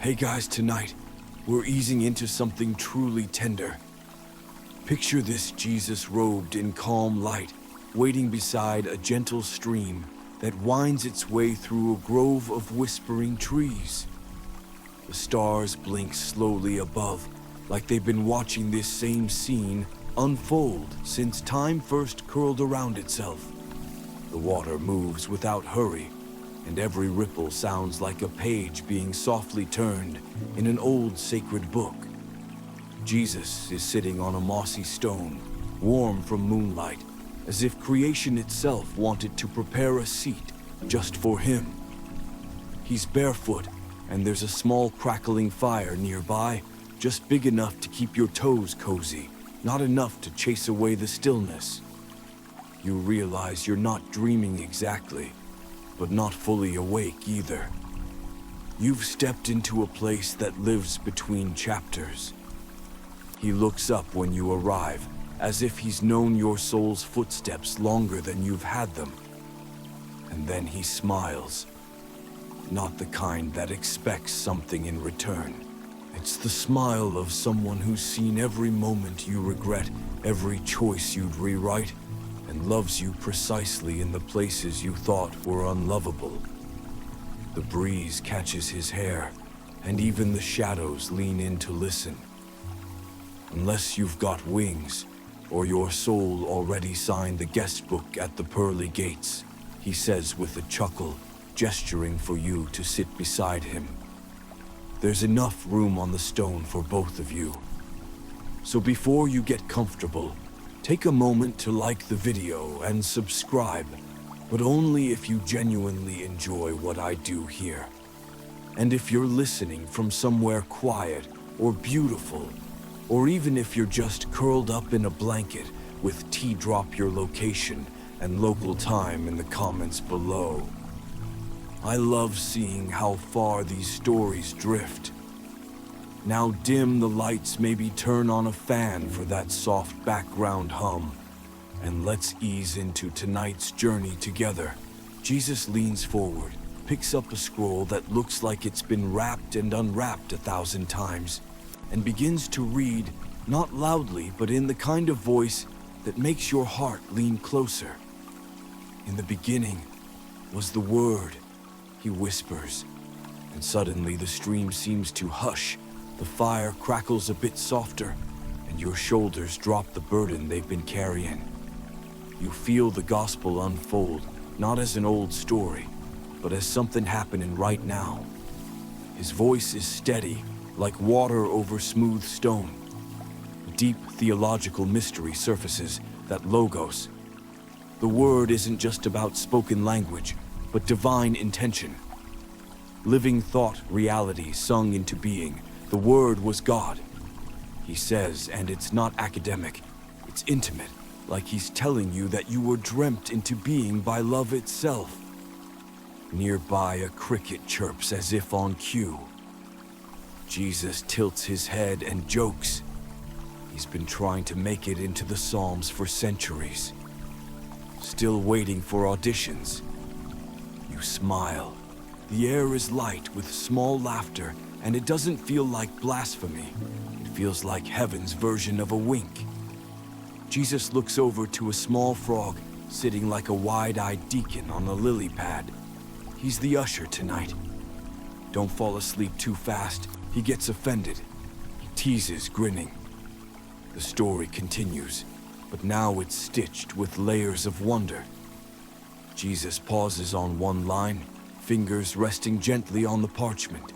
Hey guys, tonight, we're easing into something truly tender. Picture this Jesus robed in calm light, waiting beside a gentle stream that winds its way through a grove of whispering trees. The stars blink slowly above, like they've been watching this same scene unfold since time first curled around itself. The water moves without hurry, and every ripple sounds like a page being softly turned in an old sacred book. Jesus is sitting on a mossy stone, warm from moonlight, as if creation itself wanted to prepare a seat just for him. He's barefoot, and there's a small crackling fire nearby, just big enough to keep your toes cozy, not enough to chase away the stillness. You realize you're not dreaming exactly, but not fully awake either. You've stepped into a place that lives between chapters. He looks up when you arrive, as if he's known your soul's footsteps longer than you've had them. And then he smiles. Not the kind that expects something in return. It's the smile of someone who's seen every moment you regret, every choice you'd rewrite, and loves you precisely in the places you thought were unlovable. The breeze catches his hair, and even the shadows lean in to listen. Unless you've got wings, or your soul already signed the guest book at the pearly gates, he says with a chuckle, gesturing for you to sit beside him. There's enough room on the stone for both of you. So before you get comfortable, take a moment to like the video and subscribe, but only if you genuinely enjoy what I do here. And if you're listening from somewhere quiet or beautiful, or even if you're just curled up in a blanket with drop your location and local time in the comments below. I love seeing how far these stories drift. Now dim the lights, maybe turn on a fan for that soft background hum, and let's ease into tonight's journey together. Jesus leans forward, picks up a scroll that looks like it's been wrapped and unwrapped 1,000 times, and begins to read, not loudly, but in the kind of voice that makes your heart lean closer. In the beginning was the Word, he whispers, and suddenly the stream seems to hush. The fire crackles a bit softer, and your shoulders drop the burden they've been carrying. You feel the gospel unfold, not as an old story, but as something happening right now. His voice is steady, like water over smooth stone. A deep theological mystery surfaces, that logos. The word isn't just about spoken language, but divine intention. Living thought, reality sung into being. The Word was God, he says, and it's not academic, it's intimate, like he's telling you that you were dreamt into being by love itself. Nearby, a cricket chirps as if on cue. Jesus tilts his head and jokes. He's been trying to make it into the Psalms for centuries. Still waiting for auditions. You smile. The air is light with small laughter, and it doesn't feel like blasphemy. It feels like heaven's version of a wink. Jesus looks over to a small frog sitting like a wide-eyed deacon on a lily pad. He's the usher tonight. Don't fall asleep too fast. He gets offended. He teases, grinning. The story continues, but now it's stitched with layers of wonder. Jesus pauses on one line, fingers resting gently on the parchment.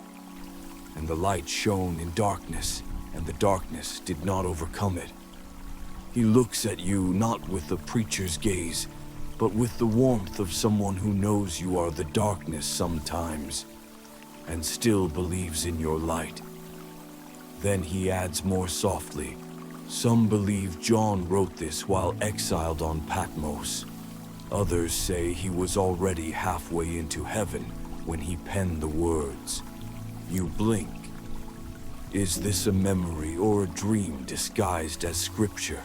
And the light shone in darkness, and the darkness did not overcome it. He looks at you not with a preacher's gaze, but with the warmth of someone who knows you are the darkness sometimes, and still believes in your light. Then he adds more softly, some believe John wrote this while exiled on Patmos. Others say he was already halfway into heaven when he penned the words. You blink. Is this a memory or a dream disguised as scripture?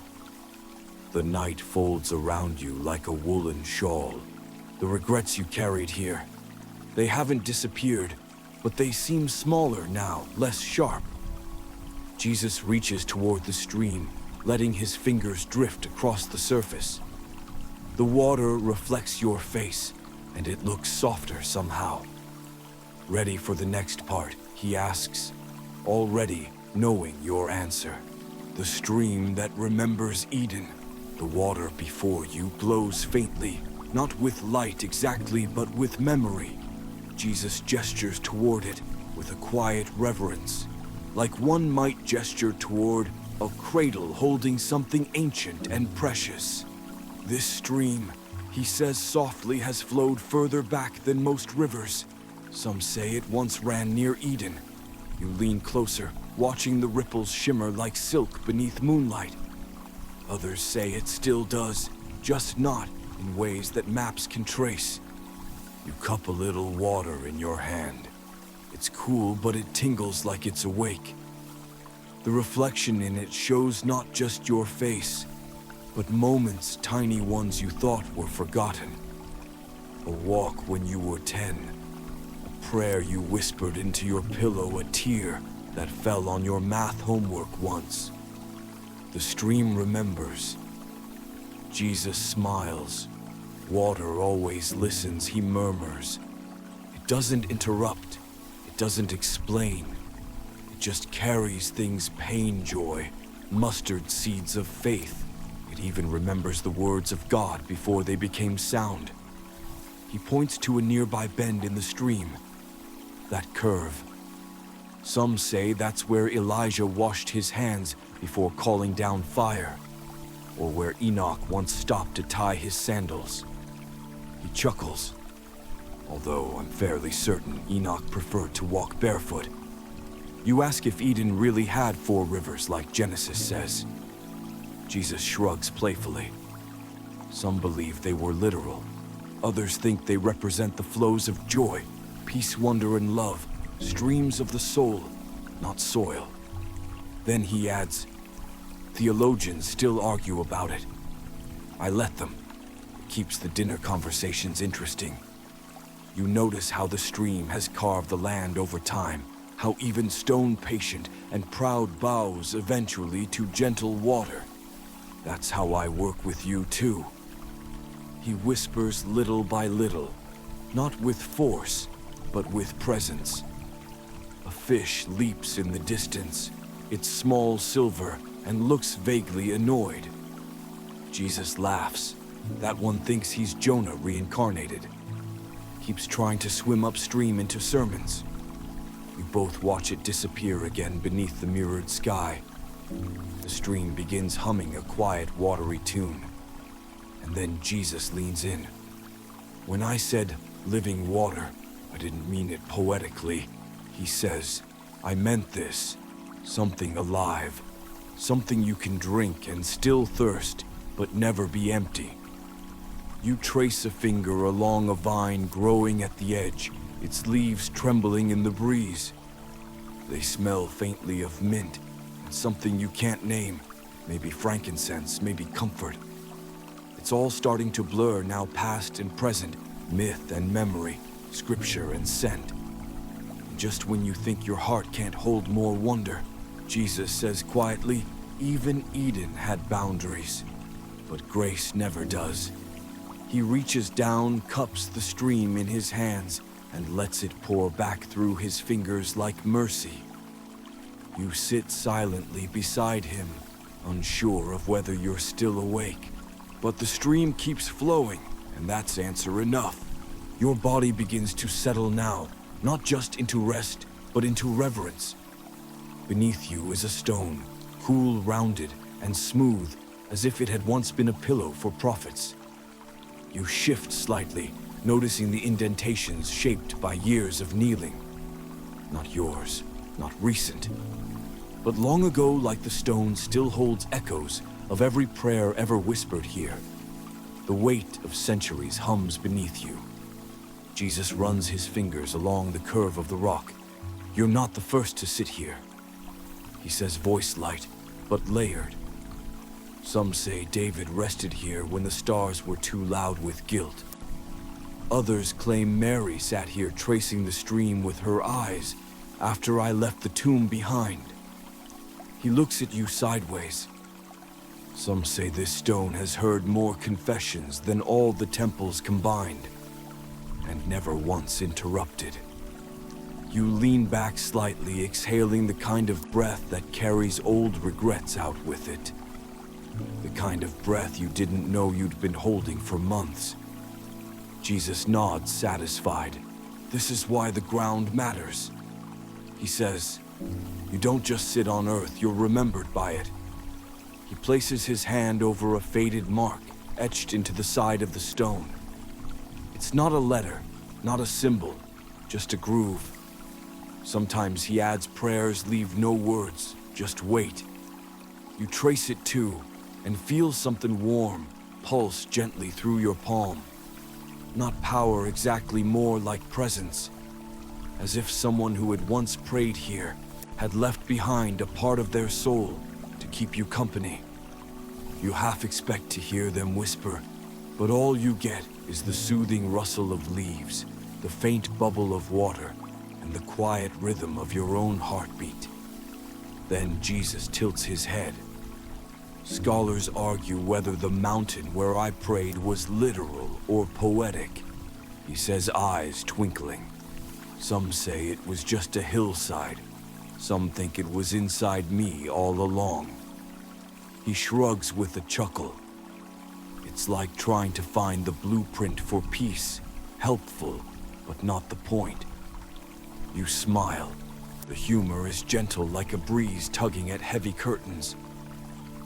The night folds around you like a woolen shawl. The regrets you carried here, they haven't disappeared, but they seem smaller now, less sharp. Jesus reaches toward the stream, letting his fingers drift across the surface. The water reflects your face, and it looks softer somehow. Ready for the next part, he asks, already knowing your answer. The stream that remembers Eden, the water before you glows faintly, not with light exactly, but with memory. Jesus gestures toward it with a quiet reverence, like one might gesture toward a cradle holding something ancient and precious. This stream, he says softly, has flowed further back than most rivers. Some say it once ran near Eden. You lean closer, watching the ripples shimmer like silk beneath moonlight. Others say it still does, just not in ways that maps can trace. You cup a little water in your hand. It's cool, but it tingles like it's awake. The reflection in it shows not just your face, but moments, tiny ones you thought were forgotten. A walk when you were 10. A prayer you whispered into your pillow, a tear that fell on your math homework once. The stream remembers. Jesus smiles. Water always listens, he murmurs. It doesn't interrupt. It doesn't explain. It just carries things, pain, joy, mustard seeds of faith. It even remembers the words of God before they became sound. He points to a nearby bend in the stream. That curve. Some say that's where Elijah washed his hands before calling down fire, or where Enoch once stopped to tie his sandals. He chuckles, although I'm fairly certain Enoch preferred to walk barefoot. You ask if Eden really had 4 rivers like Genesis says. Jesus shrugs playfully. Some believe they were literal. Others think they represent the flows of joy, peace, wonder, and love, streams of the soul, not soil. Then he adds, theologians still argue about it. I let them. It keeps the dinner conversations interesting. You notice how the stream has carved the land over time, how even stone patient and proud bows eventually to gentle water. That's how I work with you too. He whispers little by little, not with force, but with presence. A fish leaps in the distance. It's small silver and looks vaguely annoyed. Jesus laughs. That one thinks he's Jonah reincarnated. Keeps trying to swim upstream into sermons. You both watch it disappear again beneath the mirrored sky. The stream begins humming a quiet, watery tune. And then Jesus leans in. When I said living water, I didn't mean it poetically. He says, I meant this. Something alive. Something you can drink and still thirst, but never be empty. You trace a finger along a vine growing at the edge, its leaves trembling in the breeze. They smell faintly of mint, and something you can't name, maybe frankincense, maybe comfort. It's all starting to blur now, past and present, myth and memory, scripture and scent. Just when you think your heart can't hold more wonder, Jesus says quietly, even Eden had boundaries, but grace never does. He reaches down, cups the stream in his hands, and lets it pour back through his fingers like mercy. You sit silently beside him, unsure of whether you're still awake. But the stream keeps flowing, and that's answer enough. Your body begins to settle now, not just into rest, but into reverence. Beneath you is a stone, cool, rounded, and smooth, as if it had once been a pillow for prophets. You shift slightly, noticing the indentations shaped by years of kneeling. Not yours, not recent, but long ago, like the stone still holds echoes of every prayer ever whispered here. The weight of centuries hums beneath you. Jesus runs his fingers along the curve of the rock. You're not the first to sit here. He says, voice light, but layered. Some say David rested here when the stars were too loud with guilt. Others claim Mary sat here tracing the stream with her eyes after I left the tomb behind. He looks at you sideways. Some say this stone has heard more confessions than all the temples combined, and never once interrupted. You lean back slightly, exhaling the kind of breath that carries old regrets out with it. The kind of breath you didn't know you'd been holding for months. Jesus nods, satisfied. This is why the ground matters. He says, you don't just sit on earth, you're remembered by it. He places his hand over a faded mark etched into the side of the stone. It's not a letter, not a symbol, just a groove. Sometimes he adds prayers, leave no words, just wait. You trace it too, and feel something warm pulse gently through your palm. Not power exactly, more like presence. As if someone who had once prayed here had left behind a part of their soul to keep you company. You half expect to hear them whisper, but all you get is the soothing rustle of leaves, the faint bubble of water, and the quiet rhythm of your own heartbeat. Then Jesus tilts his head. Scholars argue whether the mountain where I prayed was literal or poetic. He says, eyes twinkling. Some say it was just a hillside. Some think it was inside me all along. He shrugs with a chuckle. It's like trying to find the blueprint for peace, helpful, but not the point. You smile. The humor is gentle, like a breeze tugging at heavy curtains.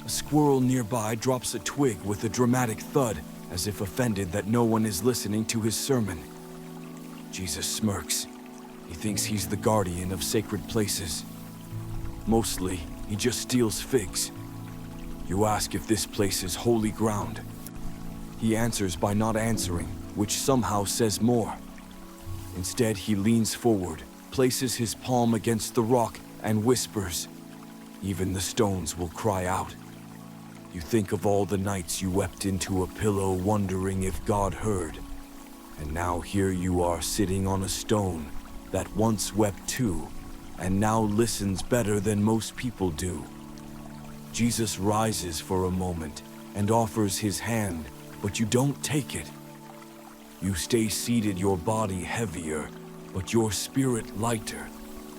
A squirrel nearby drops a twig with a dramatic thud, as if offended that no one is listening to his sermon. Jesus smirks. He thinks he's the guardian of sacred places. Mostly, he just steals figs. You ask if this place is holy ground. He answers by not answering, which somehow says more. Instead, he leans forward, places his palm against the rock, and whispers. Even the stones will cry out. You think of all the nights you wept into a pillow, wondering if God heard. And now here you are sitting on a stone that once wept too, and now listens better than most people do. Jesus rises for a moment and offers his hand, but you don't take it. You stay seated, your body heavier, but your spirit lighter,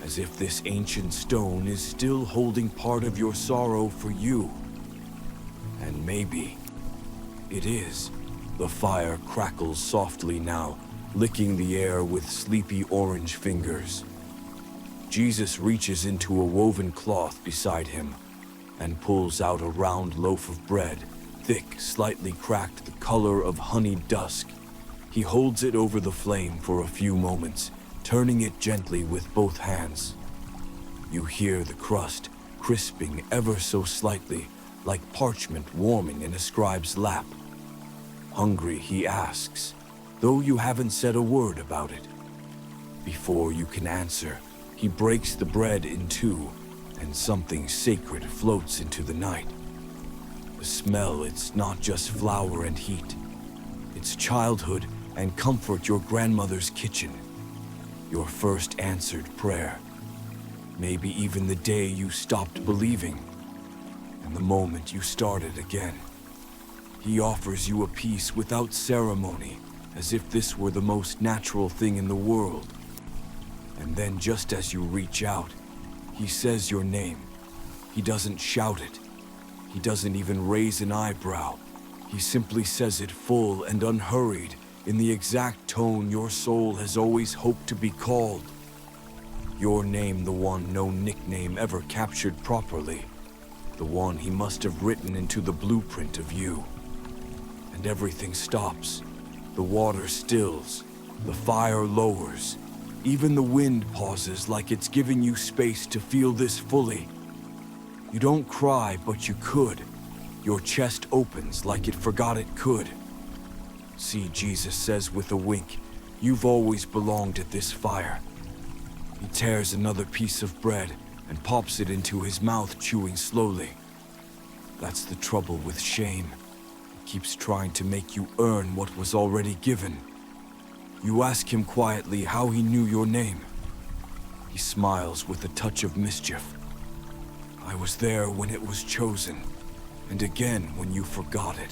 as if this ancient stone is still holding part of your sorrow for you. And maybe it is. The fire crackles softly now, licking the air with sleepy orange fingers. Jesus reaches into a woven cloth beside him and pulls out a round loaf of bread, thick, slightly cracked, the color of honeyed dusk. He holds it over the flame for a few moments, turning it gently with both hands. You hear the crust crisping ever so slightly, like parchment warming in a scribe's lap. Hungry, he asks, though you haven't said a word about it. Before you can answer, he breaks the bread in two, and something sacred floats into the night. The smell, it's not just flour and heat. It's childhood and comfort, your grandmother's kitchen. Your first answered prayer. Maybe even the day you stopped believing. And the moment you started again. He offers you a piece without ceremony, as if this were the most natural thing in the world. And then just as you reach out, he says your name. He doesn't shout it. He doesn't even raise an eyebrow. He simply says it full and unhurried, in the exact tone your soul has always hoped to be called. Your name, the one no nickname ever captured properly. The one he must have written into the blueprint of you. And everything stops. The water stills. The fire lowers. Even the wind pauses, like it's giving you space to feel this fully. You don't cry, but you could. Your chest opens like it forgot it could. See, Jesus says with a wink, you've always belonged at this fire. He tears another piece of bread and pops it into his mouth, chewing slowly. That's the trouble with shame. It keeps trying to make you earn what was already given. You ask him quietly how he knew your name. He smiles with a touch of mischief. I was there when it was chosen, and again when you forgot it,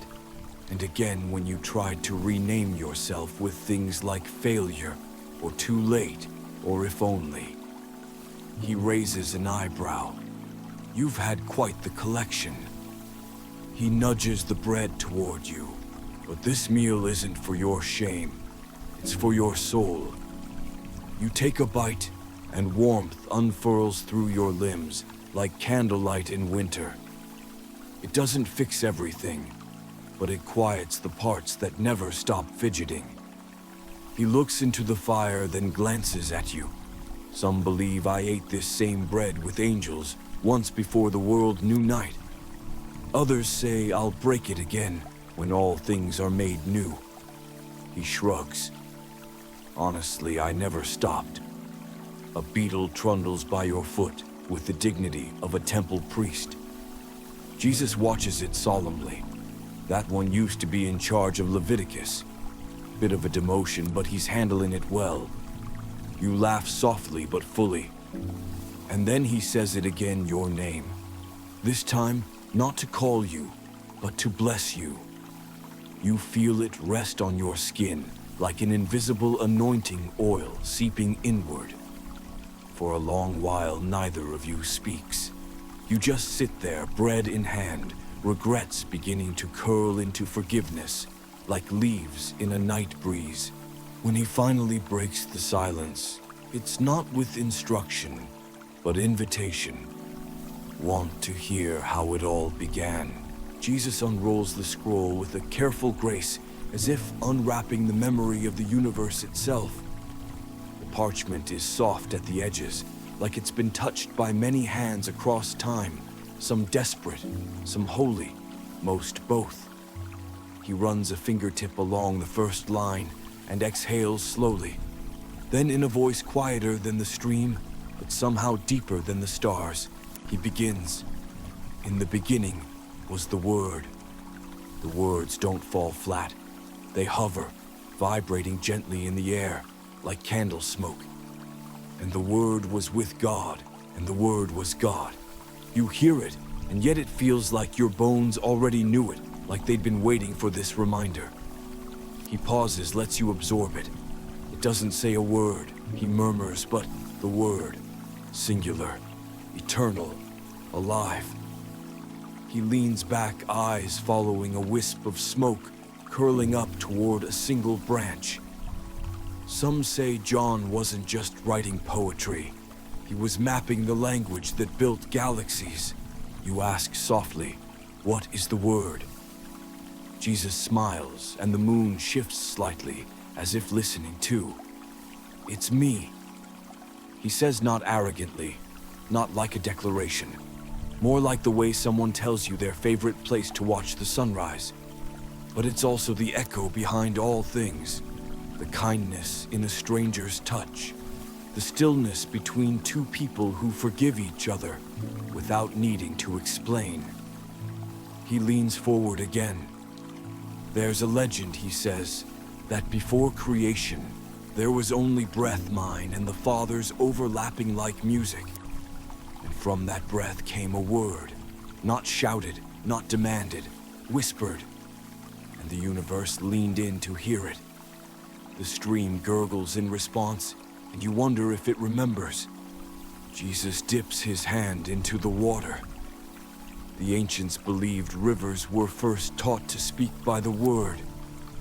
and again when you tried to rename yourself with things like failure, or too late, or if only. He raises an eyebrow. You've had quite the collection. He nudges the bread toward you. But this meal isn't for your shame. It's for your soul. You take a bite, and warmth unfurls through your limbs like candlelight in winter. It doesn't fix everything, but it quiets the parts that never stop fidgeting. He looks into the fire, then glances at you. Some believe I ate this same bread with angels once before the world knew night. Others say I'll break it again when all things are made new. He shrugs. Honestly, I never stopped. A beetle trundles by your foot with the dignity of a temple priest. Jesus watches it solemnly. That one used to be in charge of Leviticus. Bit of a demotion, but he's handling it well. You laugh softly but fully. And then he says it again, your name. This time, not to call you, but to bless you. You feel it rest on your skin, like an invisible anointing oil seeping inward. For a long while, neither of you speaks. You just sit there, bread in hand, regrets beginning to curl into forgiveness, like leaves in a night breeze. When he finally breaks the silence, it's not with instruction, but invitation. Want to hear how it all began? Jesus unrolls the scroll with a careful grace, as if unwrapping the memory of the universe itself. The parchment is soft at the edges, like it's been touched by many hands across time, some desperate, some holy, most both. He runs a fingertip along the first line and exhales slowly. Then, in a voice quieter than the stream, but somehow deeper than the stars, he begins. In the beginning was the Word. The words don't fall flat. They hover, vibrating gently in the air, like candle smoke. And the Word was with God, and the Word was God. You hear it, and yet it feels like your bones already knew it, like they'd been waiting for this reminder. He pauses, lets you absorb it. It doesn't say a word, he murmurs, but the word, singular, eternal, alive. He leans back, eyes following a wisp of smoke curling up toward a single branch. Some say John wasn't just writing poetry. He was mapping the language that built galaxies. You ask softly, what is the word? Jesus smiles, and the moon shifts slightly, as if listening too. It's me. He says, not arrogantly, not like a declaration, more like the way someone tells you their favorite place to watch the sunrise. But it's also the echo behind all things, the kindness in a stranger's touch, the stillness between two people who forgive each other without needing to explain. He leans forward again. There's a legend, he says, that before creation, there was only breath, mine and the Father's, overlapping like music. And from that breath came a word, not shouted, not demanded, whispered. And the universe leaned in to hear it. The stream gurgles in response, and you wonder if it remembers. Jesus dips his hand into the water. The ancients believed rivers were first taught to speak by the word.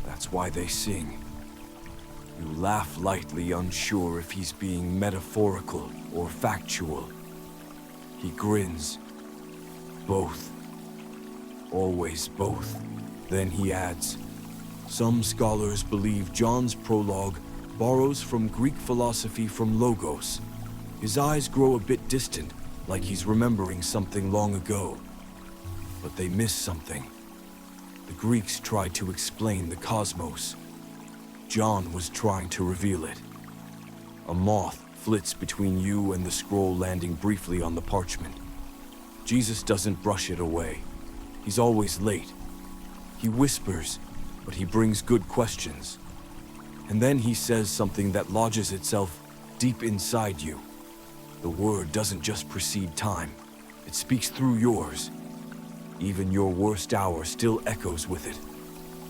That's why they sing. You laugh lightly, unsure if he's being metaphorical or factual. He grins. Both. Always both. Then he adds, some scholars believe John's prologue borrows from Greek philosophy from Logos. His eyes grow a bit distant, like he's remembering something long ago. But they miss something. The Greeks tried to explain the cosmos. John was trying to reveal it. A moth flits between you and the scroll, landing briefly on the parchment. Jesus doesn't brush it away. He's always late. He whispers, but he brings good questions. And then he says something that lodges itself deep inside you. The word doesn't just precede time, it speaks through yours. Even your worst hour still echoes with it.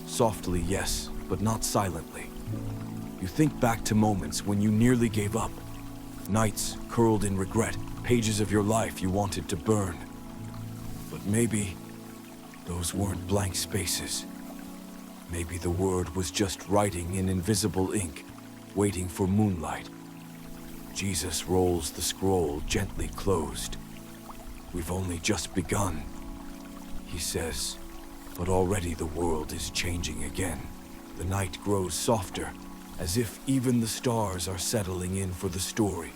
Softly, yes, but not silently. You think back to moments when you nearly gave up. Nights curled in regret, pages of your life you wanted to burn. But maybe those weren't blank spaces. Maybe the word was just writing in invisible ink, waiting for moonlight. Jesus rolls the scroll gently closed. We've only just begun, he says, but already the world is changing again. The night grows softer, as if even the stars are settling in for the story.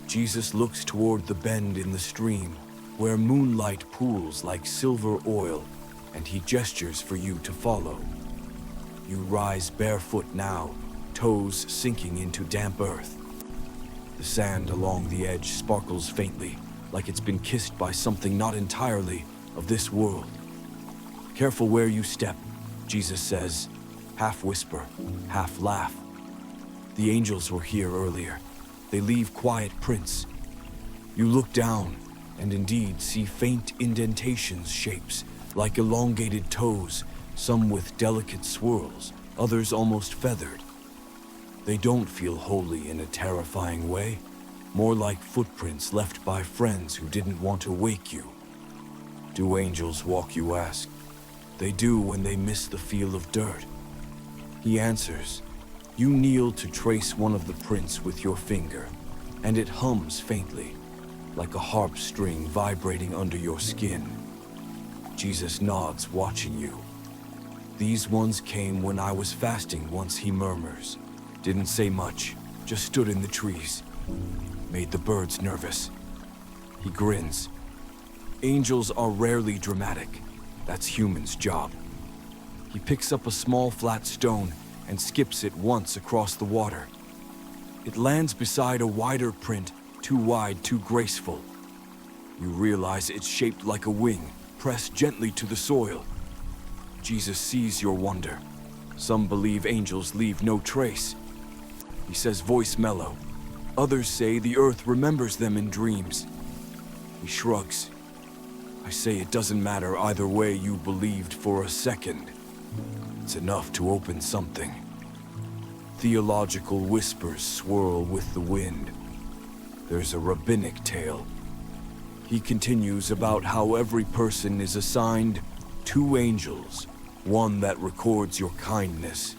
Jesus looks toward the bend in the stream, where moonlight pools like silver oil, and he gestures for you to follow. You rise barefoot now, toes sinking into damp earth. The sand along the edge sparkles faintly, like it's been kissed by something not entirely of this world. Careful where you step, Jesus says, half whisper, half laugh. The angels were here earlier. They leave quiet prints. You look down, and indeed see faint indentations, shapes, like elongated toes, some with delicate swirls, others almost feathered. They don't feel holy in a terrifying way, more like footprints left by friends who didn't want to wake you. Do angels walk, you ask? They do when they miss the feel of dirt. He answers, you kneel to trace one of the prints with your finger, and it hums faintly, like a harp string vibrating under your skin. Jesus nods, watching you. These ones came when I was fasting once, he murmurs. Didn't say much, just stood in the trees. Made the birds nervous. He grins. Angels are rarely dramatic. That's humans' job. He picks up a small flat stone and skips it once across the water. It lands beside a wider print, too wide, too graceful. You realize it's shaped like a wing, pressed gently to the soil. Jesus sees your wonder. Some believe angels leave no trace. He says, voice mellow. Others say the earth remembers them in dreams. He shrugs. I say it doesn't matter either way you believed for a second. It's enough to open something. Theological whispers swirl with the wind. There's a rabbinic tale. He continues about how every person is assigned two angels, one that records your kindness,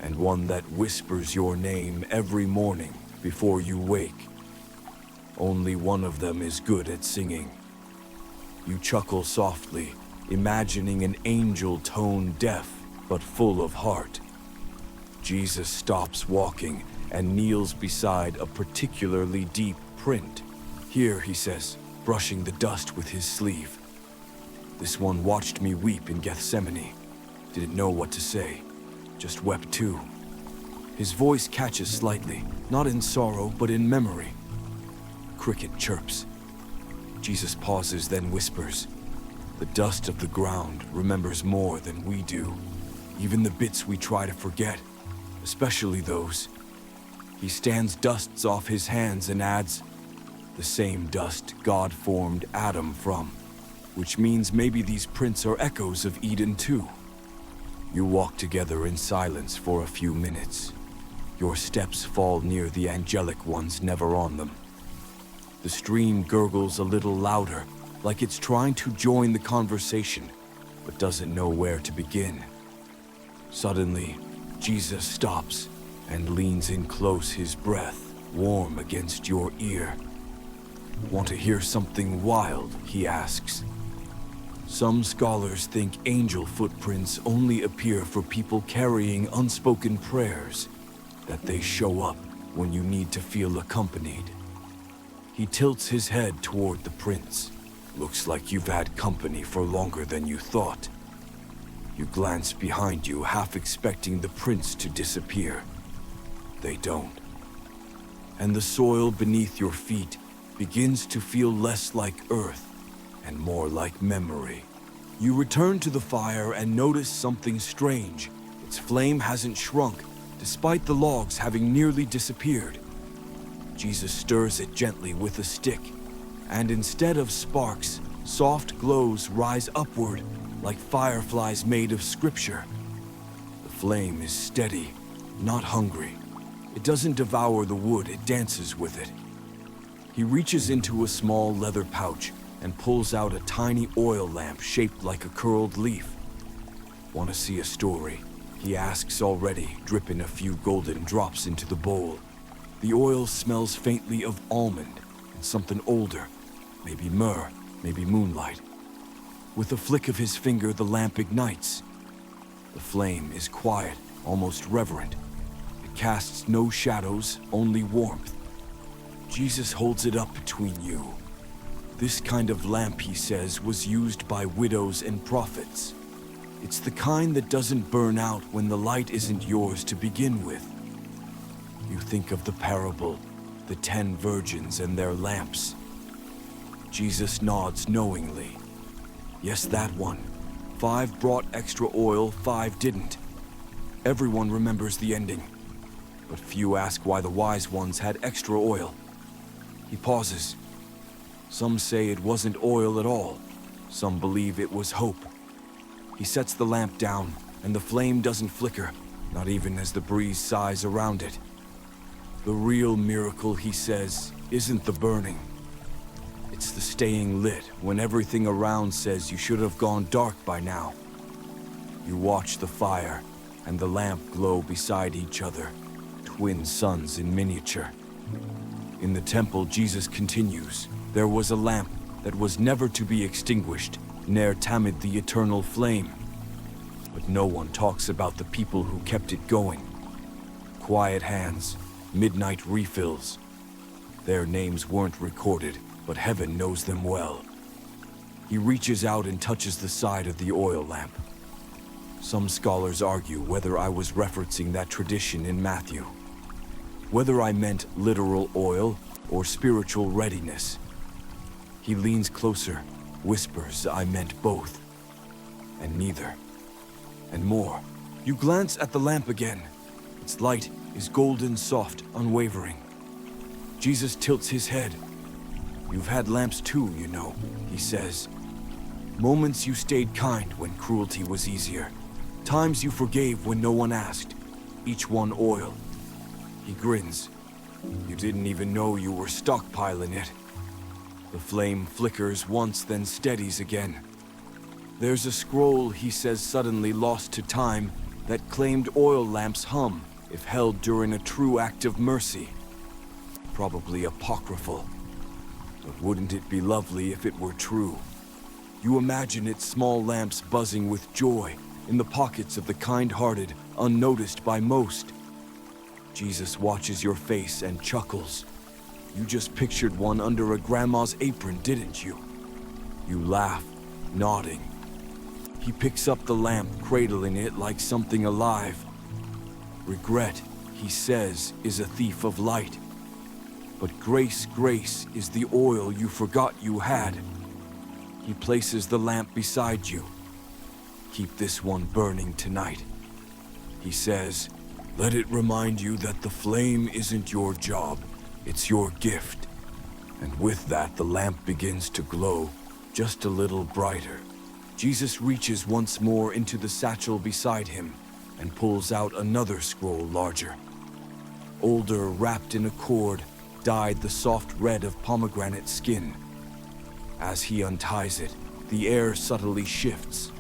and one that whispers your name every morning before you wake. Only one of them is good at singing. You chuckle softly, imagining an angel tone deaf but full of heart. Jesus stops walking and kneels beside a particularly deep print. Here, he says, brushing the dust with his sleeve. This one watched me weep in Gethsemane. Didn't know what to say, just wept too. His voice catches slightly, not in sorrow, but in memory. Cricket chirps. Jesus pauses, then whispers. The dust of the ground remembers more than we do, even the bits we try to forget, especially those. He stands, dusts off his hands, and adds, the same dust God formed Adam from, which means maybe these prints are echoes of Eden too. You walk together in silence for a few minutes. Your steps fall near the angelic ones never on them. The stream gurgles a little louder, like it's trying to join the conversation, but doesn't know where to begin. Suddenly, Jesus stops and leans in close, his breath warm against your ear. Want to hear something wild? He asks. Some scholars think angel footprints only appear for people carrying unspoken prayers, that they show up when you need to feel accompanied. He tilts his head toward the prints. Looks like you've had company for longer than you thought. You glance behind you, half expecting the prints to disappear. They don't. And the soil beneath your feet begins to feel less like earth and more like memory. You return to the fire and notice something strange. Its flame hasn't shrunk, despite the logs having nearly disappeared. Jesus stirs it gently with a stick, and instead of sparks, soft glows rise upward like fireflies made of scripture. The flame is steady, not hungry. It doesn't devour the wood, it dances with it. He reaches into a small leather pouch and pulls out a tiny oil lamp shaped like a curled leaf. "Want to see a story?" he asks, already dripping a few golden drops into the bowl. The oil smells faintly of almond and something older, maybe myrrh, maybe moonlight. With a flick of his finger, the lamp ignites. The flame is quiet, almost reverent. It casts no shadows, only warmth. Jesus holds it up between you. This kind of lamp, he says, was used by widows and prophets. It's the kind that doesn't burn out when the light isn't yours to begin with. You think of the parable, the 10 virgins and their lamps. Jesus nods knowingly. Yes, that one. 5 brought extra oil, 5 didn't. Everyone remembers the ending, but few ask why the wise ones had extra oil. He pauses. Some say it wasn't oil at all. Some believe it was hope. He sets the lamp down, and the flame doesn't flicker, not even as the breeze sighs around it. The real miracle, he says, isn't the burning. It's the staying lit when everything around says you should have gone dark by now. You watch the fire and the lamp glow beside each other, twin suns in miniature. In the temple, Jesus continues, there was a lamp that was never to be extinguished, ne'er tamed the eternal flame. But no one talks about the people who kept it going. Quiet hands, midnight refills. Their names weren't recorded, but heaven knows them well. He reaches out and touches the side of the oil lamp. Some scholars argue whether I was referencing that tradition in Matthew, whether I meant literal oil or spiritual readiness. He leans closer, whispers I meant both, and neither, and more. You glance at the lamp again. Its light is golden, soft, unwavering. Jesus tilts his head. You've had lamps too, you know, he says. Moments you stayed kind when cruelty was easier. Times you forgave when no one asked. Each one oil. He grins. You didn't even know you were stockpiling it. The flame flickers once, then steadies again. There's a scroll, he says, suddenly lost to time, that claimed oil lamps hum if held during a true act of mercy. Probably apocryphal. But wouldn't it be lovely if it were true? You imagine its small lamps buzzing with joy in the pockets of the kind-hearted, unnoticed by most. Jesus watches your face and chuckles. You just pictured one under a grandma's apron, didn't you? You laugh, nodding. He picks up the lamp, cradling it like something alive. Regret, he says, is a thief of light. But grace is the oil you forgot you had. He places the lamp beside you. Keep this one burning tonight. He says, let it remind you that the flame isn't your job, it's your gift. And with that, the lamp begins to glow, just a little brighter. Jesus reaches once more into the satchel beside him and pulls out another scroll larger. Older, wrapped in a cord, dyed the soft red of pomegranate skin. As he unties it, the air subtly shifts.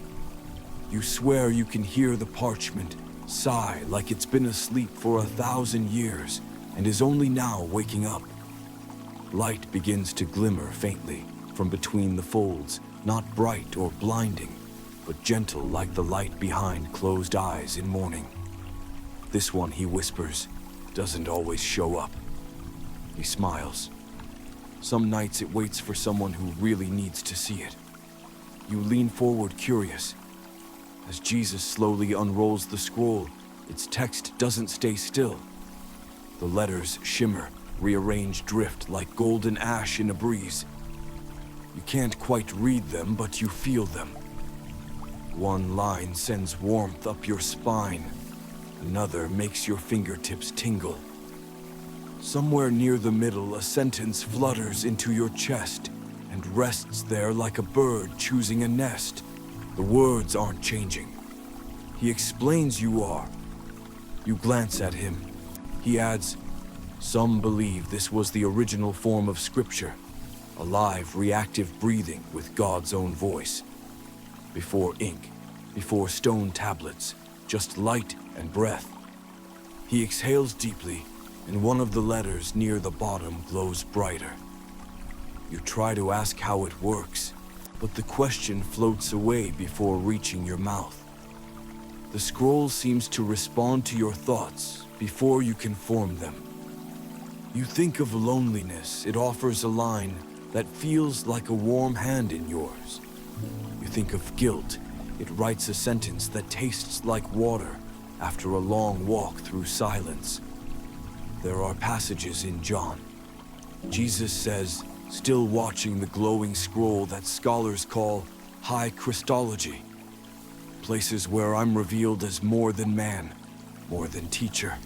You swear you can hear the parchment sigh like it's been asleep for 1,000 years and is only now waking up. Light begins to glimmer faintly from between the folds, not bright or blinding, but gentle like the light behind closed eyes in morning. This one, he whispers, doesn't always show up. He smiles. Some nights it waits for someone who really needs to see it. You lean forward, curious. As Jesus slowly unrolls the scroll, its text doesn't stay still. The letters shimmer, rearrange drift like golden ash in a breeze. You can't quite read them, but you feel them. One line sends warmth up your spine. Another makes your fingertips tingle. Somewhere near the middle, a sentence flutters into your chest and rests there like a bird choosing a nest. The words aren't changing. He explains you are. You glance at him. He adds, "Some believe this was the original form of Scripture, a live, reactive breathing with God's own voice. Before ink, before stone tablets, just light and breath." He exhales deeply, and one of the letters near the bottom glows brighter. You try to ask how it works, but the question floats away before reaching your mouth. The scroll seems to respond to your thoughts before you can form them. You think of loneliness, it offers a line that feels like a warm hand in yours. You think of guilt, it writes a sentence that tastes like water after a long walk through silence. There are passages in John. Jesus says, still watching the glowing scroll that scholars call high Christology. Places where I'm revealed as more than man, more than teacher.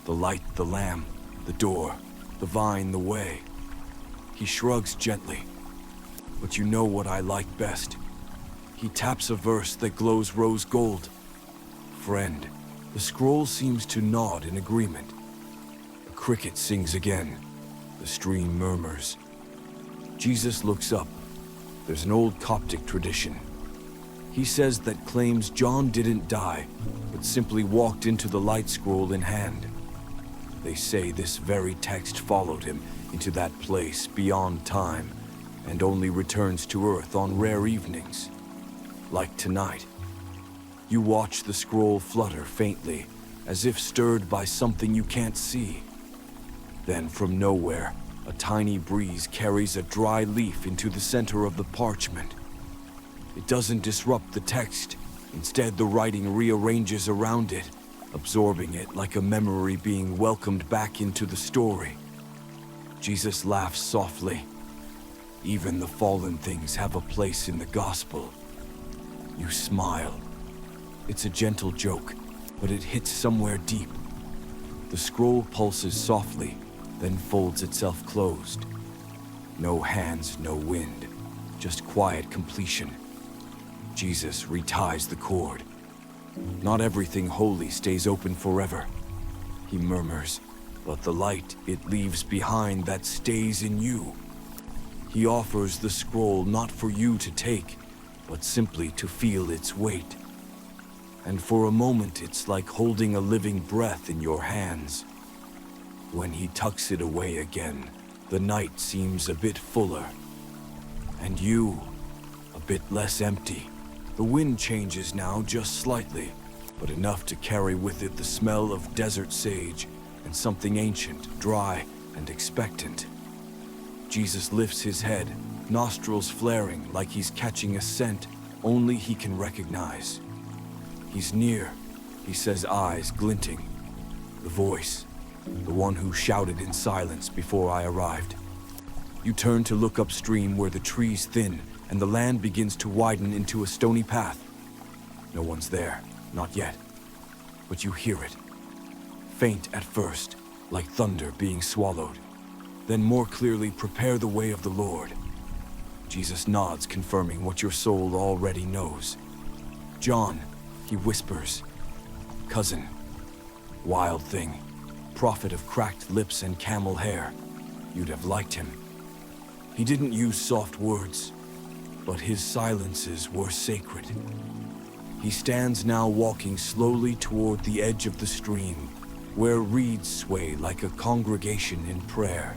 The light, the lamb, the door, the vine, the way. He shrugs gently. But you know what I like best. He taps a verse that glows rose gold. Friend, the scroll seems to nod in agreement. A cricket sings again. The stream murmurs. Jesus looks up. There's an old Coptic tradition. He says that claims John didn't die, but simply walked into the light scroll in hand. They say this very text followed him into that place beyond time, and only returns to Earth on rare evenings. Like tonight. You watch the scroll flutter faintly, as if stirred by something you can't see. Then from nowhere, a tiny breeze carries a dry leaf into the center of the parchment. It doesn't disrupt the text. Instead, the writing rearranges around it, absorbing it like a memory being welcomed back into the story. Jesus laughs softly. Even the fallen things have a place in the gospel. You smile. It's a gentle joke, but it hits somewhere deep. The scroll pulses softly, then folds itself closed. No hands, no wind, just quiet completion. Jesus reties the cord. Not everything holy stays open forever, he murmurs, but the light it leaves behind that stays in you. He offers the scroll not for you to take, but simply to feel its weight. And for a moment it's like holding a living breath in your hands. When he tucks it away again, the night seems a bit fuller. And you, a bit less empty. The wind changes now just slightly, but enough to carry with it the smell of desert sage and something ancient, dry, and expectant. Jesus lifts his head, nostrils flaring like he's catching a scent only he can recognize. He's near, he says, eyes glinting. The voice, the one who shouted in silence before I arrived. You turn to look upstream where the trees thin and the land begins to widen into a stony path. No one's there, not yet, but you hear it. Faint at first, like thunder being swallowed. Then more clearly, prepare the way of the Lord. Jesus nods, confirming what your soul already knows. John, he whispers. Cousin. Wild thing. Prophet of cracked lips and camel hair. You'd have liked him. He didn't use soft words, but his silences were sacred. He stands now walking slowly toward the edge of the stream, where reeds sway like a congregation in prayer.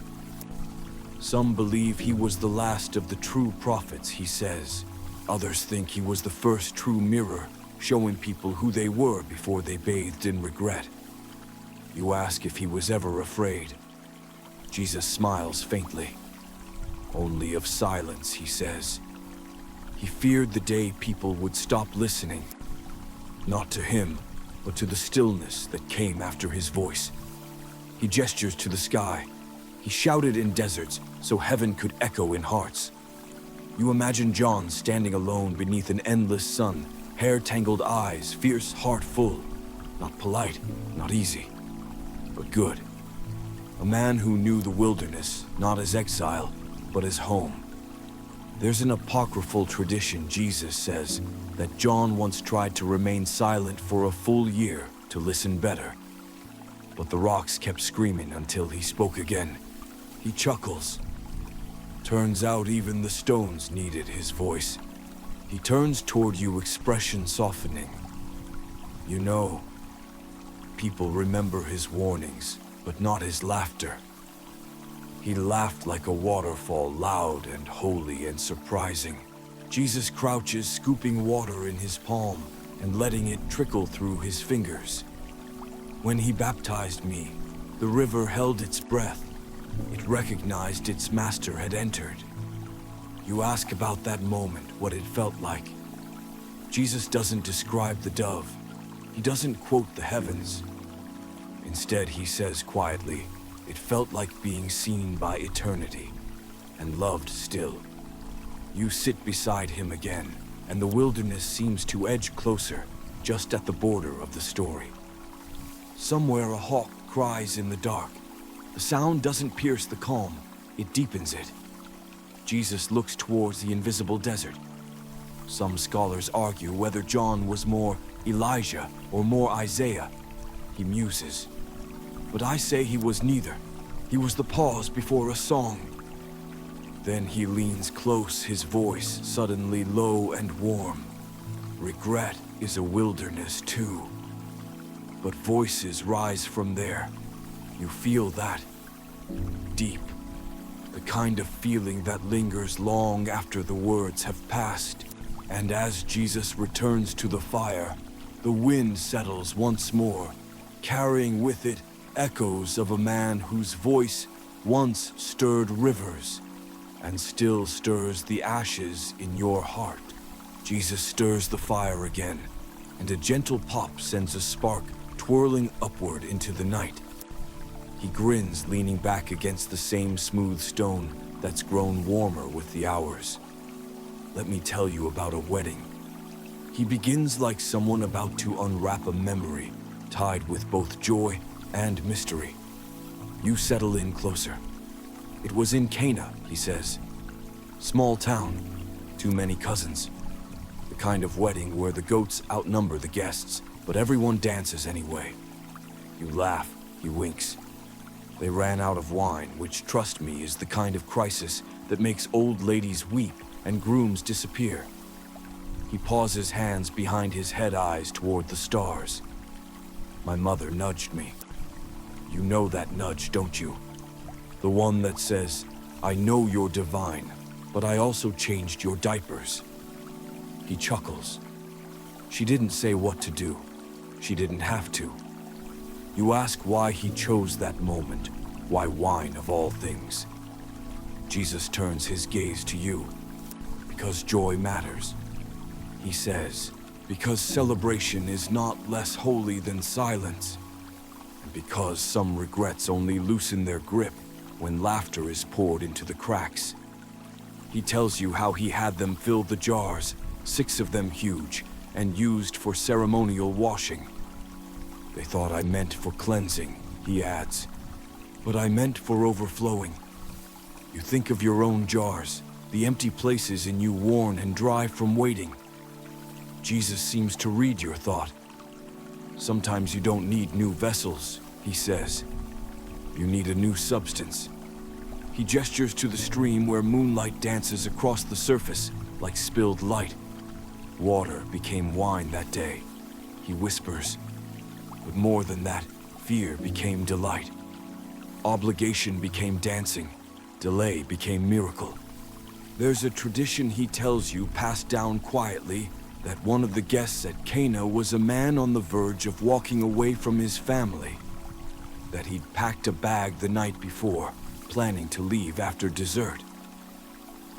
Some believe he was the last of the true prophets, he says. Others think he was the first true mirror, showing people who they were before they bathed in regret. You ask if he was ever afraid. Jesus smiles faintly. Only of silence, he says. He feared the day people would stop listening. Not to him, but to the stillness that came after his voice. He gestures to the sky. He shouted in deserts so heaven could echo in hearts. You imagine John standing alone beneath an endless sun, hair-tangled eyes, fierce heart full. Not polite, not easy, but good. A man who knew the wilderness, not as exile, but as home. There's an apocryphal tradition, Jesus says, that John once tried to remain silent for a full year to listen better. But the rocks kept screaming until he spoke again. He chuckles. Turns out even the stones needed his voice. He turns toward you, expression softening. You know, people remember his warnings, but not his laughter. He laughed like a waterfall, loud and holy and surprising. Jesus crouches, scooping water in his palm and letting it trickle through his fingers. When he baptized me, the river held its breath. It recognized its master had entered. You ask about that moment, what it felt like. Jesus doesn't describe the dove. He doesn't quote the heavens. Instead, he says quietly, it felt like being seen by eternity, and loved still. You sit beside him again, and the wilderness seems to edge closer, just at the border of the story. Somewhere a hawk cries in the dark. The sound doesn't pierce the calm, it deepens it. Jesus looks towards the invisible desert. Some scholars argue whether John was more Elijah or more Isaiah. He muses. But I say he was neither. He was the pause before a song. Then he leans close, his voice suddenly low and warm. Regret is a wilderness too. But voices rise from there. You feel that. Deep. The kind of feeling that lingers long after the words have passed. And as Jesus returns to the fire, the wind settles once more, carrying with it echoes of a man whose voice once stirred rivers and still stirs the ashes in your heart. Jesus stirs the fire again, and a gentle pop sends a spark twirling upward into the night. He grins, leaning back against the same smooth stone that's grown warmer with the hours. Let me tell you about a wedding. He begins like someone about to unwrap a memory, tied with both joy and mystery. You settle in closer. It was in Cana, he says. Small town, too many cousins. The kind of wedding where the goats outnumber the guests, but everyone dances anyway. You laugh, he winks. They ran out of wine, which, trust me, is the kind of crisis that makes old ladies weep and grooms disappear. He pauses, hands behind his head, eyes toward the stars. My mother nudged me. You know that nudge, don't you? The one that says, I know you're divine, but I also changed your diapers. He chuckles. She didn't say what to do. She didn't have to. You ask why he chose that moment, why wine of all things. Jesus turns his gaze to you. Because joy matters. He says, because celebration is not less holy than silence. And because some regrets only loosen their grip when laughter is poured into the cracks. He tells you how he had them fill the jars, 6 of them huge, and used for ceremonial washing. They thought I meant for cleansing, he adds, but I meant for overflowing. You think of your own jars, the empty places in you worn and dry from waiting. Jesus seems to read your thought. Sometimes you don't need new vessels, he says. You need a new substance. He gestures to the stream where moonlight dances across the surface like spilled light. Water became wine that day, he whispers. But more than that, fear became delight. Obligation became dancing. Delay became miracle. There's a tradition, he tells you, passed down quietly, that one of the guests at Cana was a man on the verge of walking away from his family. That he'd packed a bag the night before, planning to leave after dessert.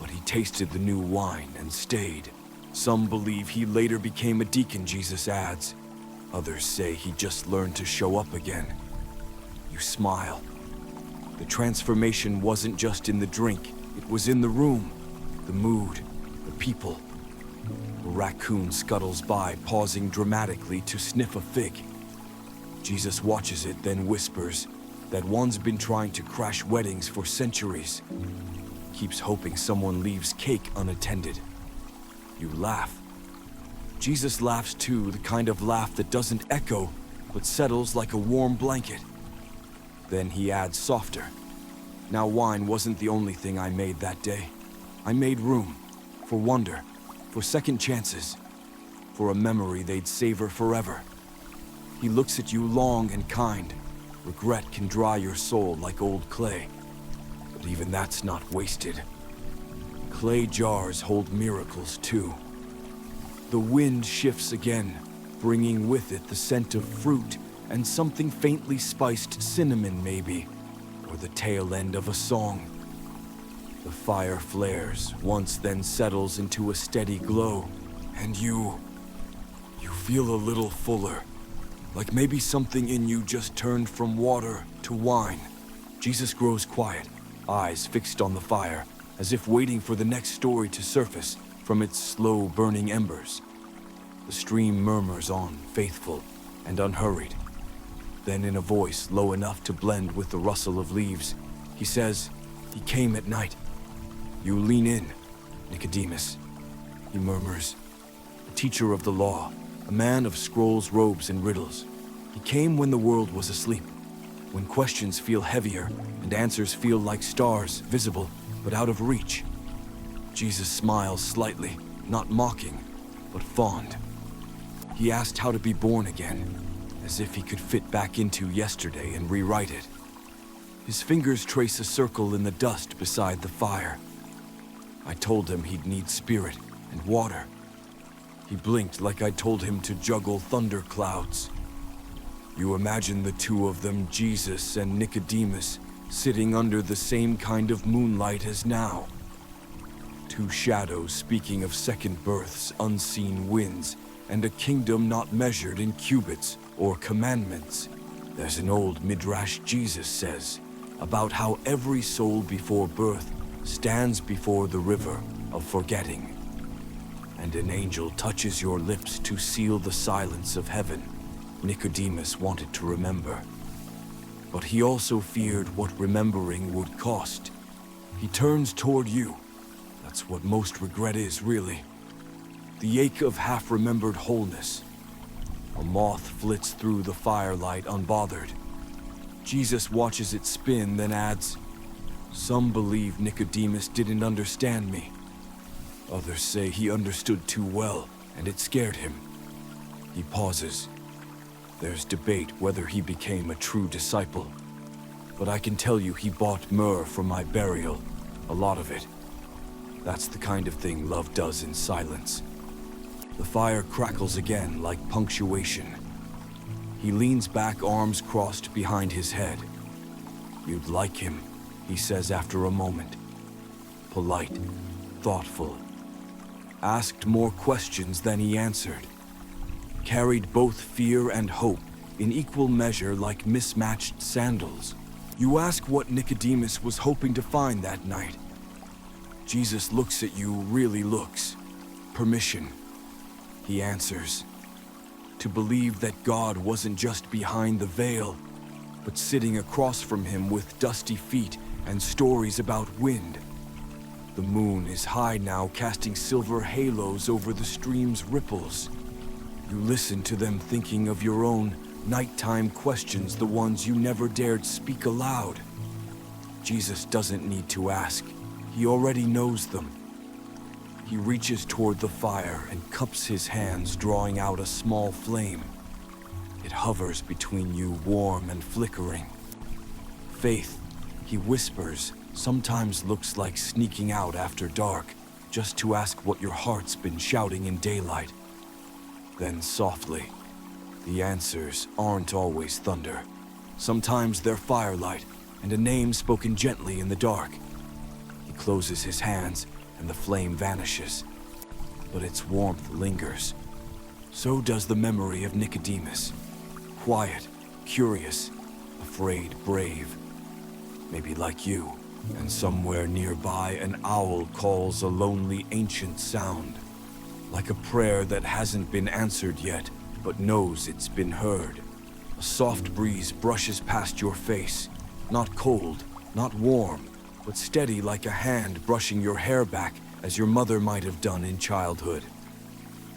But he tasted the new wine and stayed. Some believe he later became a deacon, Jesus adds. Others say he just learned to show up again. You smile. The transformation wasn't just in the drink, it was in the room, the mood, the people. A raccoon scuttles by, pausing dramatically to sniff a fig. Jesus watches it, then whispers that one's been trying to crash weddings for centuries. Keeps hoping someone leaves cake unattended. You laugh. Jesus laughs too, the kind of laugh that doesn't echo, but settles like a warm blanket. Then he adds softer. Now wine wasn't the only thing I made that day. I made room for wonder, for second chances, for a memory they'd savor forever. He looks at you long and kind. Regret can dry your soul like old clay. But even that's not wasted. Clay jars hold miracles too. The wind shifts again, bringing with it the scent of fruit and something faintly spiced cinnamon maybe, or the tail end of a song. The fire flares, once then settles into a steady glow, and you feel a little fuller, like maybe something in you just turned from water to wine. Jesus grows quiet, eyes fixed on the fire, as if waiting for the next story to surface from its slow burning embers. The stream murmurs on, faithful and unhurried. Then in a voice low enough to blend with the rustle of leaves, he says, "He came at night." You lean in, Nicodemus. He murmurs, "A teacher of the law, a man of scrolls, robes, and riddles. He came when the world was asleep, when questions feel heavier and answers feel like stars, visible but out of reach." Jesus smiles slightly, not mocking, but fond. He asked how to be born again, as if he could fit back into yesterday and rewrite it. His fingers trace a circle in the dust beside the fire. I told him he'd need spirit and water. He blinked like I told him to juggle thunder clouds. You imagine the two of them, Jesus and Nicodemus, sitting under the same kind of moonlight as now. Two shadows speaking of second births, unseen winds, and a kingdom not measured in cubits or commandments. There's an old midrash Jesus says about how every soul before birth stands before the river of forgetting, and an angel touches your lips to seal the silence of heaven. Nicodemus wanted to remember, but he also feared what remembering would cost. He turns toward you. That's what most regret is, really. The ache of half-remembered wholeness. A moth flits through the firelight unbothered. Jesus watches it spin, then adds, "Some believe Nicodemus didn't understand me. Others say he understood too well, and it scared him." He pauses. There's debate whether he became a true disciple, but I can tell you he bought myrrh for my burial, a lot of it. That's the kind of thing love does in silence. The fire crackles again like punctuation. He leans back, arms crossed behind his head. "You'd like him," he says after a moment. Polite, thoughtful. Asked more questions than he answered. Carried both fear and hope in equal measure like mismatched sandals. You ask what Nicodemus was hoping to find that night. Jesus looks at you, really looks. Permission. He answers. To believe that God wasn't just behind the veil, but sitting across from him with dusty feet and stories about wind. The moon is high now, casting silver halos over the stream's ripples. You listen to them, thinking of your own nighttime questions, the ones you never dared speak aloud. Jesus doesn't need to ask. He already knows them. He reaches toward the fire and cups his hands, drawing out a small flame. It hovers between you, warm and flickering. Faith, he whispers, sometimes looks like sneaking out after dark, just to ask what your heart's been shouting in daylight. Then softly, the answers aren't always thunder. Sometimes they're firelight and a name spoken gently in the dark. He closes his hands and the flame vanishes, but its warmth lingers. So does the memory of Nicodemus. Quiet, curious, afraid, brave. Maybe like you, and somewhere nearby an owl calls a lonely ancient sound. Like a prayer that hasn't been answered yet, but knows it's been heard. A soft breeze brushes past your face, not cold, not warm, but steady like a hand brushing your hair back as your mother might have done in childhood.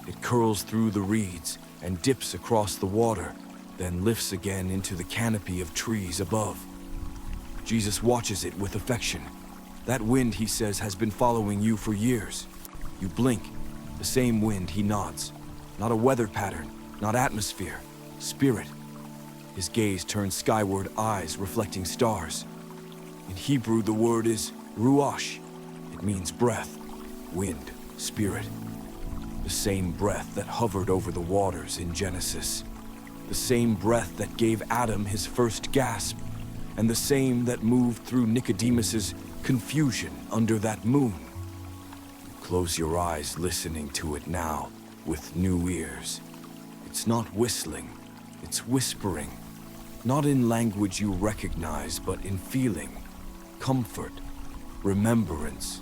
It curls through the reeds and dips across the water, then lifts again into the canopy of trees above. Jesus watches it with affection. That wind, he says, has been following you for years. You blink, the same wind, he nods. Not a weather pattern, not atmosphere, spirit. His gaze turns skyward, eyes reflecting stars. In Hebrew, the word is ruach. It means breath, wind, spirit. The same breath that hovered over the waters in Genesis. The same breath that gave Adam his first gasp. And the same that moved through Nicodemus's confusion under that moon. Close your eyes listening to it now with new ears. It's not whistling, it's whispering. Not in language you recognize, but in feeling, comfort, remembrance,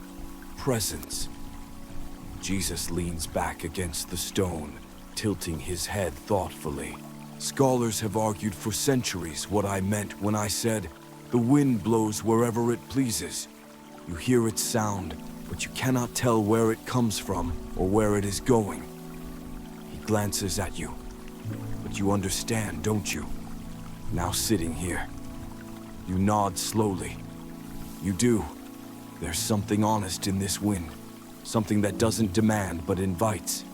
presence. Jesus leans back against the stone, tilting his head thoughtfully. Scholars have argued for centuries what I meant when I said, the wind blows wherever it pleases. You hear its sound, but you cannot tell where it comes from or where it is going. He glances at you, but you understand, don't you? Now sitting here. You nod slowly. You do. There's something honest in this wind, something that doesn't demand but invites.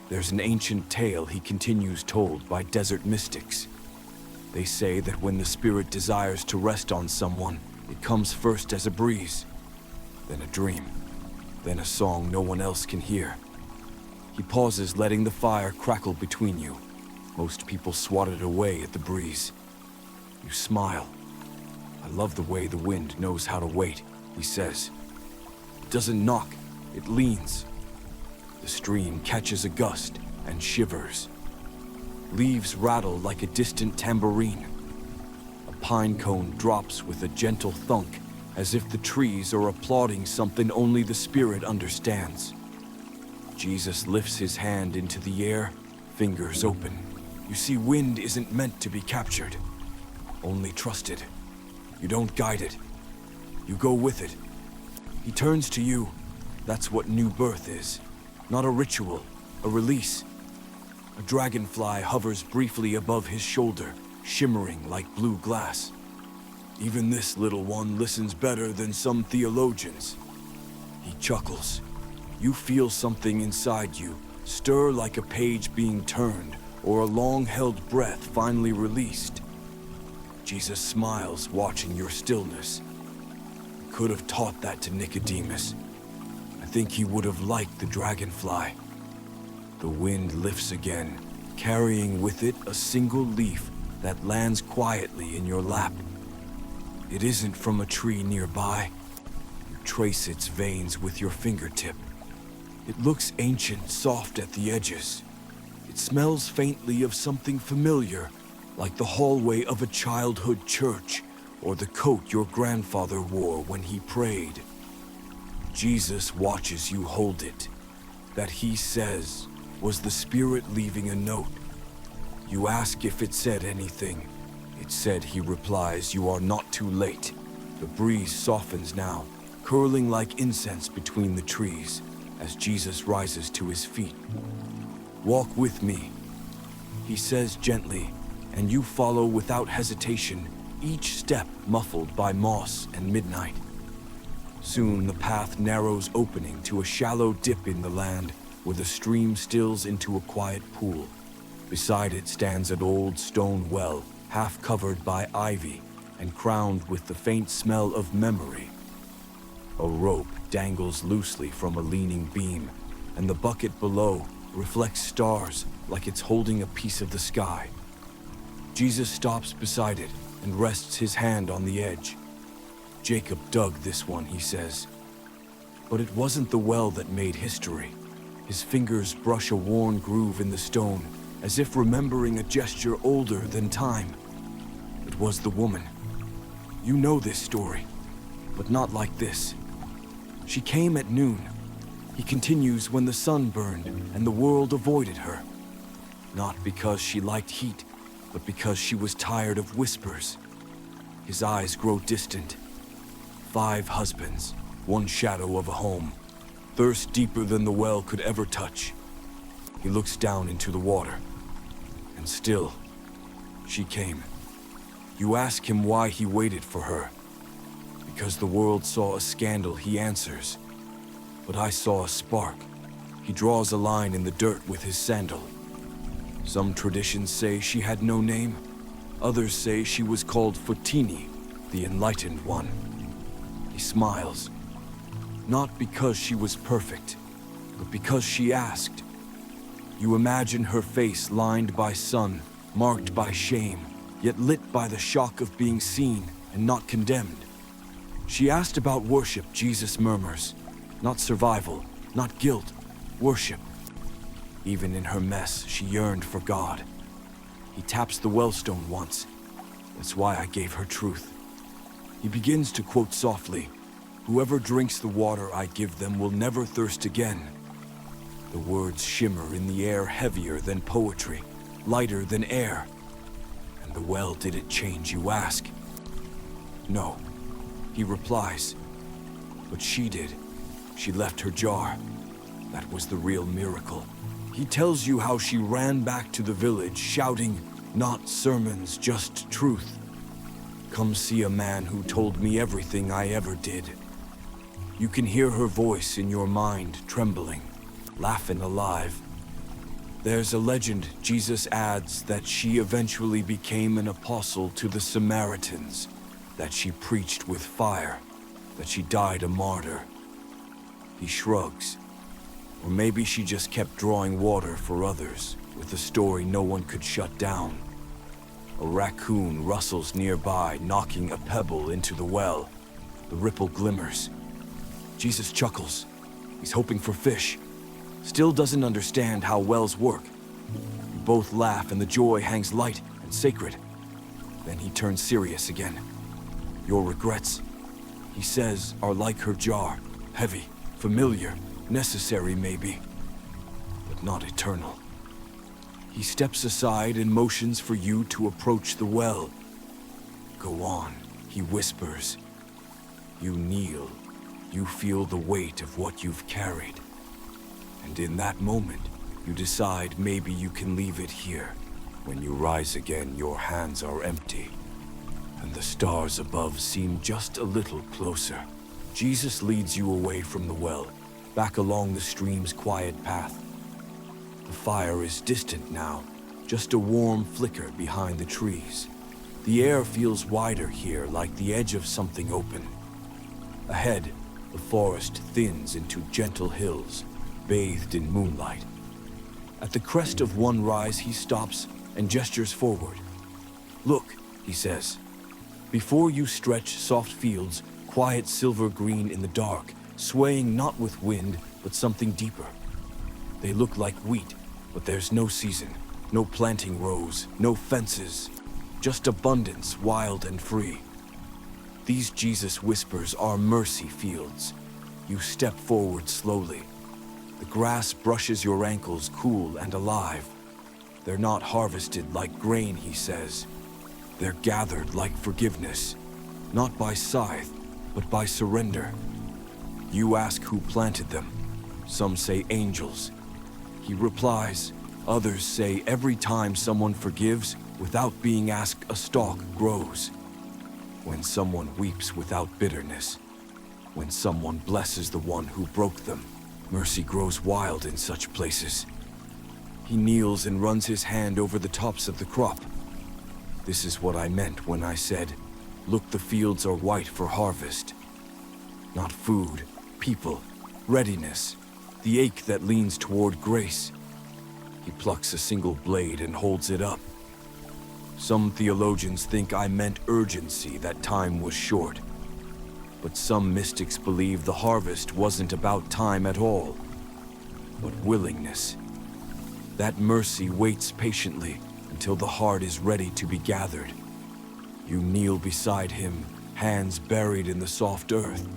There's an ancient tale he continues told by desert mystics. They say that when the spirit desires to rest on someone, it comes first as a breeze, then a dream, then a song no one else can hear. He pauses, letting the fire crackle between you. Most people swat it away at the breeze. You smile. I love the way the wind knows how to wait, he says. It doesn't knock, it leans. The stream catches a gust and shivers. Leaves rattle like a distant tambourine. A pine cone drops with a gentle thunk, as if the trees are applauding something only the spirit understands. Jesus lifts his hand into the air, fingers open. You see, wind isn't meant to be captured, only trusted. You don't guide it, you go with it. He turns to you. That's what new birth is. Not a ritual, a release. A dragonfly hovers briefly above his shoulder, shimmering like blue glass. Even this little one listens better than some theologians. He chuckles. You feel something inside you stir, like a page being turned or a long-held breath finally released. Jesus smiles, watching your stillness. You could have taught that to Nicodemus. I think he would have liked the dragonfly. The wind lifts again, carrying with it a single leaf that lands quietly in your lap. It isn't from a tree nearby. You trace its veins with your fingertip. It looks ancient, soft at the edges. It smells faintly of something familiar, like the hallway of a childhood church or the coat your grandfather wore when he prayed. Jesus watches you hold it. That, he says, was the Spirit leaving a note. You ask if it said anything. It said, he replies, you are not too late. The breeze softens now, curling like incense between the trees as Jesus rises to his feet. Walk with me, he says gently, and you follow without hesitation, each step muffled by moss and midnight. Soon the path narrows, opening to a shallow dip in the land where the stream stills into a quiet pool. Beside it stands an old stone well, half covered by ivy and crowned with the faint smell of memory. A rope dangles loosely from a leaning beam, and the bucket below reflects stars like it's holding a piece of the sky. Jesus stops beside it and rests his hand on the edge. Jacob dug this one, he says. But it wasn't the well that made history. His fingers brush a worn groove in the stone, as if remembering a gesture older than time. It was the woman. You know this story, but not like this. She came at noon. He continues, when the sun burned and the world avoided her. Not because she liked heat, but because she was tired of whispers. His eyes grow distant. 5 husbands, 1 shadow of a home, thirst deeper than the well could ever touch. He looks down into the water, and still, she came. You ask him why he waited for her. Because the world saw a scandal, he answers. But I saw a spark. He draws a line in the dirt with his sandal. Some traditions say she had no name. Others say she was called Fotini, the enlightened one. He smiles. Not because she was perfect, but because she asked. You imagine her face lined by sun, marked by shame, yet lit by the shock of being seen and not condemned. She asked about worship, Jesus murmurs. Not survival, not guilt, worship. Even in her mess, she yearned for God. He taps the wellstone once. That's why I gave her truth. He begins to quote softly, "Whoever drinks the water I give them will never thirst again." The words shimmer in the air, heavier than poetry, lighter than air. And the well, did it change, you ask? No, he replies. But she did. She left her jar. That was the real miracle. He tells you how she ran back to the village, shouting, "Not sermons, just truth. Come see a man who told me everything I ever did." You can hear her voice in your mind, trembling, laughing alive. There's a legend, Jesus adds, that she eventually became an apostle to the Samaritans, that she preached with fire, that she died a martyr. He shrugs. Or maybe she just kept drawing water for others, with a story no one could shut down. A raccoon rustles nearby, knocking a pebble into the well. The ripple glimmers. Jesus chuckles. He's hoping for fish. Still doesn't understand how wells work. You both laugh and the joy hangs light and sacred. Then he turns serious again. Your regrets, he says, are like her jar. Heavy, familiar, necessary maybe, but not eternal. He steps aside and motions for you to approach the well. Go on, he whispers. You kneel. You feel the weight of what you've carried. And in that moment, you decide maybe you can leave it here. When you rise again, your hands are empty, and the stars above seem just a little closer. Jesus leads you away from the well, back along the stream's quiet path. The fire is distant now, just a warm flicker behind the trees. The air feels wider here, like the edge of something open. Ahead, the forest thins into gentle hills, bathed in moonlight. At the crest of one rise, he stops and gestures forward. Look, he says. Before you stretch soft fields, quiet silver green in the dark, swaying not with wind, but something deeper. They look like wheat, but there's no season, no planting rows, no fences, just abundance, wild and free. These Jesus whispers are mercy fields. You step forward slowly. The grass brushes your ankles, cool and alive. They're not harvested like grain, he says. They're gathered like forgiveness, not by scythe, but by surrender. You ask who planted them. Some say angels. He replies, others say every time someone forgives, without being asked, a stalk grows. When someone weeps without bitterness, when someone blesses the one who broke them, mercy grows wild in such places. He kneels and runs his hand over the tops of the crop. This is what I meant when I said, look, the fields are white for harvest. Not food, people, readiness, the ache that leans toward grace. He plucks a single blade and holds it up. Some theologians think I meant urgency, that time was short. But some mystics believe the harvest wasn't about time at all, but willingness. That mercy waits patiently until the heart is ready to be gathered. You kneel beside him, hands buried in the soft earth.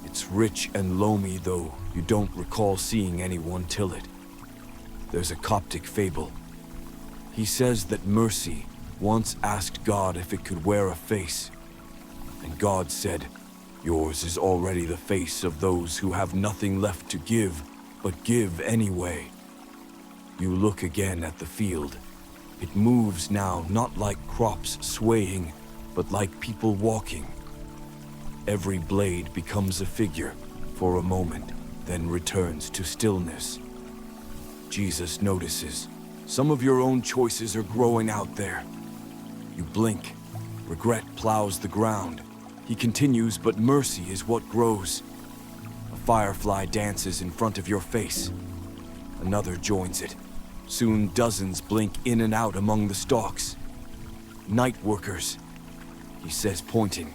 It's rich and loamy, though you don't recall seeing anyone till it. There's a Coptic fable. He says that mercy, once asked God if it could wear a face. And God said, "Yours is already the face of those who have nothing left to give, but give anyway." You look again at the field. It moves now, not like crops swaying, but like people walking. Every blade becomes a figure for a moment, then returns to stillness. Jesus notices, some of your own choices are growing out there. You blink. Regret plows the ground. He continues, but mercy is what grows. A firefly dances in front of your face. Another joins it. Soon dozens blink in and out among the stalks. Night workers, he says, pointing.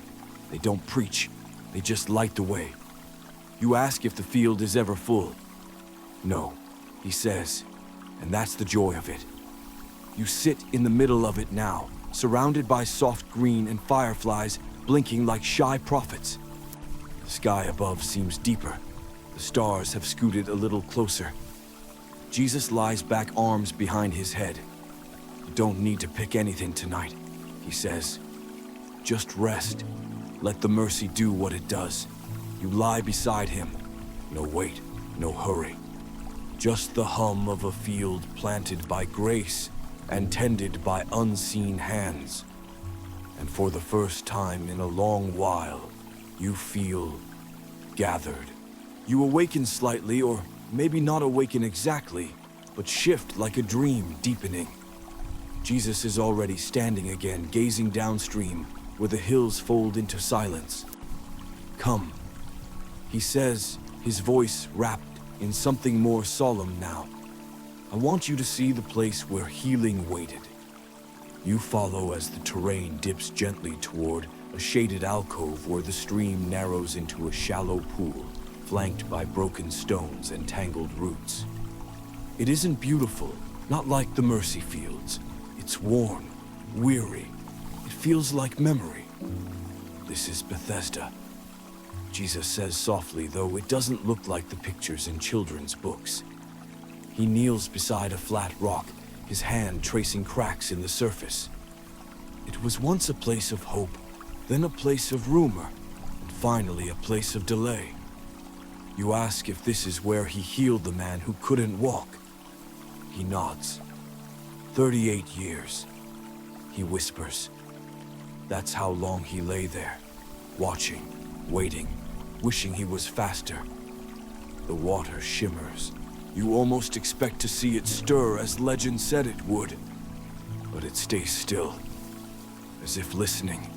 They don't preach, they just light the way. You ask if the field is ever full. No, he says, and that's the joy of it. You sit in the middle of it now, surrounded by soft green and fireflies blinking like shy prophets. The sky above seems deeper. The stars have scooted a little closer. Jesus lies back, arms behind his head. You don't need to pick anything tonight, he says. Just rest. Let the mercy do what it does. You lie beside him. No wait, no hurry. Just the hum of a field planted by grace and tended by unseen hands. And for the first time in a long while, you feel gathered. You awaken slightly, or maybe not awaken exactly, but shift like a dream deepening. Jesus is already standing again, gazing downstream, where the hills fold into silence. Come, he says, his voice wrapped in something more solemn now. I want you to see the place where healing waited. You follow as the terrain dips gently toward a shaded alcove where the stream narrows into a shallow pool, flanked by broken stones and tangled roots. It isn't beautiful, not like the mercy fields. It's worn, weary. It feels like memory. This is Bethesda, Jesus says softly, though it doesn't look like the pictures in children's books. He kneels beside a flat rock, his hand tracing cracks in the surface. It was once a place of hope, then a place of rumor, and finally a place of delay. You ask if this is where he healed the man who couldn't walk. He nods. 38 years, he whispers. That's how long he lay there, watching, waiting, wishing he was faster. The water shimmers. You almost expect to see it stir as legend said it would. But it stays still, as if listening.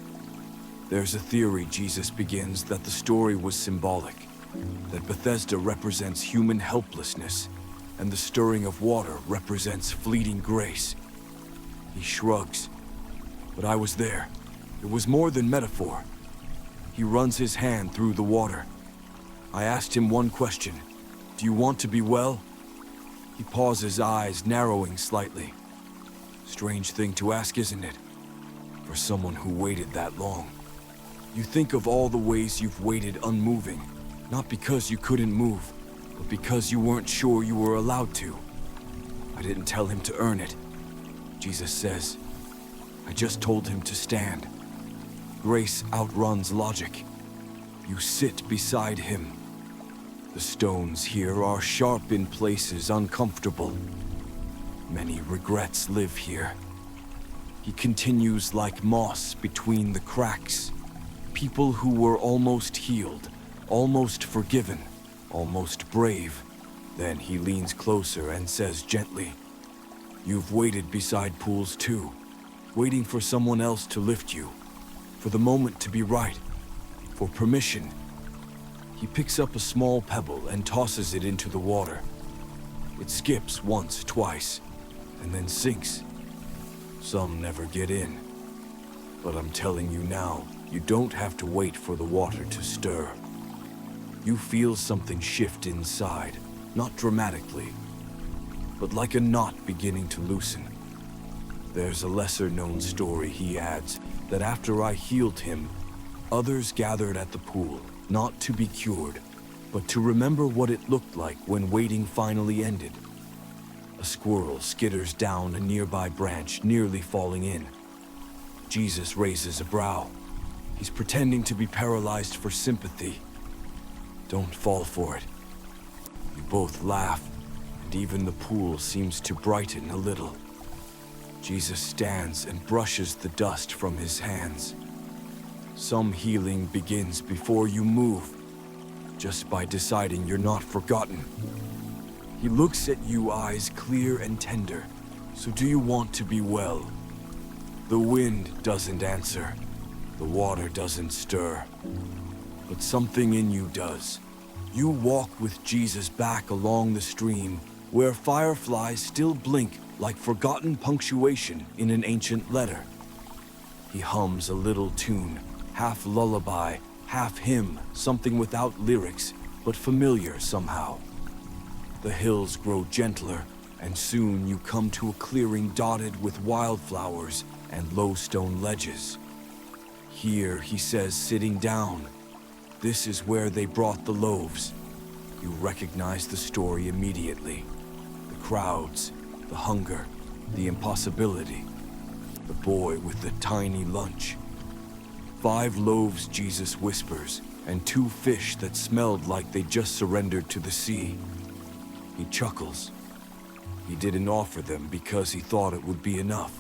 There's a theory, Jesus begins, that the story was symbolic, that Bethesda represents human helplessness, and the stirring of water represents fleeting grace. He shrugs. But I was there. It was more than metaphor. He runs his hand through the water. I asked him one question. Do you want to be well? He pauses, eyes narrowing slightly. Strange thing to ask, isn't it? For someone who waited that long. You think of all the ways you've waited unmoving, not because you couldn't move, but because you weren't sure you were allowed to. I didn't tell him to earn it, Jesus says. I just told him to stand. Grace outruns logic. You sit beside him. The stones here are sharp in places, uncomfortable. Many regrets live here. He continues like moss between the cracks. People who were almost healed, almost forgiven, almost brave. Then he leans closer and says gently, You've waited beside pools too, waiting for someone else to lift you, for the moment to be right, for permission. He picks up a small pebble and tosses it into the water. It skips once, twice, and then sinks. Some never get in. But I'm telling you now, you don't have to wait for the water to stir. You feel something shift inside, not dramatically, but like a knot beginning to loosen. There's a lesser-known story, he adds, that after I healed him, others gathered at the pool, not to be cured, but to remember what it looked like when waiting finally ended. A squirrel skitters down a nearby branch, nearly falling in. Jesus raises a brow. He's pretending to be paralyzed for sympathy. Don't fall for it. You both laugh, and even the pool seems to brighten a little. Jesus stands and brushes the dust from his hands. Some healing begins before you move, just by deciding you're not forgotten. He looks at you, eyes clear and tender. So do you want to be well? The wind doesn't answer. The water doesn't stir. But something in you does. You walk with Jesus back along the stream, where fireflies still blink like forgotten punctuation in an ancient letter. He hums a little tune, half lullaby, half hymn, something without lyrics, but familiar somehow. The hills grow gentler, and soon you come to a clearing dotted with wildflowers and low stone ledges. Here, he says, sitting down. This is where they brought the loaves. You recognize the story immediately. The crowds, the hunger, the impossibility. The boy with the tiny lunch. 5 loaves, Jesus whispers, and 2 fish that smelled like they just surrendered to the sea. He chuckles. He didn't offer them because he thought it would be enough.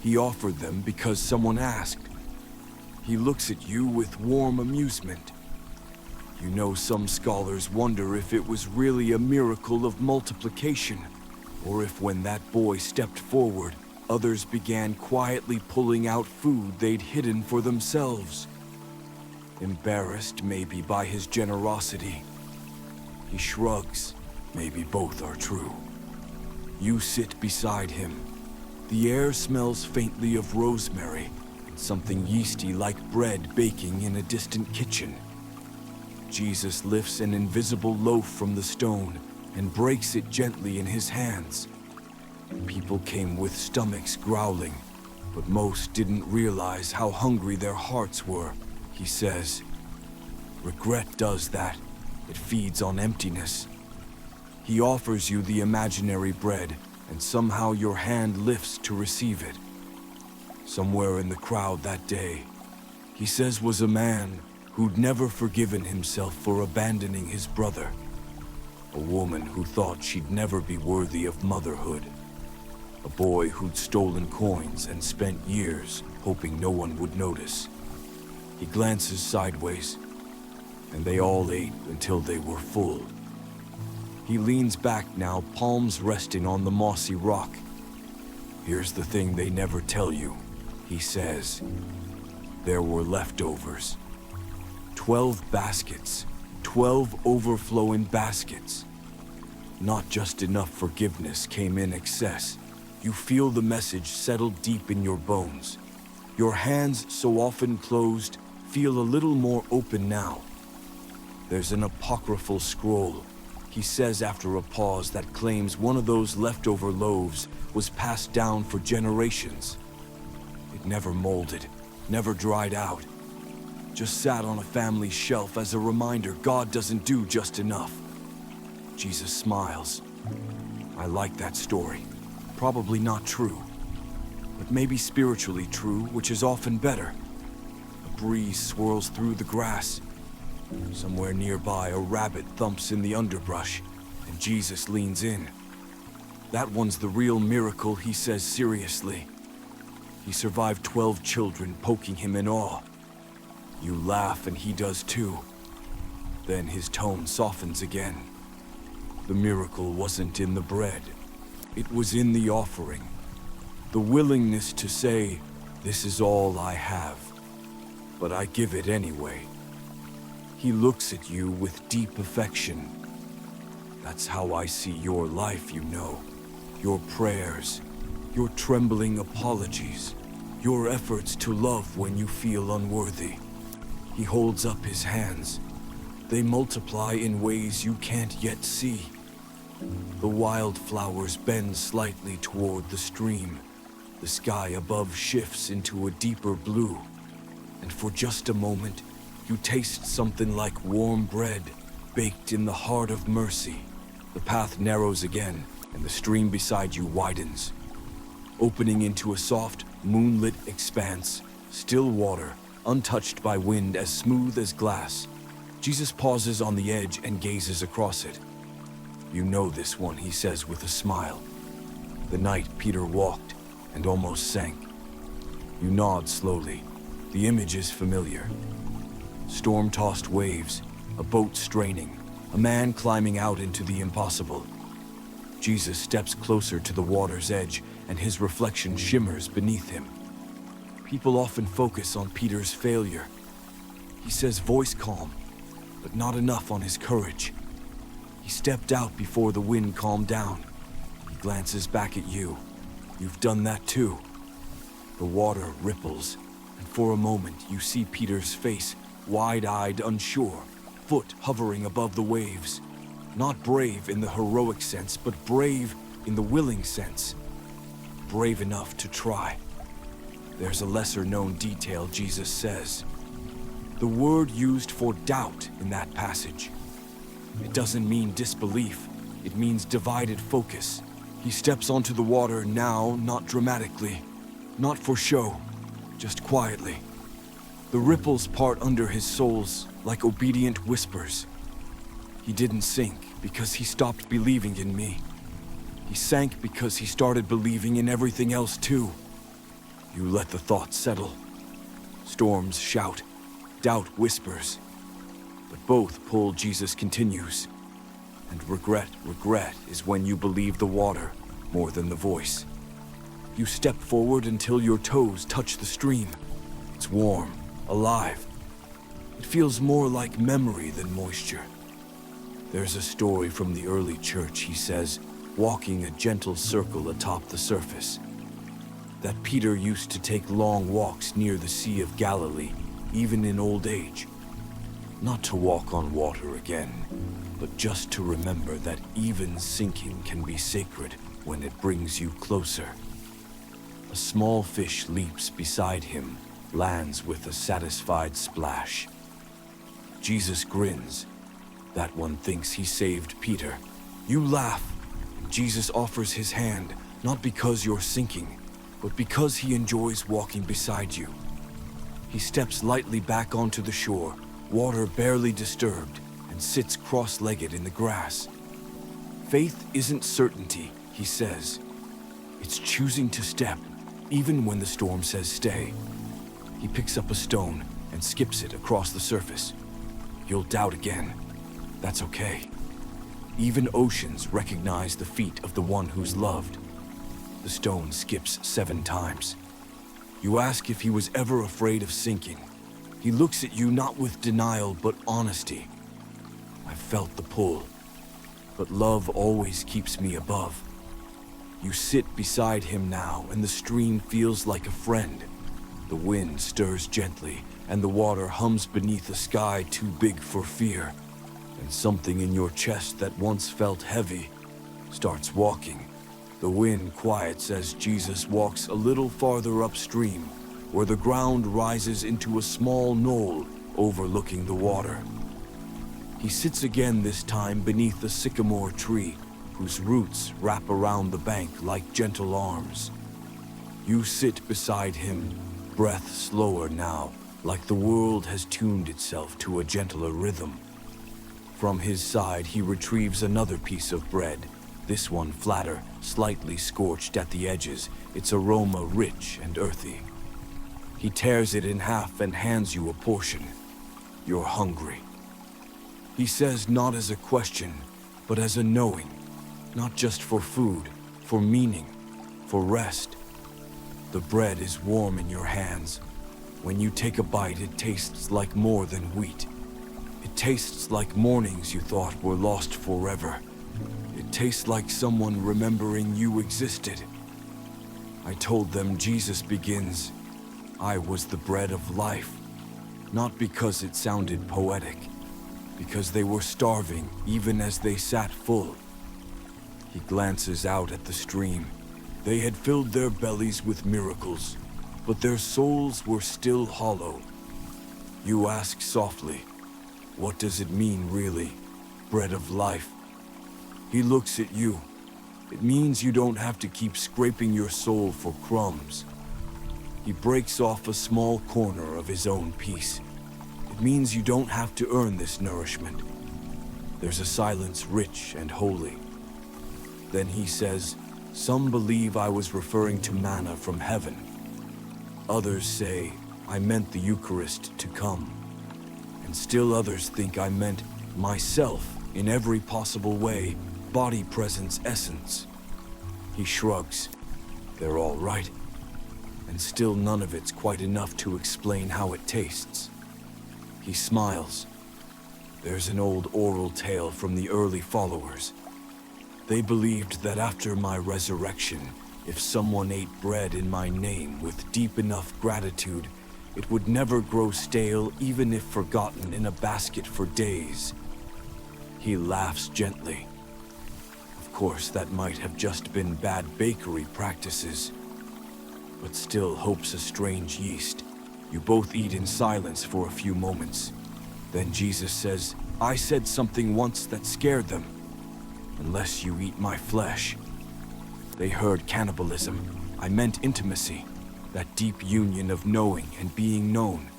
He offered them because someone asked. He looks at you with warm amusement. You know, some scholars wonder if it was really a miracle of multiplication, or if when that boy stepped forward, others began quietly pulling out food they'd hidden for themselves. Embarrassed maybe by his generosity. He shrugs. Maybe both are true. You sit beside him. The air smells faintly of rosemary, and something yeasty like bread baking in a distant kitchen. Jesus lifts an invisible loaf from the stone and breaks it gently in his hands. People came with stomachs growling, but most didn't realize how hungry their hearts were, he says. Regret does that. It feeds on emptiness. He offers you the imaginary bread, and somehow your hand lifts to receive it. Somewhere in the crowd that day, he says, was a man who'd never forgiven himself for abandoning his brother. A woman who thought she'd never be worthy of motherhood. A boy who'd stolen coins and spent years hoping no one would notice. He glances sideways, and they all ate until they were full. He leans back now, palms resting on the mossy rock. Here's the thing they never tell you, he says. There were leftovers. 12 baskets, 12 overflowing baskets. Not just enough forgiveness came in excess. You feel the message settle deep in your bones. Your hands, so often closed, feel a little more open now. There's an apocryphal scroll, he says after a pause, that claims one of those leftover loaves was passed down for generations. It never molded, never dried out. Just sat on a family shelf as a reminder God doesn't do just enough. Jesus smiles. I like that story. Probably not true, but maybe spiritually true, which is often better. A breeze swirls through the grass. Somewhere nearby, a rabbit thumps in the underbrush, and Jesus leans in. That one's the real miracle, he says seriously. He survived 12 children poking him in awe. You laugh, and he does too. Then his tone softens again. The miracle wasn't in the bread. It was in the offering. The willingness to say, this is all I have, but I give it anyway. He looks at you with deep affection. That's how I see your life, you know. Your prayers, your trembling apologies, your efforts to love when you feel unworthy. He holds up his hands. They multiply in ways you can't yet see. The wildflowers bend slightly toward the stream. The sky above shifts into a deeper blue. And for just a moment, you taste something like warm bread, baked in the heart of mercy. The path narrows again, and the stream beside you widens. opening into a soft, moonlit expanse, still water, untouched by wind, as smooth as glass. Jesus pauses on the edge and gazes across it. "You know this one," he says with a smile. "The night Peter walked and almost sank." You nod slowly. The image is familiar. Storm-tossed waves, a boat straining, a man climbing out into the impossible. Jesus steps closer to the water's edge, and his reflection shimmers beneath him. People often focus on Peter's failure. He says, voice calm, but not enough on his courage. He stepped out before the wind calmed down. He glances back at you. You've done that too. The water ripples, and for a moment you see Peter's face, wide-eyed, unsure, foot hovering above the waves. Not brave in the heroic sense, but brave in the willing sense. Brave enough to try. There's a lesser-known detail Jesus says. The word used for doubt in that passage. It doesn't mean disbelief. It means divided focus. He steps onto the water now, not dramatically, not for show, just quietly. The ripples part under his soles like obedient whispers. He didn't sink because he stopped believing in me. He sank because he started believing in everything else too. You let the thoughts settle. Storms shout, doubt whispers. But both pull. Jesus continues. And regret is when you believe the water more than the voice. You step forward until your toes touch the stream. It's warm, alive. It feels more like memory than moisture. There's a story from the early church, he says, walking a gentle circle atop the surface. That Peter used to take long walks near the Sea of Galilee, even in old age. Not to walk on water again, but just to remember that even sinking can be sacred when it brings you closer. A small fish leaps beside him, lands with a satisfied splash. Jesus grins. That one thinks he saved Peter. You laugh. Jesus offers his hand, not because you're sinking, but because he enjoys walking beside you. He steps lightly back onto the shore, water barely disturbed, and sits cross-legged in the grass. Faith isn't certainty, he says. It's choosing to step, even when the storm says stay. He picks up a stone and skips it across the surface. You'll doubt again. That's okay. Even oceans recognize the feet of the one who's loved. The stone skips 7 times. You ask if he was ever afraid of sinking. He looks at you not with denial, but honesty. I felt the pull, but love always keeps me above. You sit beside him now, and the stream feels like a friend. The wind stirs gently, and the water hums beneath a sky too big for fear. And something in your chest that once felt heavy starts walking. The wind quiets as Jesus walks a little farther upstream, where the ground rises into a small knoll overlooking the water. He sits again, this time beneath a sycamore tree, whose roots wrap around the bank like gentle arms. You sit beside him, breath slower now, like the world has tuned itself to a gentler rhythm. From his side, he retrieves another piece of bread, this one flatter, slightly scorched at the edges, its aroma rich and earthy. He tears it in half and hands you a portion. You're hungry. He says not as a question, but as a knowing. Not just for food, for meaning, for rest. The bread is warm in your hands. When you take a bite, it tastes like more than wheat. It tastes like mornings you thought were lost forever. It tastes like someone remembering you existed. I told them Jesus begins, I was the bread of life. Not because it sounded poetic, because they were starving even as they sat full. He glances out at the stream. They had filled their bellies with miracles, but their souls were still hollow. You ask softly, what does it mean really, bread of life? He looks at you. It means you don't have to keep scraping your soul for crumbs. He breaks off a small corner of his own piece. It means you don't have to earn this nourishment. There's a silence rich and holy. Then he says, "Some believe I was referring to manna from heaven. Others say I meant the Eucharist to come. And still others think I meant myself in every possible way, body presence essence." He shrugs. They're all right. And still none of it's quite enough to explain how it tastes. He smiles. There's an old oral tale from the early followers. They believed that after my resurrection, if someone ate bread in my name with deep enough gratitude, it would never grow stale even if forgotten in a basket for days. He laughs gently. Of course, that might have just been bad bakery practices. But still hope's a strange yeast. You both eat in silence for a few moments. Then Jesus says, "I said something once that scared them. Unless you eat my flesh." They heard cannibalism. I meant intimacy, that deep union of knowing and being known,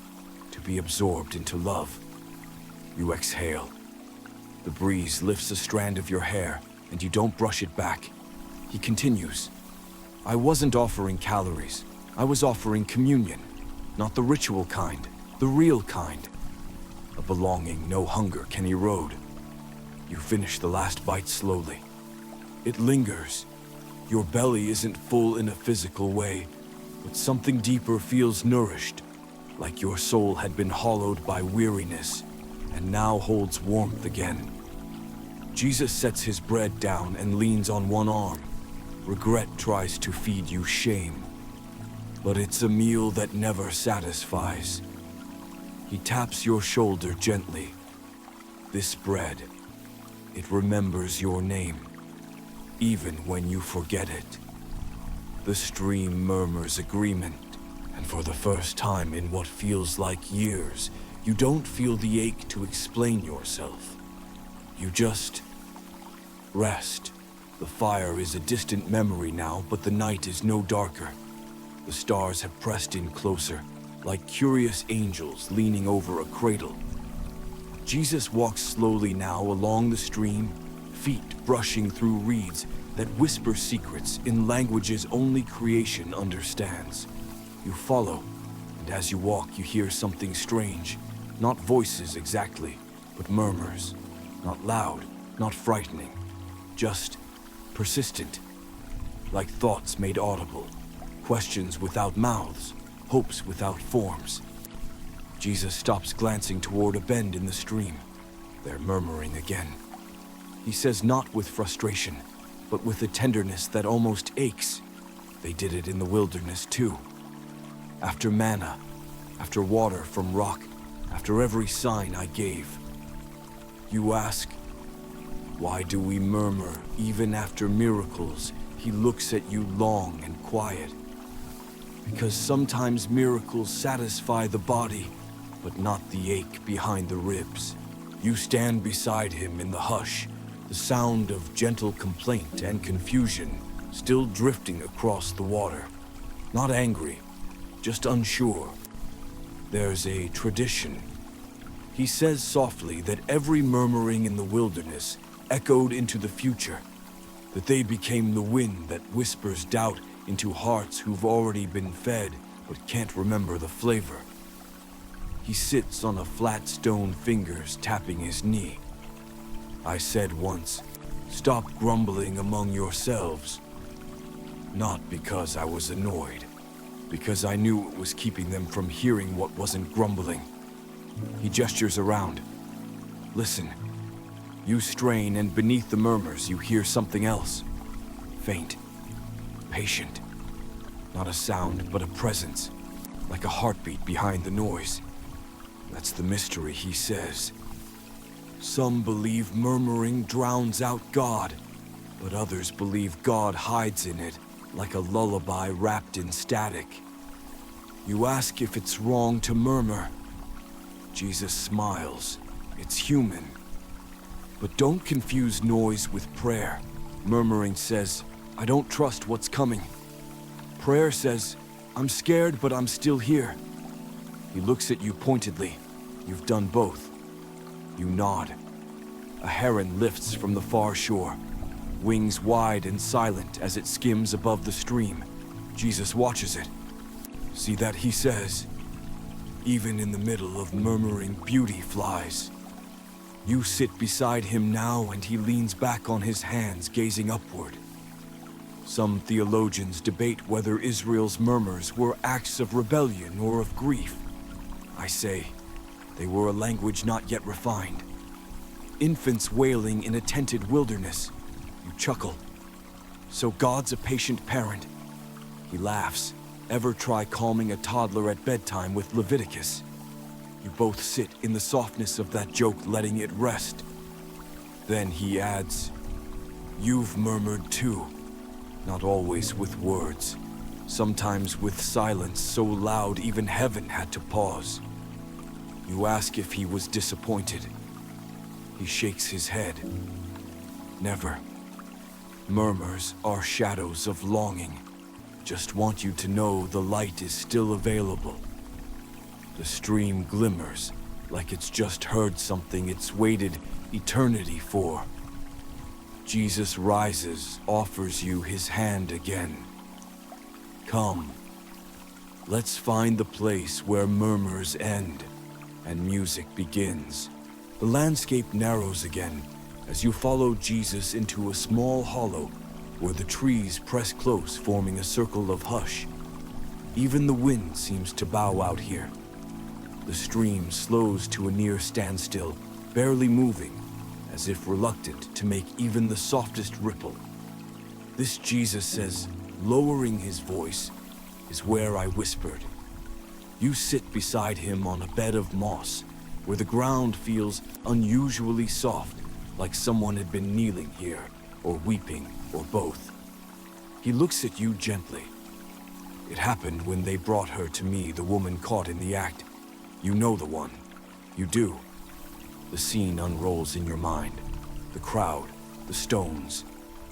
to be absorbed into love. You exhale. The breeze lifts a strand of your hair, and you don't brush it back. He continues, "I wasn't offering calories. I was offering communion. Not the ritual kind, the real kind. A belonging no hunger can erode." You finish the last bite slowly. It lingers. Your belly isn't full in a physical way, but something deeper feels nourished, like your soul had been hollowed by weariness, and now holds warmth again. Jesus sets his bread down and leans on one arm. Regret tries to feed you shame, but it's a meal that never satisfies. He taps your shoulder gently. This bread, it remembers your name, even when you forget it. The stream murmurs agreement, and for the first time in what feels like years, you don't feel the ache to explain yourself. You just rest. The fire is a distant memory now, but the night is no darker. The stars have pressed in closer, like curious angels leaning over a cradle. Jesus walks slowly now along the stream, feet brushing through reeds that whisper secrets in languages only creation understands. You follow, and as you walk you hear something strange. Not voices exactly, but murmurs. Not loud, not frightening, just persistent, like thoughts made audible, questions without mouths, hopes without forms. Jesus stops, glancing toward a bend in the stream. They're murmuring again. He says, not with frustration, but with a tenderness that almost aches. They did it in the wilderness too. After manna, after water from rock, after every sign I gave. You ask, why do we murmur even after miracles? He looks at you long and quiet. Because sometimes miracles satisfy the body, but not the ache behind the ribs. You stand beside him in the hush, the sound of gentle complaint and confusion still drifting across the water. Not angry, just unsure. There's a tradition. He says softly that every murmuring in the wilderness echoed into the future, that they became the wind that whispers doubt into hearts who've already been fed but can't remember the flavor. He sits on a flat stone, fingers tapping his knee. I said once, stop grumbling among yourselves. Not because I was annoyed, because I knew it was keeping them from hearing what wasn't grumbling. He gestures around. Listen. You strain, and beneath the murmurs you hear something else. Faint. Patient. Not a sound, but a presence. Like a heartbeat behind the noise. That's the mystery, he says. Some believe murmuring drowns out God, but others believe God hides in it, like a lullaby wrapped in static. You ask if it's wrong to murmur. Jesus smiles. It's human. But don't confuse noise with prayer. Murmuring says, I don't trust what's coming. Prayer says, I'm scared, but I'm still here. He looks at you pointedly. You've done both. You nod. A heron lifts from the far shore, wings wide and silent as it skims above the stream. Jesus watches it. See that, he says. Even in the middle of murmuring, beauty flies. You sit beside him now, and he leans back on his hands, gazing upward. Some theologians debate whether Israel's murmurs were acts of rebellion or of grief. I say, they were a language not yet refined. Infants wailing in a tented wilderness. You chuckle. So God's a patient parent. He laughs. Ever try calming a toddler at bedtime with Leviticus? You both sit in the softness of that joke, letting it rest. Then he adds, you've murmured too. Not always with words. Sometimes with silence so loud even heaven had to pause. You ask if he was disappointed. He shakes his head. Never. Murmurs are shadows of longing. Just want you to know the light is still available. The stream glimmers like it's just heard something it's waited eternity for. Jesus rises, offers you his hand again. Come, let's find the place where murmurs end and music begins. The landscape narrows again as you follow Jesus into a small hollow where the trees press close, forming a circle of hush. Even the wind seems to bow out here. The stream slows to a near standstill, barely moving, as if reluctant to make even the softest ripple. This, Jesus says, lowering his voice, is where I whispered. You sit beside him on a bed of moss, where the ground feels unusually soft, like someone had been kneeling here, or weeping, or both. He looks at you gently. It happened when they brought her to me, the woman caught in the act. You know the one. You do. The scene unrolls in your mind. The crowd, the stones,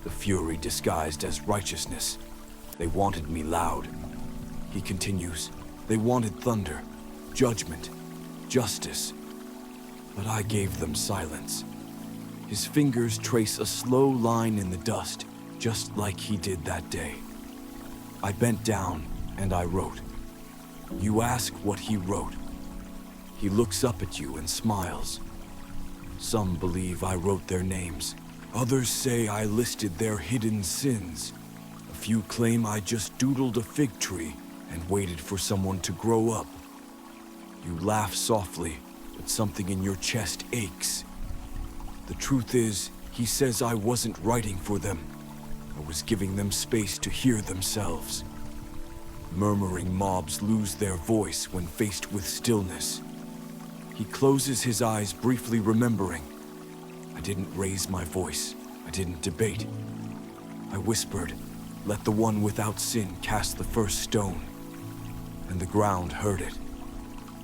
the fury disguised as righteousness. They wanted me loud. He continues. They wanted thunder, judgment, justice. But I gave them silence. His fingers trace a slow line in the dust, just like he did that day. I bent down and I wrote. You ask what he wrote. He looks up at you and smiles. Some believe I wrote their names. Others say I listed their hidden sins. A few claim I just doodled a fig tree and waited for someone to grow up. You laugh softly, but something in your chest aches. The truth is, he says I wasn't writing for them. I was giving them space to hear themselves. Murmuring mobs lose their voice when faced with stillness. He closes his eyes, briefly remembering. I didn't raise my voice. I didn't debate. I whispered, let the one without sin cast the first stone. And the ground heard it.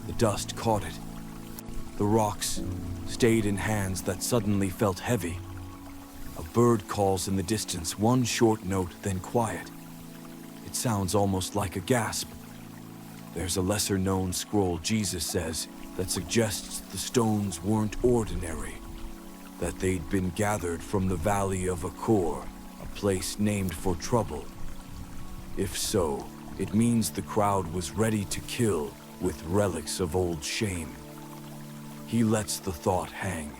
The dust caught it. The rocks stayed in hands that suddenly felt heavy. A bird calls in the distance, one short note, then quiet. It sounds almost like a gasp. There's a lesser-known scroll, Jesus says, that suggests the stones weren't ordinary, that they'd been gathered from the Valley of Achor, a place named for trouble. If so, it means the crowd was ready to kill with relics of old shame. He lets the thought hang,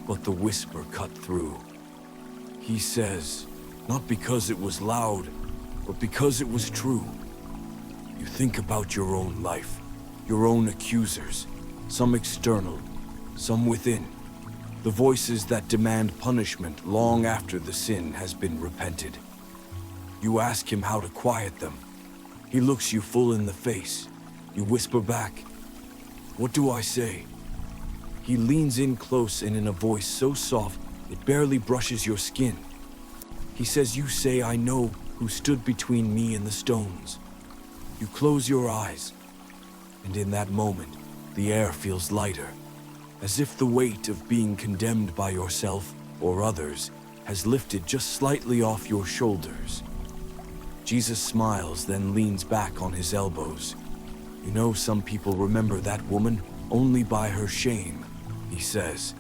but the whisper cut through. He says, not because it was loud, but because it was true. You think about your own life, your own accusers, some external, some within, the voices that demand punishment long after the sin has been repented. You ask him how to quiet them. He looks you full in the face. You whisper back, what do I say? He leans in close and in a voice so soft it barely brushes your skin. He says, you say, I know who stood between me and the stones. You close your eyes, and in that moment, the air feels lighter, as if the weight of being condemned by yourself or others has lifted just slightly off your shoulders. Jesus smiles, then leans back on his elbows. You know, some people remember that woman only by her shame, he says.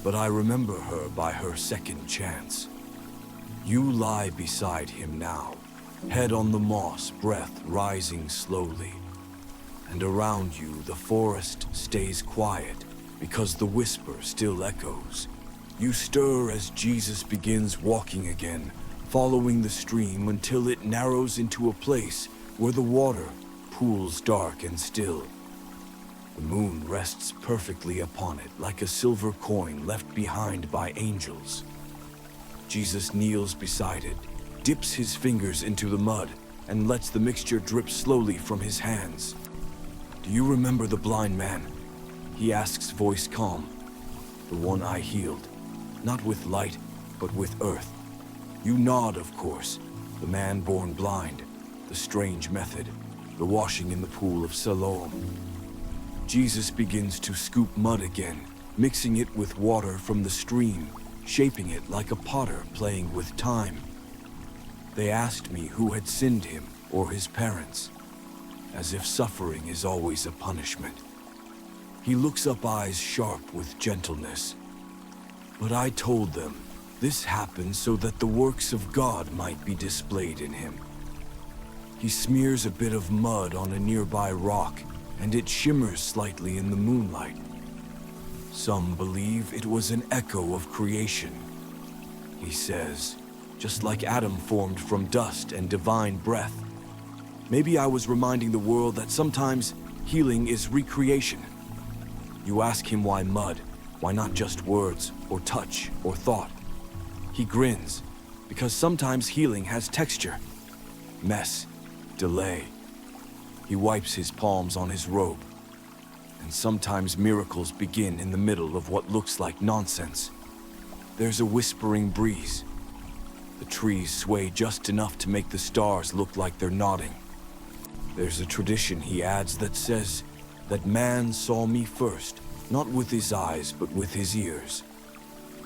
But I remember her by her second chance. You lie beside him now, head on the moss, breath rising slowly. And around you, the forest stays quiet because the whisper still echoes. You stir as Jesus begins walking again, following the stream until it narrows into a place where the water pools dark and still. The moon rests perfectly upon it like a silver coin left behind by angels. Jesus kneels beside it, dips his fingers into the mud, and lets the mixture drip slowly from his hands. Do you remember the blind man? He asks, voice calm. The one I healed, not with light, but with earth. You nod, of course. The man born blind, the strange method, the washing in the pool of Siloam. Jesus begins to scoop mud again, mixing it with water from the stream, shaping it like a potter playing with time. They asked me who had sinned him or his parents, as if suffering is always a punishment. He looks up, eyes sharp with gentleness. But I told them, this happened so that the works of God might be displayed in him. He smears a bit of mud on a nearby rock, and it shimmers slightly in the moonlight. Some believe it was an echo of creation. He says, just like Adam formed from dust and divine breath. Maybe I was reminding the world that sometimes healing is recreation. You ask him why mud, why not just words or touch or thought? He grins, because sometimes healing has texture, mess, delay. He wipes his palms on his robe. And sometimes miracles begin in the middle of what looks like nonsense. There's a whispering breeze. The trees sway just enough to make the stars look like they're nodding. There's a tradition, he adds, that says that man saw me first, not with his eyes, but with his ears.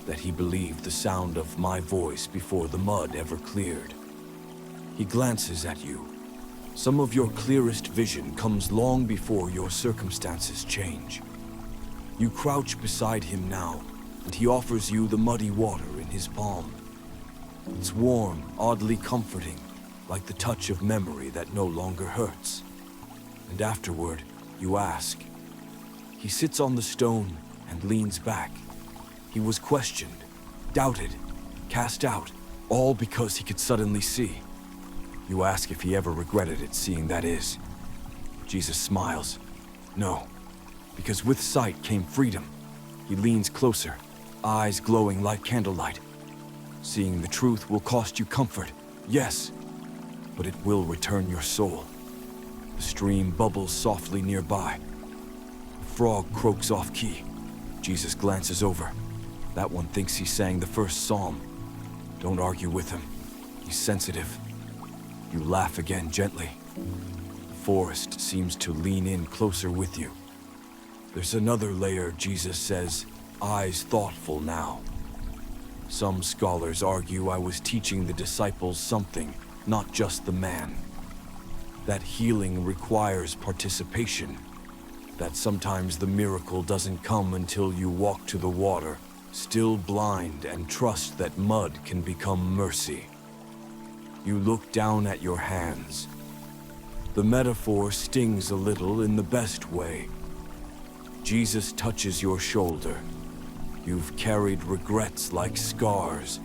That he believed the sound of my voice before the mud ever cleared. He glances at you. Some of your clearest vision comes long before your circumstances change. You crouch beside him now, and he offers you the muddy water in his palm. It's warm, oddly comforting, like the touch of memory that no longer hurts. And afterward, you ask. He sits on the stone and leans back. He was questioned, doubted, cast out, all because he could suddenly see. You ask if he ever regretted it, seeing that is. Jesus smiles. No, because with sight came freedom. He leans closer, eyes glowing like candlelight. Seeing the truth will cost you comfort, yes, but it will return your soul. The stream bubbles softly nearby. A frog croaks off key. Jesus glances over. That one thinks he sang the first psalm. Don't argue with him. He's sensitive. You laugh again gently. The forest seems to lean in closer with you. There's another layer, Jesus says, eyes thoughtful now. Some scholars argue I was teaching the disciples something, not just the man. That healing requires participation. That sometimes the miracle doesn't come until you walk to the water, still blind, and trust that mud can become mercy. You look down at your hands. The metaphor stings a little in the best way. Jesus touches your shoulder. You've carried regrets like scars,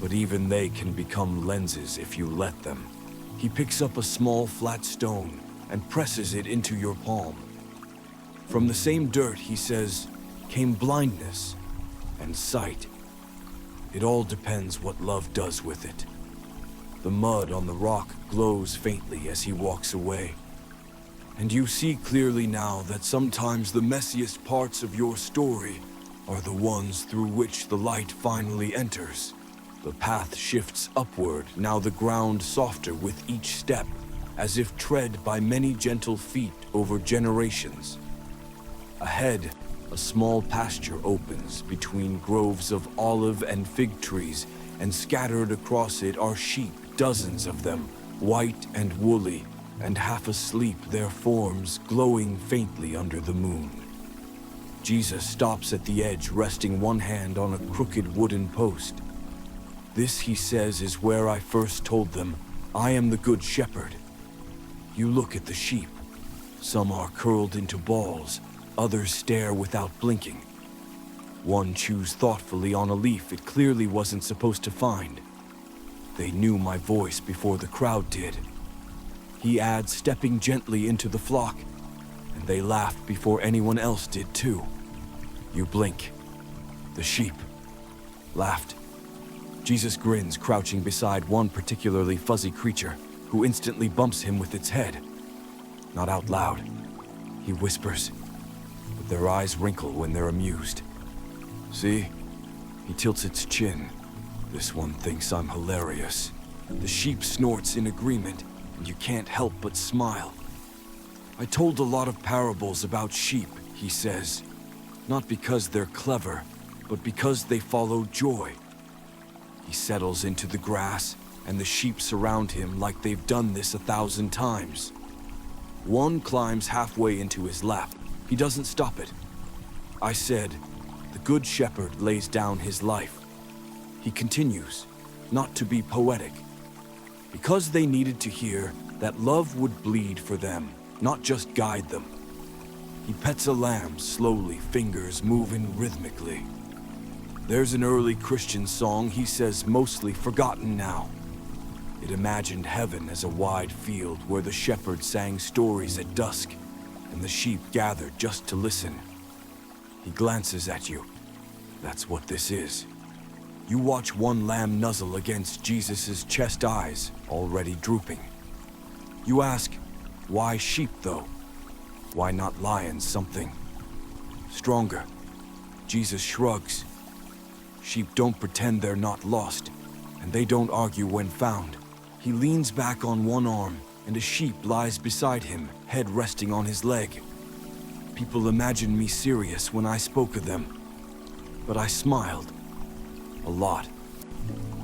but even they can become lenses if you let them. He picks up a small flat stone and presses it into your palm. From the same dirt, he says, came blindness and sight. It all depends what love does with it. The mud on the rock glows faintly as he walks away. And you see clearly now that sometimes the messiest parts of your story are the ones through which the light finally enters. The path shifts upward, now the ground softer with each step, as if tread by many gentle feet over generations. Ahead, A small pasture opens between groves of olive and fig trees, and scattered across it are sheep, dozens of them, white and woolly, and half asleep, their forms glowing faintly under the moon. Jesus stops at the edge, resting one hand on a crooked wooden post. This, he says, is where I first told them, I am the good shepherd. You look at the sheep. Some are curled into balls, others stare without blinking. One chews thoughtfully on a leaf it clearly wasn't supposed to find. They knew my voice before the crowd did. He adds, stepping gently into the flock, and they laughed before anyone else did too. You blink. The sheep laughed. Jesus grins, crouching beside one particularly fuzzy creature, who instantly bumps him with its head. Not out loud. He whispers, but their eyes wrinkle when they're amused. See? He tilts its chin. This one thinks I'm hilarious. The sheep snorts in agreement, and you can't help but smile. I told a lot of parables about sheep, he says. Not because they're clever, but because they follow joy. He settles into the grass, and the sheep surround him like they've done this 1,000 times. One climbs halfway into his lap. He doesn't stop it. I said, the good shepherd lays down his life. He continues, not to be poetic, because they needed to hear that love would bleed for them, not just guide them. He pets a lamb slowly, fingers moving rhythmically. There's an early Christian song, he says, mostly forgotten now. It imagined heaven as a wide field where the shepherd sang stories at dusk, and the sheep gathered just to listen. He glances at you. That's what this is. You watch one lamb nuzzle against Jesus' chest, eyes already drooping. You ask, why sheep though? Why not lions, something stronger? Jesus shrugs. Sheep don't pretend they're not lost, and they don't argue when found. He leans back on one arm, and a sheep lies beside him, head resting on his leg. People imagined me serious when I spoke of them, but I smiled. A lot.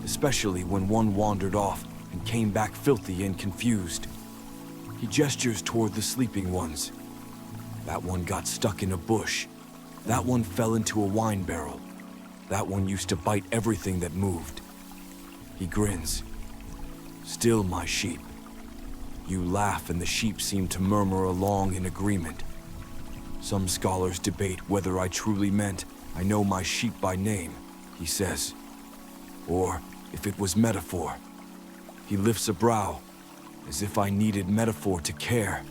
Especially when one wandered off and came back filthy and confused. He gestures toward the sleeping ones. That one got stuck in a bush. That one fell into a wine barrel. That one used to bite everything that moved. He grins. Still my sheep. You laugh and the sheep seem to murmur along in agreement. Some scholars debate whether I truly meant, I know my sheep by name, he says. Or if it was metaphor. He lifts a brow, as if I needed metaphor to care.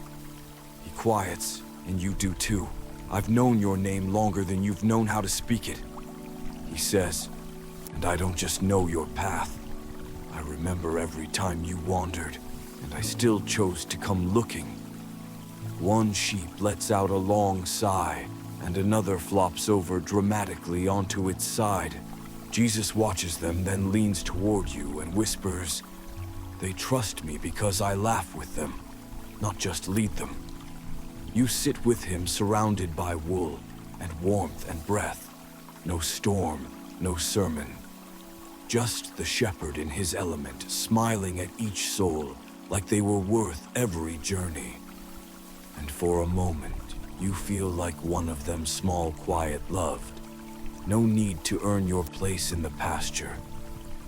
He quiets, and you do too. I've known your name longer than you've known how to speak it, he says. And I don't just know your path. I remember every time you wandered, and I still chose to come looking. One sheep lets out a long sigh, and another flops over dramatically onto its side. Jesus watches them, then leans toward you and whispers, they trust me because I laugh with them, not just lead them. You sit with him surrounded by wool and warmth and breath. No storm, no sermon. Just the shepherd in his element, smiling at each soul like they were worth every journey. And for a moment, you feel like one of them, small, quiet, loved. No need to earn your place in the pasture.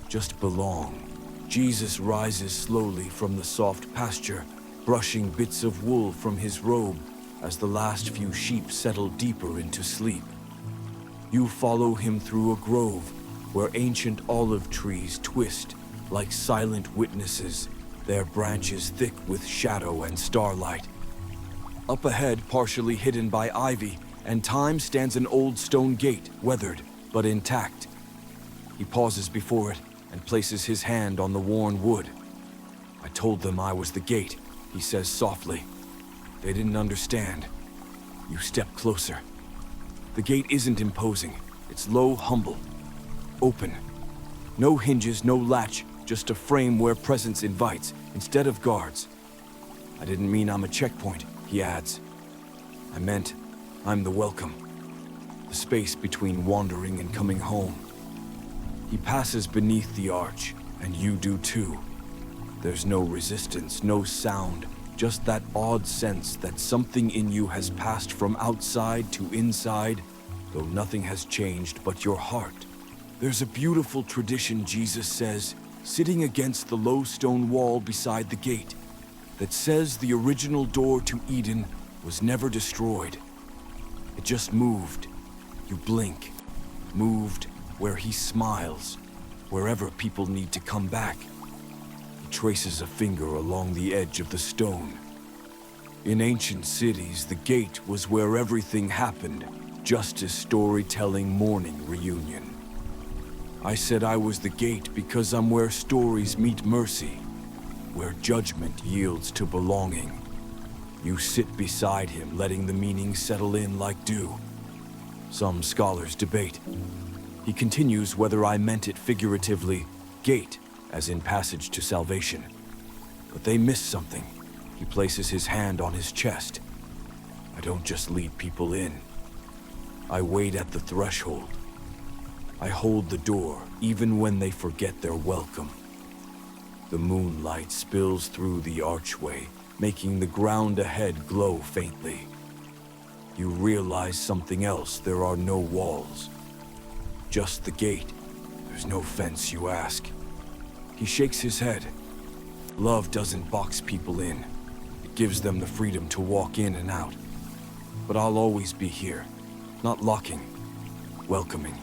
Just belong. Jesus rises slowly from the soft pasture, brushing bits of wool from his robe as the last few sheep settle deeper into sleep. You follow him through a grove where ancient olive trees twist like silent witnesses, their branches thick with shadow and starlight. Up ahead, partially hidden by ivy and thyme, stands an old stone gate, weathered but intact. He pauses before it and places his hand on the worn wood. I told them I was the gate, he says softly. They didn't understand. You step closer. The gate isn't imposing. It's low, humble, open. No hinges, no latch, just a frame where presence invites instead of guards. I didn't mean I'm a checkpoint, he adds. I meant I'm the welcome. the space between wandering and coming home. He passes beneath the arch, and you do too. There's no resistance, no sound, just that odd sense that something in you has passed from outside to inside, though nothing has changed but your heart. There's a beautiful tradition, Jesus says, sitting against the low stone wall beside the gate, that says the original door to Eden was never destroyed. It just moved. You blink. Moved where he smiles, wherever people need to come back. He traces a finger along the edge of the stone. In ancient cities, the gate was where everything happened, justice, storytelling, mourning, reunion. I said I was the gate because I'm where stories meet mercy, where judgment yields to belonging. You sit beside him, letting the meaning settle in like dew. Some scholars debate. He continues whether I meant it figuratively, gate, as in passage to salvation. But they miss something. He places his hand on his chest. I don't just lead people in. I wait at the threshold. I hold the door, even when they forget they're welcome. The moonlight spills through the archway, making the ground ahead glow faintly. You realize something else. There are no walls. Just the gate. There's no fence, you ask. He shakes his head. Love doesn't box people in. It gives them the freedom to walk in and out. But I'll always be here. Not locking. Welcoming.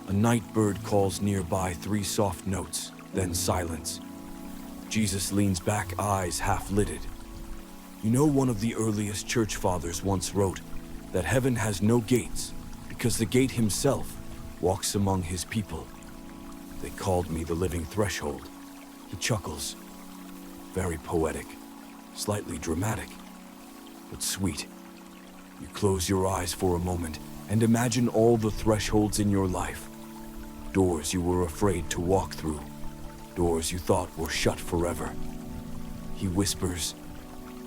A night bird calls nearby, 3 soft notes, then silence. Jesus leans back, eyes half-lidded. You know, one of the earliest church fathers once wrote that heaven has no gates because the gate himself walks among his people. They called me the living threshold. He chuckles. Very poetic, slightly dramatic, but sweet. You close your eyes for a moment and imagine all the thresholds in your life. Doors you were afraid to walk through. Doors you thought were shut forever. He whispers,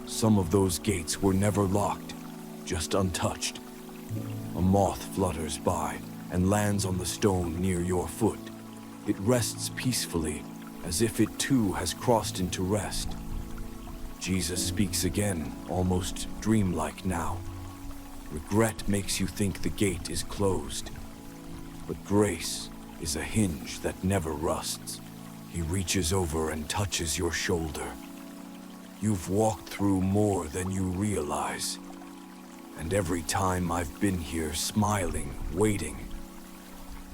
some of those gates were never locked, just untouched. A moth flutters by and lands on the stone near your foot. It rests peacefully, as if it too has crossed into rest. Jesus speaks again, almost dreamlike now. Regret makes you think the gate is closed, but grace is a hinge that never rusts. He reaches over and touches your shoulder. You've walked through more than you realize. And every time I've been here smiling, waiting,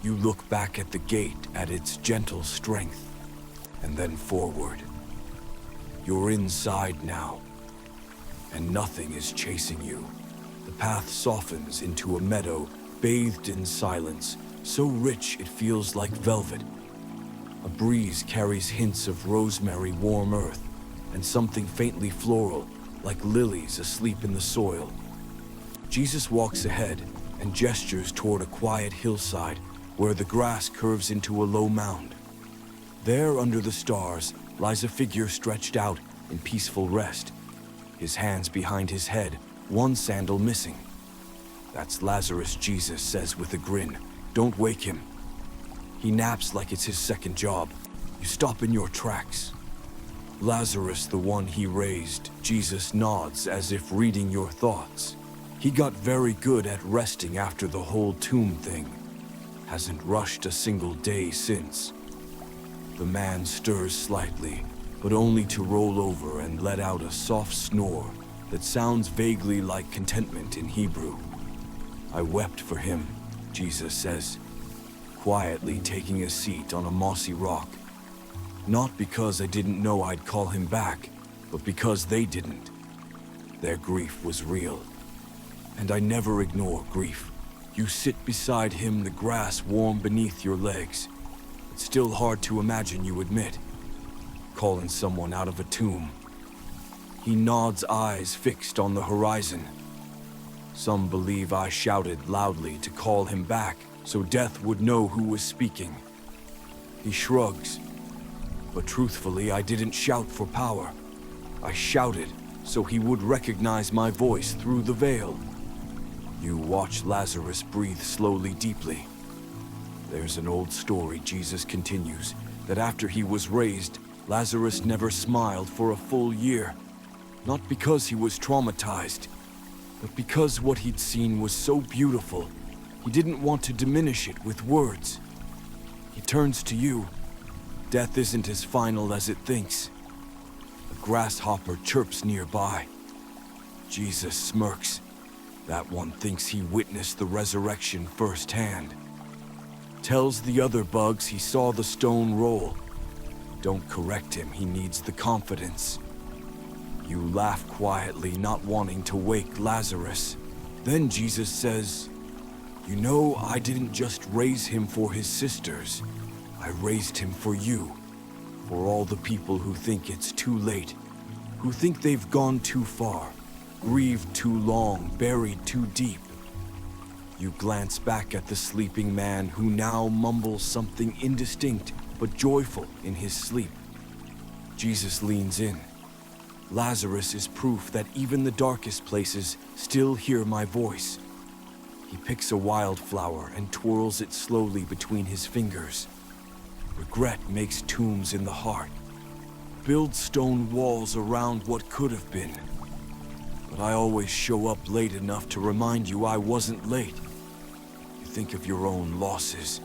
you look back at the gate, at its gentle strength, and then forward. You're inside now, and nothing is chasing you. The path softens into a meadow, bathed in silence, so rich it feels like velvet. A breeze carries hints of rosemary, warm earth, and something faintly floral, like lilies asleep in the soil. Jesus walks ahead and gestures toward a quiet hillside where the grass curves into a low mound. There, under the stars, lies a figure stretched out in peaceful rest, his hands behind his head, one sandal missing. That's Lazarus, Jesus says with a grin. Don't wake him. He naps like it's his second job. You stop in your tracks. Lazarus, the one he raised, Jesus nods as if reading your thoughts. He got very good at resting after the whole tomb thing. Hasn't rushed a single day since. The man stirs slightly, but only to roll over and let out a soft snore that sounds vaguely like contentment in Hebrew. I wept for him, Jesus says, quietly taking a seat on a mossy rock. Not because I didn't know I'd call him back, but because they didn't. Their grief was real. And I never ignore grief. You sit beside him, the grass warm beneath your legs. It's still hard to imagine, you admit. Calling someone out of a tomb. He nods, eyes fixed on the horizon. Some believe I shouted loudly to call him back, so death would know who was speaking. He shrugs. But truthfully, I didn't shout for power. I shouted so he would recognize my voice through the veil. You watch Lazarus breathe slowly, deeply. There's an old story, Jesus continues, that after he was raised, Lazarus never smiled for a full year. Not because he was traumatized, but because what he'd seen was so beautiful, he didn't want to diminish it with words. He turns to you. Death isn't as final as it thinks. A grasshopper chirps nearby. Jesus smirks. That one thinks he witnessed the resurrection firsthand. Tells the other bugs he saw the stone roll. Don't correct him, he needs the confidence. You laugh quietly, not wanting to wake Lazarus. Then Jesus says, "You know, I didn't just raise him for his sisters. I raised him for you, for all the people who think it's too late, who think they've gone too far, grieved too long, buried too deep." You glance back at the sleeping man who now mumbles something indistinct but joyful in his sleep. Jesus leans in. "Lazarus is proof that even the darkest places still hear my voice." He picks a wildflower and twirls it slowly between his fingers. Regret makes tombs in the heart. Build stone walls around what could have been. But I always show up late enough to remind you I wasn't late. You think of your own losses,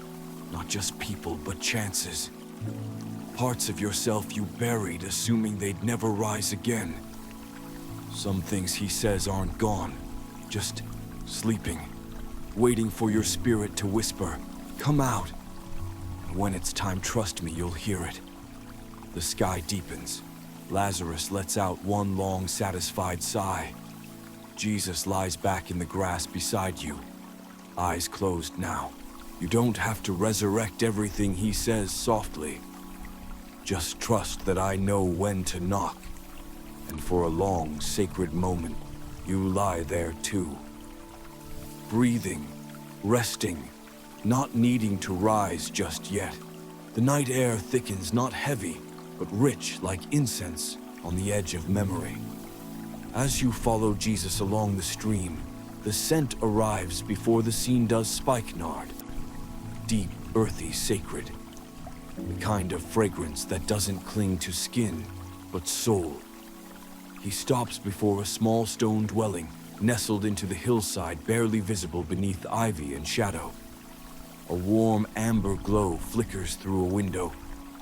not just people, but chances. Parts of yourself you buried, assuming they'd never rise again. Some things he says aren't gone, just sleeping, waiting for your spirit to whisper, "Come out." And when it's time, trust me, you'll hear it. The sky deepens. Lazarus lets out one long, satisfied sigh. Jesus lies back in the grass beside you, eyes closed now. You don't have to resurrect everything he says softly. Just trust that I know when to knock. And for a long, sacred moment, you lie there too. Breathing, resting, not needing to rise just yet. The night air thickens, not heavy, but rich like incense on the edge of memory. As you follow Jesus along the stream, the scent arrives before the scene does spikenard. Deep, earthy, sacred. The kind of fragrance that doesn't cling to skin, but soul. He stops before a small stone dwelling, nestled into the hillside, barely visible beneath ivy and shadow. A warm amber glow flickers through a window,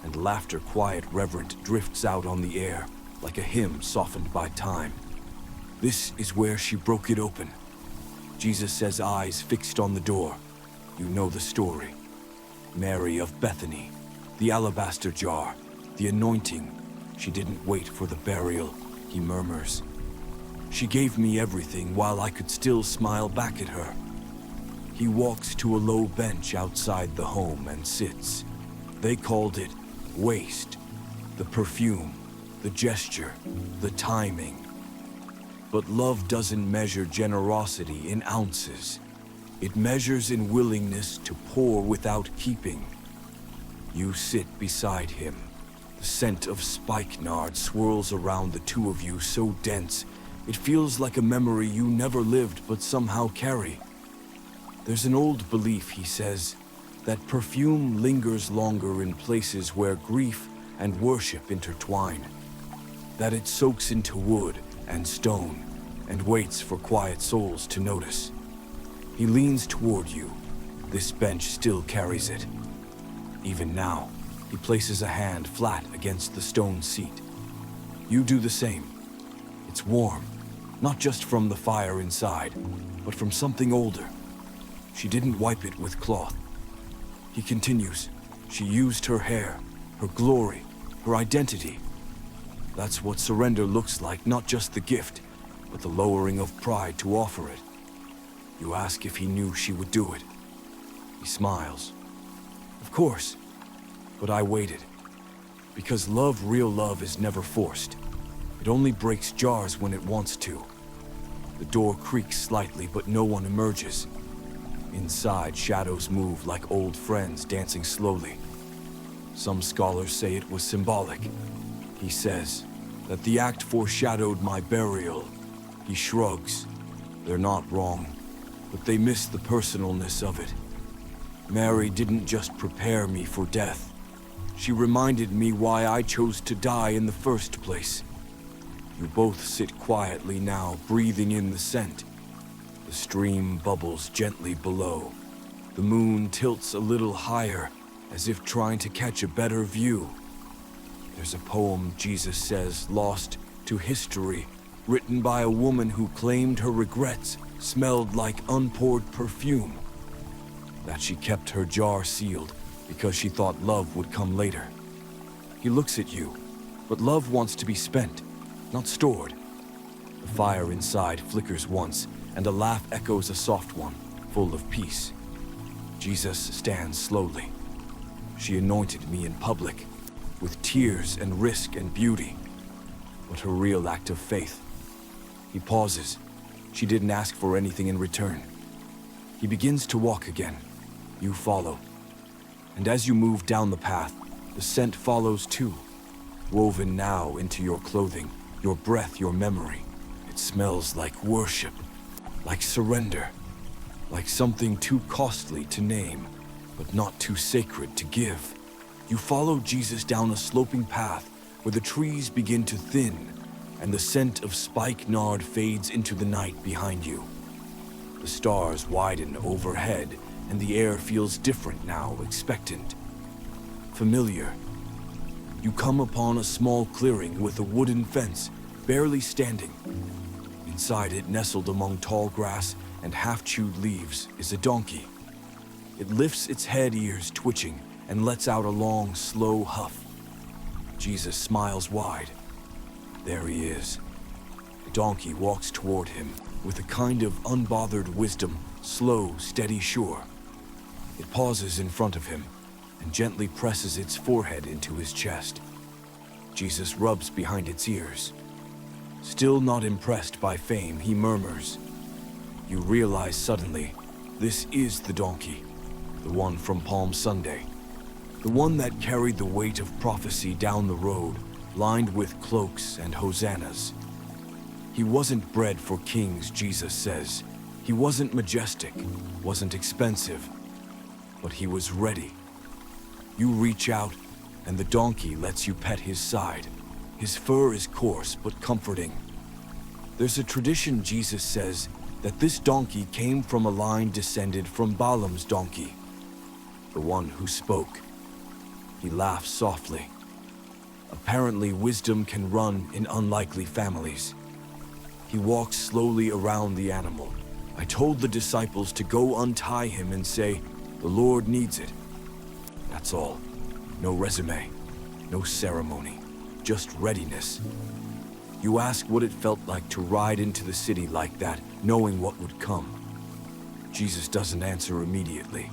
and laughter, quiet, reverent, drifts out on the air, like a hymn softened by time. This is where she broke it open. Jesus says, eyes fixed on the door. You know the story. Mary of Bethany, the alabaster jar, the anointing. She didn't wait for the burial, he murmurs. She gave me everything while I could still smile back at her. He walks to a low bench outside the home and sits. They called it waste. The perfume, the gesture, the timing. But love doesn't measure generosity in ounces. It measures in willingness to pour without keeping. You sit beside him. The scent of spikenard swirls around the two of you, so dense, it feels like a memory you never lived but somehow carry. There's an old belief, he says, that perfume lingers longer in places where grief and worship intertwine. That it soaks into wood and stone and waits for quiet souls to notice. He leans toward you. This bench still carries it. Even now, he places a hand flat against the stone seat. You do the same. It's warm, not just from the fire inside, but from something older. She didn't wipe it with cloth. He continues. She used her hair, her glory, her identity. That's what surrender looks like, not just the gift, but the lowering of pride to offer it. You ask if he knew she would do it. He smiles. Of course, but I waited. Because love, real love, is never forced. It only breaks jars when it wants to. The door creaks slightly, but no one emerges. Inside, shadows move like old friends dancing slowly. Some scholars say it was symbolic. He says that the act foreshadowed my burial. He shrugs. They're not wrong. but they miss the personalness of it. Mary didn't just prepare me for death. She reminded me why I chose to die in the first place. You both sit quietly now, breathing in the scent. The stream bubbles gently below. The moon tilts a little higher, as if trying to catch a better view. There's a poem, Jesus says, lost to history, written by a woman who claimed her regrets smelled like unpoured perfume. That she kept her jar sealed because she thought love would come later. He looks at you, but love wants to be spent, not stored. The fire inside flickers once, and a laugh echoes a soft one, full of peace. Jesus stands slowly. She anointed me in public, with tears and risk and beauty, but her real act of faith. He pauses. She didn't ask for anything in return. He begins to walk again. You follow. And as you move down the path, the scent follows too, woven now into your clothing, your breath, your memory. It smells like worship, like surrender, like something too costly to name, but not too sacred to give. You follow Jesus down a sloping path where the trees begin to thin and the scent of spikenard fades into the night behind you. The stars widen overhead and the air feels different now, expectant, familiar. You come upon a small clearing with a wooden fence, barely standing. Inside it, nestled among tall grass and half-chewed leaves, is a donkey. It lifts its head, ears twitching, and lets out a long, slow huff. Jesus smiles wide. There he is. The donkey walks toward him with a kind of unbothered wisdom, slow, steady, sure. It pauses in front of him and gently presses its forehead into his chest. Jesus rubs behind its ears. Still not impressed by fame, he murmurs. You realize suddenly, this is the donkey, the one from Palm Sunday, the one that carried the weight of prophecy down the road, lined with cloaks and hosannas. He wasn't bred for kings, Jesus says. He wasn't majestic, wasn't expensive, but he was ready. You reach out, and the donkey lets you pet his side. His fur is coarse but comforting. There's a tradition, Jesus says, that this donkey came from a line descended from Balaam's donkey, the one who spoke. He laughs softly. Apparently, wisdom can run in unlikely families. He walks slowly around the animal. I told the disciples to go untie him and say, "The Lord needs it." That's all. No resume, no ceremony, just readiness. You ask what it felt like to ride into the city like that, knowing what would come. Jesus doesn't answer immediately.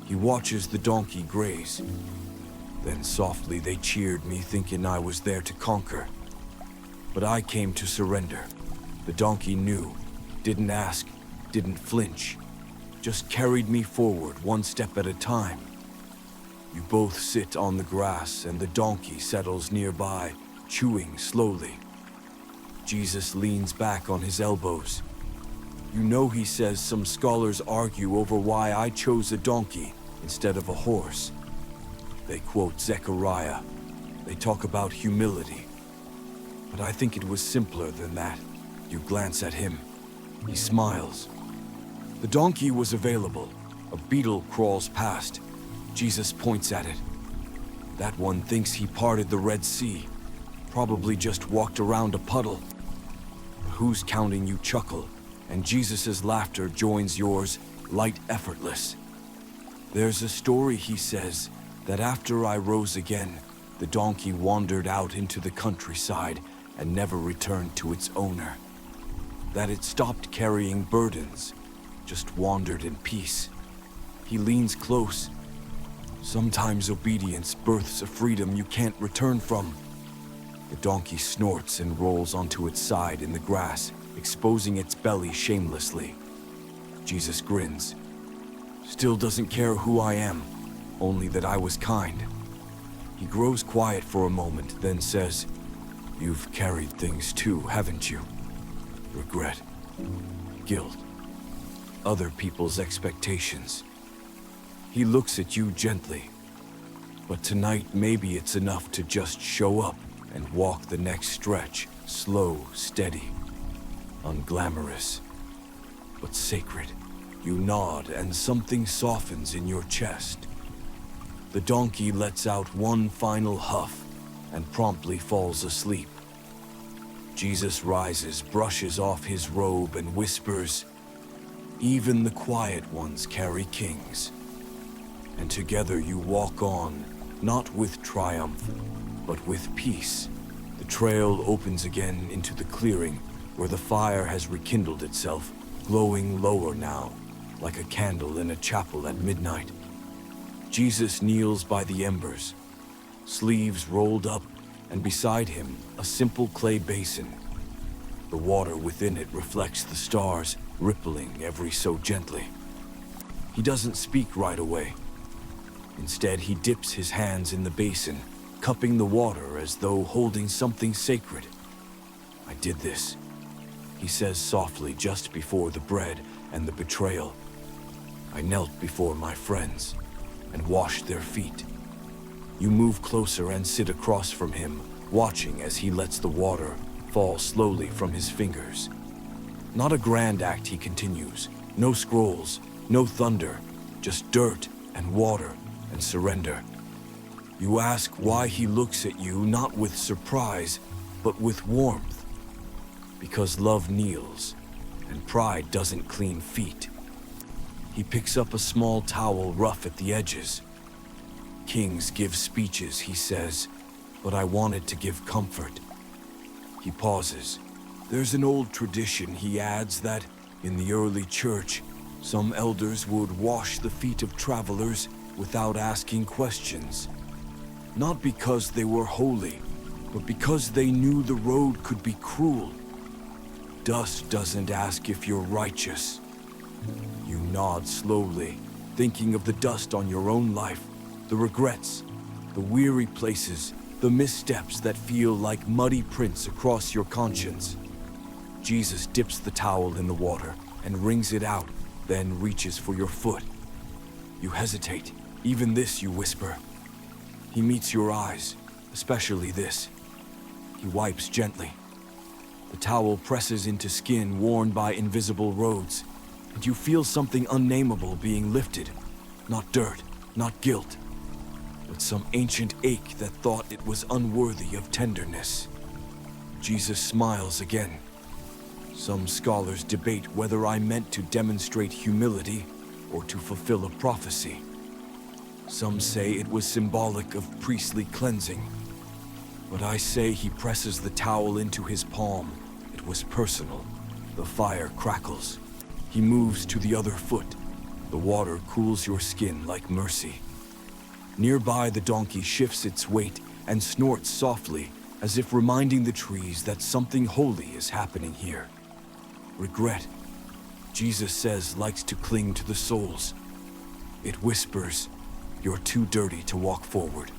He watches the donkey graze. Then softly they cheered me, thinking I was there to conquer. But I came to surrender. The donkey knew, didn't ask, didn't flinch, just carried me forward one step at a time. You both sit on the grass and the donkey settles nearby, chewing slowly. Jesus leans back on his elbows. You know, he says, some scholars argue over why I chose a donkey instead of a horse. They quote Zechariah. They talk about humility. But I think it was simpler than that. You glance at him. He smiles. The donkey was available. A beetle crawls past. Jesus points at it. That one thinks he parted the Red Sea. Probably just walked around a puddle. Who's counting? You chuckle, and Jesus's laughter joins yours, light, effortless. There's a story, he says, that after I rose again, the donkey wandered out into the countryside and never returned to its owner. That it stopped carrying burdens, just wandered in peace. He leans close. Sometimes obedience births a freedom you can't return from. The donkey snorts and rolls onto its side in the grass, exposing its belly shamelessly. Jesus grins. Still doesn't care who I am, only that I was kind. He grows quiet for a moment, then says, "You've carried things too, haven't you? Regret, guilt, other people's expectations. He looks at you gently, but tonight maybe it's enough to just show up and walk the next stretch, slow, steady, unglamorous, but sacred. You nod and something softens in your chest. The donkey lets out one final huff and promptly falls asleep. Jesus rises, brushes off his robe, and whispers, "Even the quiet ones carry kings." And together you walk on, not with triumph, but with peace. The trail opens again into the clearing, where the fire has rekindled itself, glowing lower now, like a candle in a chapel at midnight. Jesus kneels by the embers, sleeves rolled up, and beside him, a simple clay basin. The water within it reflects the stars, rippling every so gently. He doesn't speak right away. Instead, he dips his hands in the basin, cupping the water as though holding something sacred. "I did this," he says softly just before the bread and the betrayal. "I knelt before my friends and washed their feet." You move closer and sit across from him, watching as he lets the water fall slowly from his fingers. Not a grand act, he continues. No scrolls, no thunder, just dirt and water and surrender. You ask why he looks at you not with surprise, but with warmth. Because love kneels, and pride doesn't clean feet. He picks up a small towel rough at the edges. "Kings give speeches," he says, "but I wanted to give comfort." He pauses. "There's an old tradition," he adds, "that in the early church, some elders would wash the feet of travelers without asking questions. Not because they were holy, but because they knew the road could be cruel. Dust doesn't ask if you're righteous." You nod slowly, thinking of the dust on your own life, the regrets, the weary places, the missteps that feel like muddy prints across your conscience. Jesus dips the towel in the water and wrings it out, then reaches for your foot. You hesitate. "Even this," you whisper. He meets your eyes, especially this. He wipes gently. The towel presses into skin worn by invisible roads, and you feel something unnameable being lifted. Not dirt, not guilt, but some ancient ache that thought it was unworthy of tenderness. Jesus smiles again. "Some scholars debate whether I meant to demonstrate humility or to fulfill a prophecy. Some say it was symbolic of priestly cleansing. But I say," he presses the towel into his palm, "it was personal." The fire crackles. He moves to the other foot. The water cools your skin like mercy. Nearby, the donkey shifts its weight and snorts softly, as if reminding the trees that something holy is happening here. Regret, Jesus says, likes to cling to the souls. It whispers, "You're too dirty to walk forward."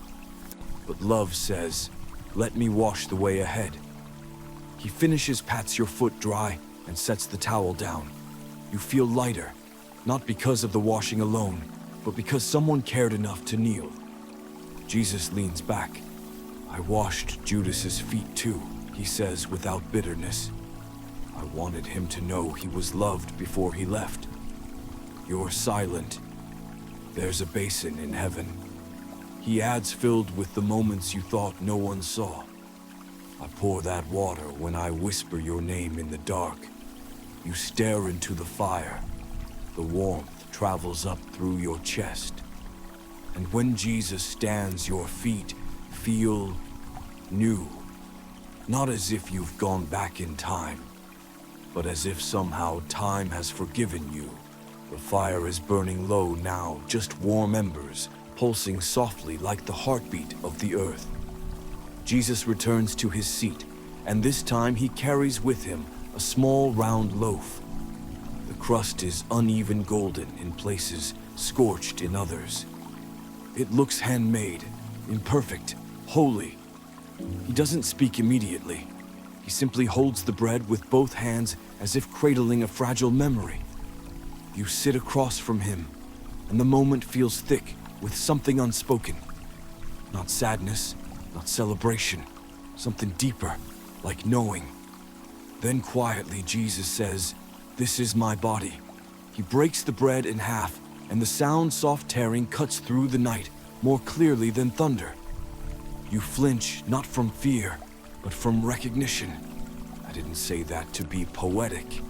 But love says, "Let me wash the way ahead." He finishes, pats your foot dry, and sets the towel down. You feel lighter, not because of the washing alone, but because someone cared enough to kneel. Jesus leans back. "I washed Judas's feet too," he says without bitterness. "I wanted him to know he was loved before he left." You're silent. "There's a basin in heaven," he adds, filled with the moments you thought no one saw. "I pour that water when I whisper your name in the dark. You stare into the fire. The warmth travels up through your chest. And when Jesus stands, your feet feel new. Not as if you've gone back in time, but as if somehow time has forgiven you. The fire is burning low now, just warm embers, pulsing softly like the heartbeat of the earth." Jesus returns to his seat, and this time he carries with him a small round loaf. The crust is uneven golden in places, scorched in others. It looks handmade, imperfect, holy. He doesn't speak immediately. He simply holds the bread with both hands as if cradling a fragile memory. You sit across from him, and the moment feels thick with something unspoken. Not sadness, not celebration, something deeper, like knowing. Then quietly Jesus says, "This is my body." He breaks the bread in half, and the sound, soft tearing, cuts through the night more clearly than thunder. You flinch, not from fear, but from recognition. I didn't say that to be poetic.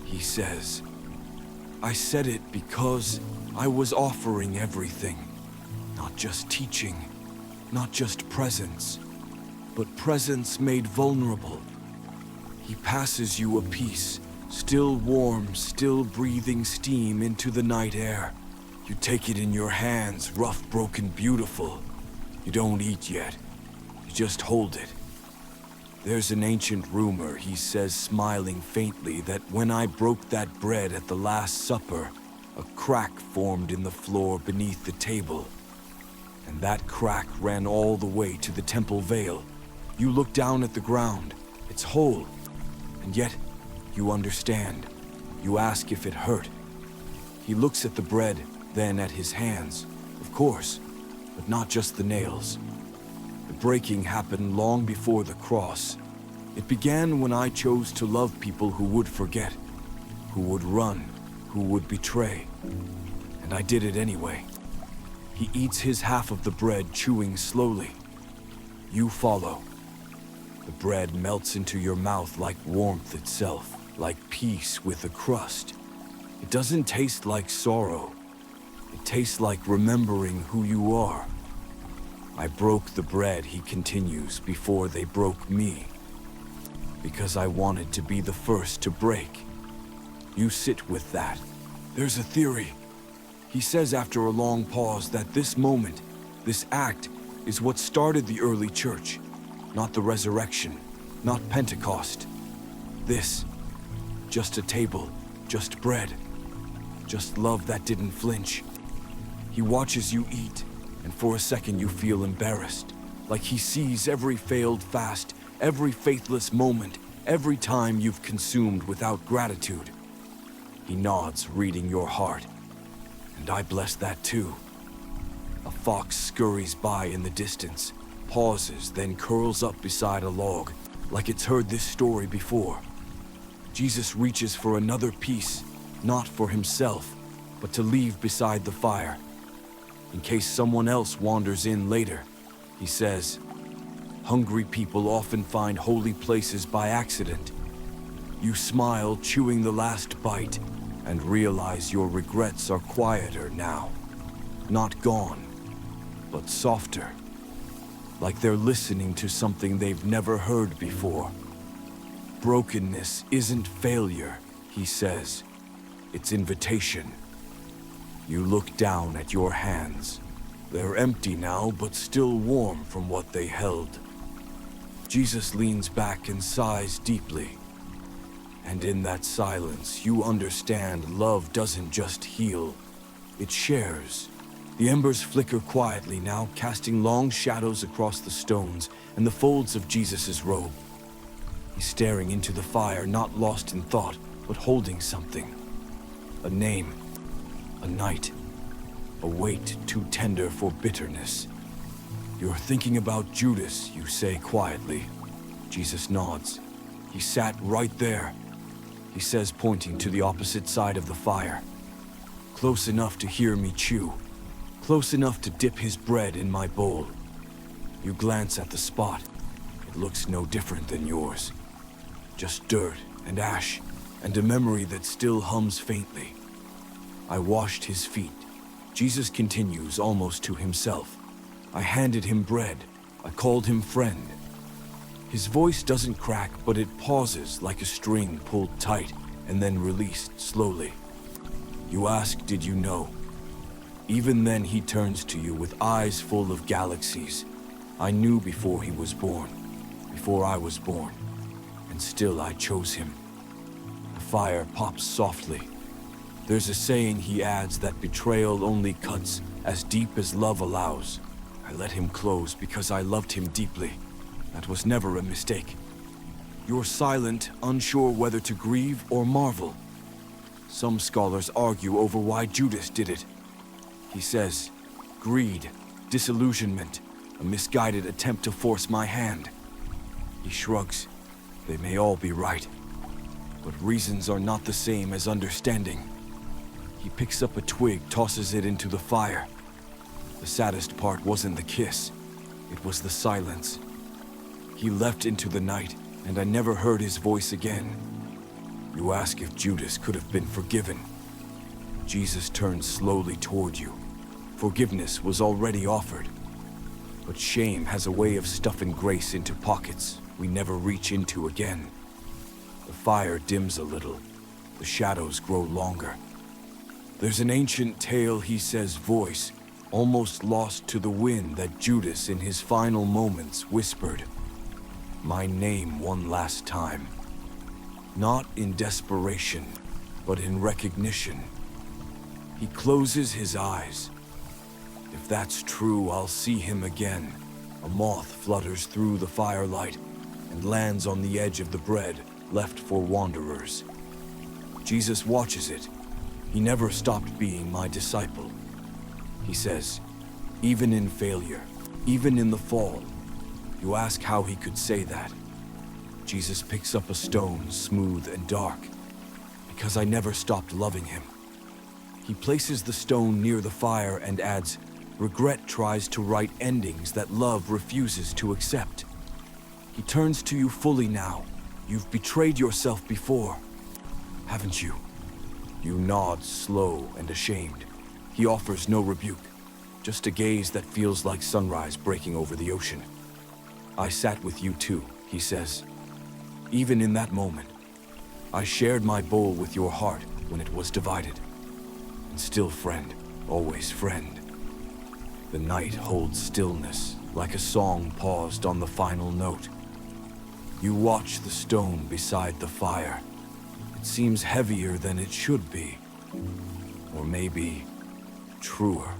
He says, "I said it because I was offering everything. Not just teaching, not just presence, but presence made vulnerable." He passes you a piece, still warm, still breathing steam into the night air. You take it in your hands, rough, broken, beautiful. You don't eat yet. You just hold it. "There's an ancient rumor," he says, smiling faintly, "that when I broke that bread at the Last Supper, a crack formed in the floor beneath the table. And that crack ran all the way to the temple veil. You look down at the ground. It's whole. And yet, you understand. You ask if it hurt." He looks at the bread, then at his hands. Of course, but not just the nails. The breaking happened long before the cross. It began when I chose to love people who would forget, who would run, who would betray. And I did it anyway. He eats his half of the bread, chewing slowly. You follow. The bread melts into your mouth like warmth itself, like peace with a crust. It doesn't taste like sorrow. It tastes like remembering who you are. "I broke the bread," he continues, "before they broke me. Because I wanted to be the first to break." You sit with that. "There's a theory," he says after a long pause, "that this moment, this act, is what started the early church. Not the resurrection, not Pentecost. This, just a table, just bread, just love that didn't flinch." He watches you eat, and for a second you feel embarrassed, like he sees every failed fast, every faithless moment, every time you've consumed without gratitude. He nods, reading your heart. And I bless that too. A fox scurries by in the distance, pauses, then curls up beside a log, like it's heard this story before. Jesus reaches for another piece, not for himself, but to leave beside the fire. In case someone else wanders in later, he says, "Hungry people often find holy places by accident." You smile, chewing the last bite, and realize your regrets are quieter now. Not gone, but softer. Like they're listening to something they've never heard before. "Brokenness isn't failure," he says. "It's invitation." You look down at your hands. They're empty now, but still warm from what they held. Jesus leans back and sighs deeply. And in that silence, you understand love doesn't just heal, it shares. The embers flicker quietly now, casting long shadows across the stones and the folds of Jesus' robe. He's staring into the fire, not lost in thought, but holding something. A name, a night, a weight too tender for bitterness. "You're thinking about Judas," you say quietly. Jesus nods. "He sat right there," he says, pointing to the opposite side of the fire. "Close enough to hear me chew. Close enough to dip his bread in my bowl." You glance at the spot. It looks no different than yours. Just dirt and ash, and a memory that still hums faintly. "I washed his feet," Jesus continues, almost to himself. "I handed him bread. I called him friend." His voice doesn't crack, but it pauses like a string pulled tight and then released slowly. You ask, "Did you know?" Even then he turns to you with eyes full of galaxies. "I knew before he was born, before I was born, and still I chose him." The fire pops softly. There's a saying, he adds, that betrayal only cuts as deep as love allows. I let him close because I loved him deeply. That was never a mistake. You're silent, unsure whether to grieve or marvel. Some scholars argue over why Judas did it. He says, greed, disillusionment, a misguided attempt to force my hand. He shrugs. They may all be right. But reasons are not the same as understanding. He picks up a twig, tosses it into the fire. The saddest part wasn't the kiss. It was the silence. He left into the night, and I never heard his voice again. You ask if Judas could have been forgiven. Jesus turned slowly toward you. Forgiveness was already offered. But shame has a way of stuffing grace into pockets we never reach into again. The fire dims a little. The shadows grow longer. There's an ancient tale, he says, voice, almost lost to the wind, that Judas in his final moments whispered, my name one last time. Not in desperation, but in recognition. He closes his eyes. If that's true, I'll see him again. A moth flutters through the firelight and lands on the edge of the bread left for wanderers. Jesus watches it. He never stopped being my disciple. He says, even in failure, even in the fall. You ask how he could say that. Jesus picks up a stone, smooth and dark, because I never stopped loving him. He places the stone near the fire and adds, regret tries to write endings that love refuses to accept. He turns to you fully now. You've betrayed yourself before, haven't you? You nod, slow and ashamed. He offers no rebuke, just a gaze that feels like sunrise breaking over the ocean. I sat with you too, he says. Even in that moment, I shared my bowl with your heart when it was divided. And still friend, always friend. The night holds stillness, like a song paused on the final note. You watch the stone beside the fire. It seems heavier than it should be. Or maybe truer.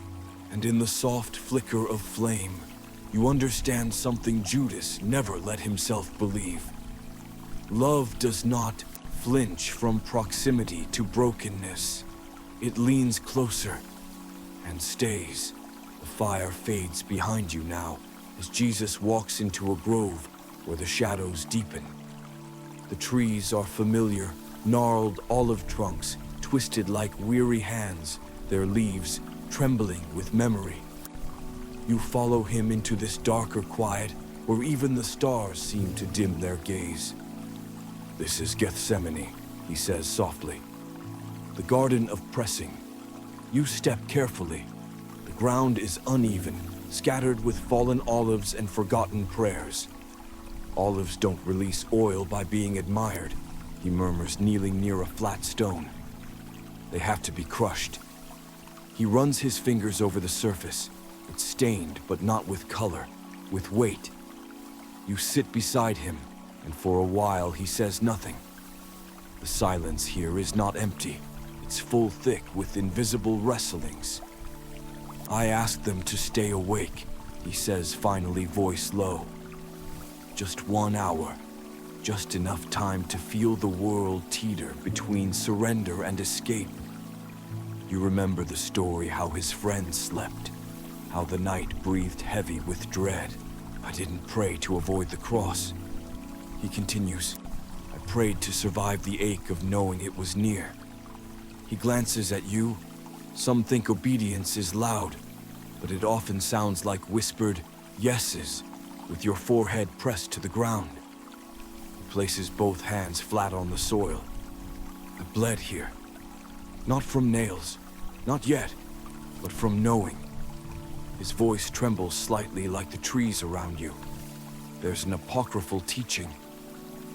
And in the soft flicker of flame, you understand something Judas never let himself believe. Love does not flinch from proximity to brokenness. It leans closer and stays. The fire fades behind you now as Jesus walks into a grove where the shadows deepen. The trees are familiar, gnarled olive trunks, twisted like weary hands, their leaves trembling with memory. You follow him into this darker quiet where even the stars seem to dim their gaze. This is Gethsemane, he says softly. The garden of pressing. You step carefully. The ground is uneven, scattered with fallen olives and forgotten prayers. Olives don't release oil by being admired, he murmurs, kneeling near a flat stone. They have to be crushed. He runs his fingers over the surface. It's stained, but not with color, with weight. You sit beside him, and for a while he says nothing. The silence here is not empty. It's full thick with invisible wrestlings. I ask them to stay awake, he says, finally, voice low. Just 1 hour. Just enough time to feel the world teeter between surrender and escape. You remember the story how his friends slept, how the night breathed heavy with dread. I didn't pray to avoid the cross. He continues, I prayed to survive the ache of knowing it was near. He glances at you. Some think obedience is loud, but it often sounds like whispered yeses, with your forehead pressed to the ground. He places both hands flat on the soil. I bled here. Not from nails, not yet, but from knowing. His voice trembles slightly like the trees around you. There's an apocryphal teaching.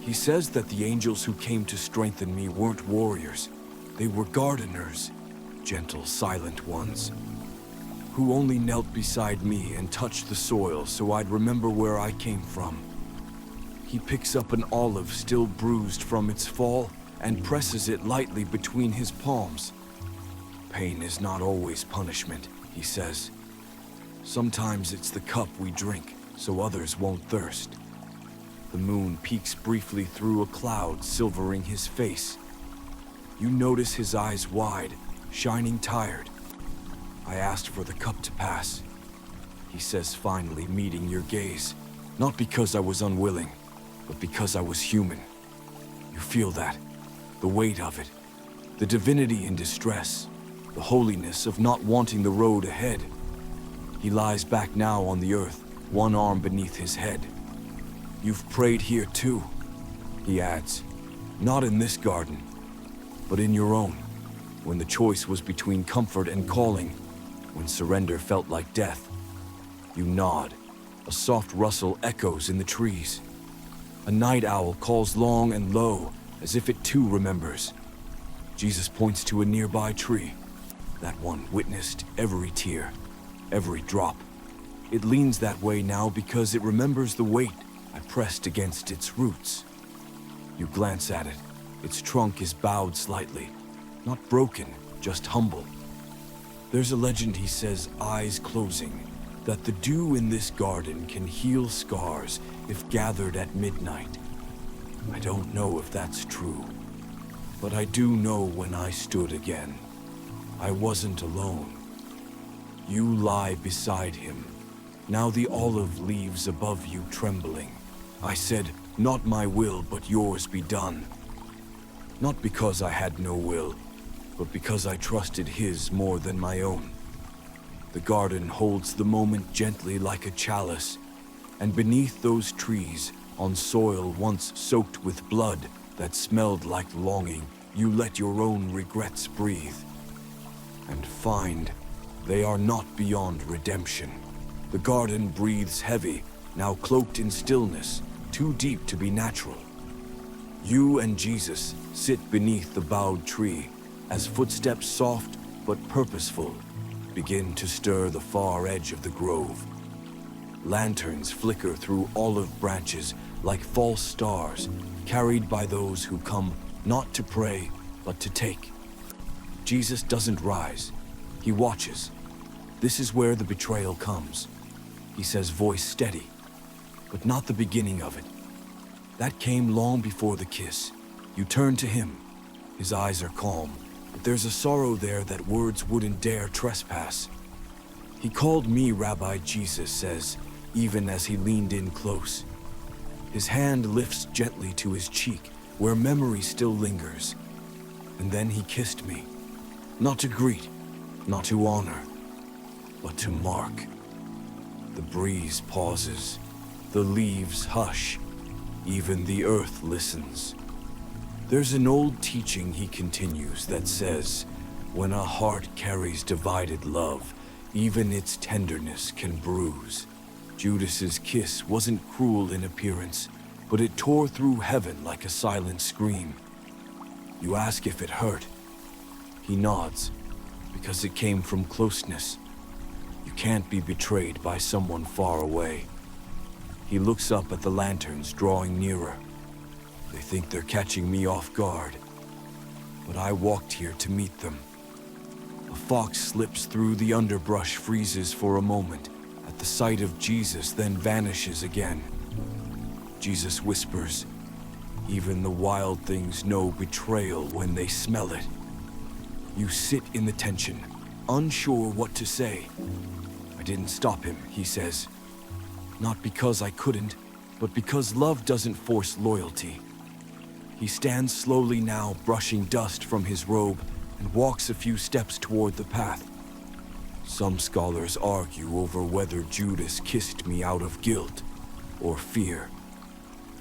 He says that the angels who came to strengthen me weren't warriors. They were gardeners, gentle, silent ones, who only knelt beside me and touched the soil so I'd remember where I came from. He picks up an olive still bruised from its fall and presses it lightly between his palms. Pain is not always punishment, he says. Sometimes it's the cup we drink so others won't thirst. The moon peeks briefly through a cloud, silvering his face. You notice his eyes wide, shining tired. I asked for the cup to pass, he says, finally meeting your gaze. Not because I was unwilling, but because I was human. You feel that, the weight of it, the divinity in distress, the holiness of not wanting the road ahead. He lies back now on the earth, one arm beneath his head. You've prayed here too, he adds. Not in this garden, but in your own, when the choice was between comfort and calling, when surrender felt like death. You nod. A soft rustle echoes in the trees. A night owl calls long and low, as if it too remembers. Jesus points to a nearby tree. That one witnessed every tear, every drop. It leans that way now because it remembers the weight I pressed against its roots. You glance at it. Its trunk is bowed slightly. Not broken, just humble. There's a legend, he says, eyes closing, that the dew in this garden can heal scars if gathered at midnight. I don't know if that's true, but I do know when I stood again, I wasn't alone. You lie beside him, now the olive leaves above you trembling. I said, not my will, but yours be done. Not because I had no will, but because I trusted his more than my own. The garden holds the moment gently like a chalice, and beneath those trees, on soil once soaked with blood that smelled like longing, you let your own regrets breathe. And find they are not beyond redemption. The garden breathes heavy, now cloaked in stillness, too deep to be natural. You and Jesus sit beneath the bowed tree, as footsteps soft but purposeful begin to stir the far edge of the grove. Lanterns flicker through olive branches like false stars, carried by those who come not to pray, but to take. Jesus doesn't rise. He watches. This is where the betrayal comes. He says, voice steady, but not the beginning of it. That came long before the kiss. You turn to him. His eyes are calm, but there's a sorrow there that words wouldn't dare trespass. He called me Rabbi, Jesus says, even as he leaned in close. His hand lifts gently to his cheek, where memory still lingers. And then he kissed me. Not to greet, not to honor, but to mark. The breeze pauses. The leaves hush. Even the earth listens. There's an old teaching, he continues, that says, when a heart carries divided love, even its tenderness can bruise. Judas's kiss wasn't cruel in appearance, but it tore through heaven like a silent scream. You ask if it hurt. He nods, because it came from closeness. You can't be betrayed by someone far away. He looks up at the lanterns drawing nearer. They think they're catching me off guard, but I walked here to meet them. A fox slips through the underbrush, freezes for a moment at the sight of Jesus, then vanishes again. Jesus whispers, even the wild things know betrayal when they smell it. You sit in the tension, unsure what to say. I didn't stop him, he says. Not because I couldn't, but because love doesn't force loyalty. He stands slowly now, brushing dust from his robe, and walks a few steps toward the path. Some scholars argue over whether Judas kissed me out of guilt, or fear,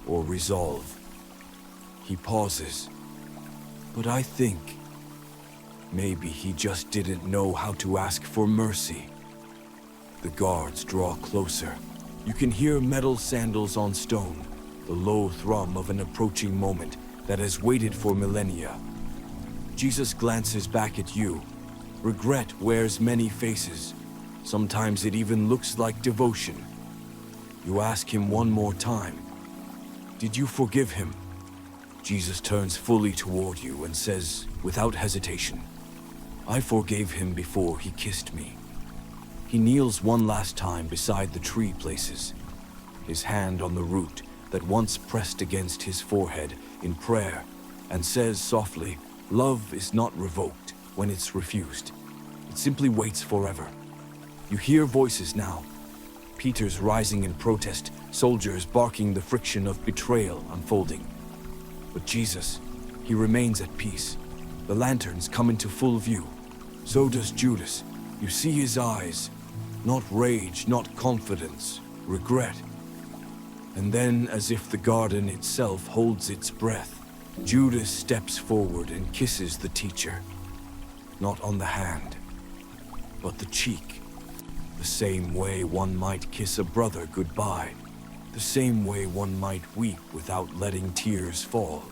or resolve. He pauses. But I think maybe he just didn't know how to ask for mercy. The guards draw closer. You can hear metal sandals on stone, the low thrum of an approaching moment that has waited for millennia. Jesus glances back at you. Regret wears many faces. Sometimes it even looks like devotion. You ask him one more time, did you forgive him? Jesus turns fully toward you and says, without hesitation, I forgave him before he kissed me. He kneels one last time beside the tree places, his hand on the root that once pressed against his forehead in prayer, and says softly, Love is not revoked when it's refused. It simply waits forever. You hear voices now. Peter's rising in protest, soldiers barking, the friction of betrayal unfolding. But Jesus, he remains at peace. The lanterns come into full view. So does Judas. You see his eyes. Not rage, not confidence, regret. And then, as if the garden itself holds its breath, Judas steps forward and kisses the teacher. Not on the hand, but the cheek. The same way one might kiss a brother goodbye. The same way one might weep without letting tears fall.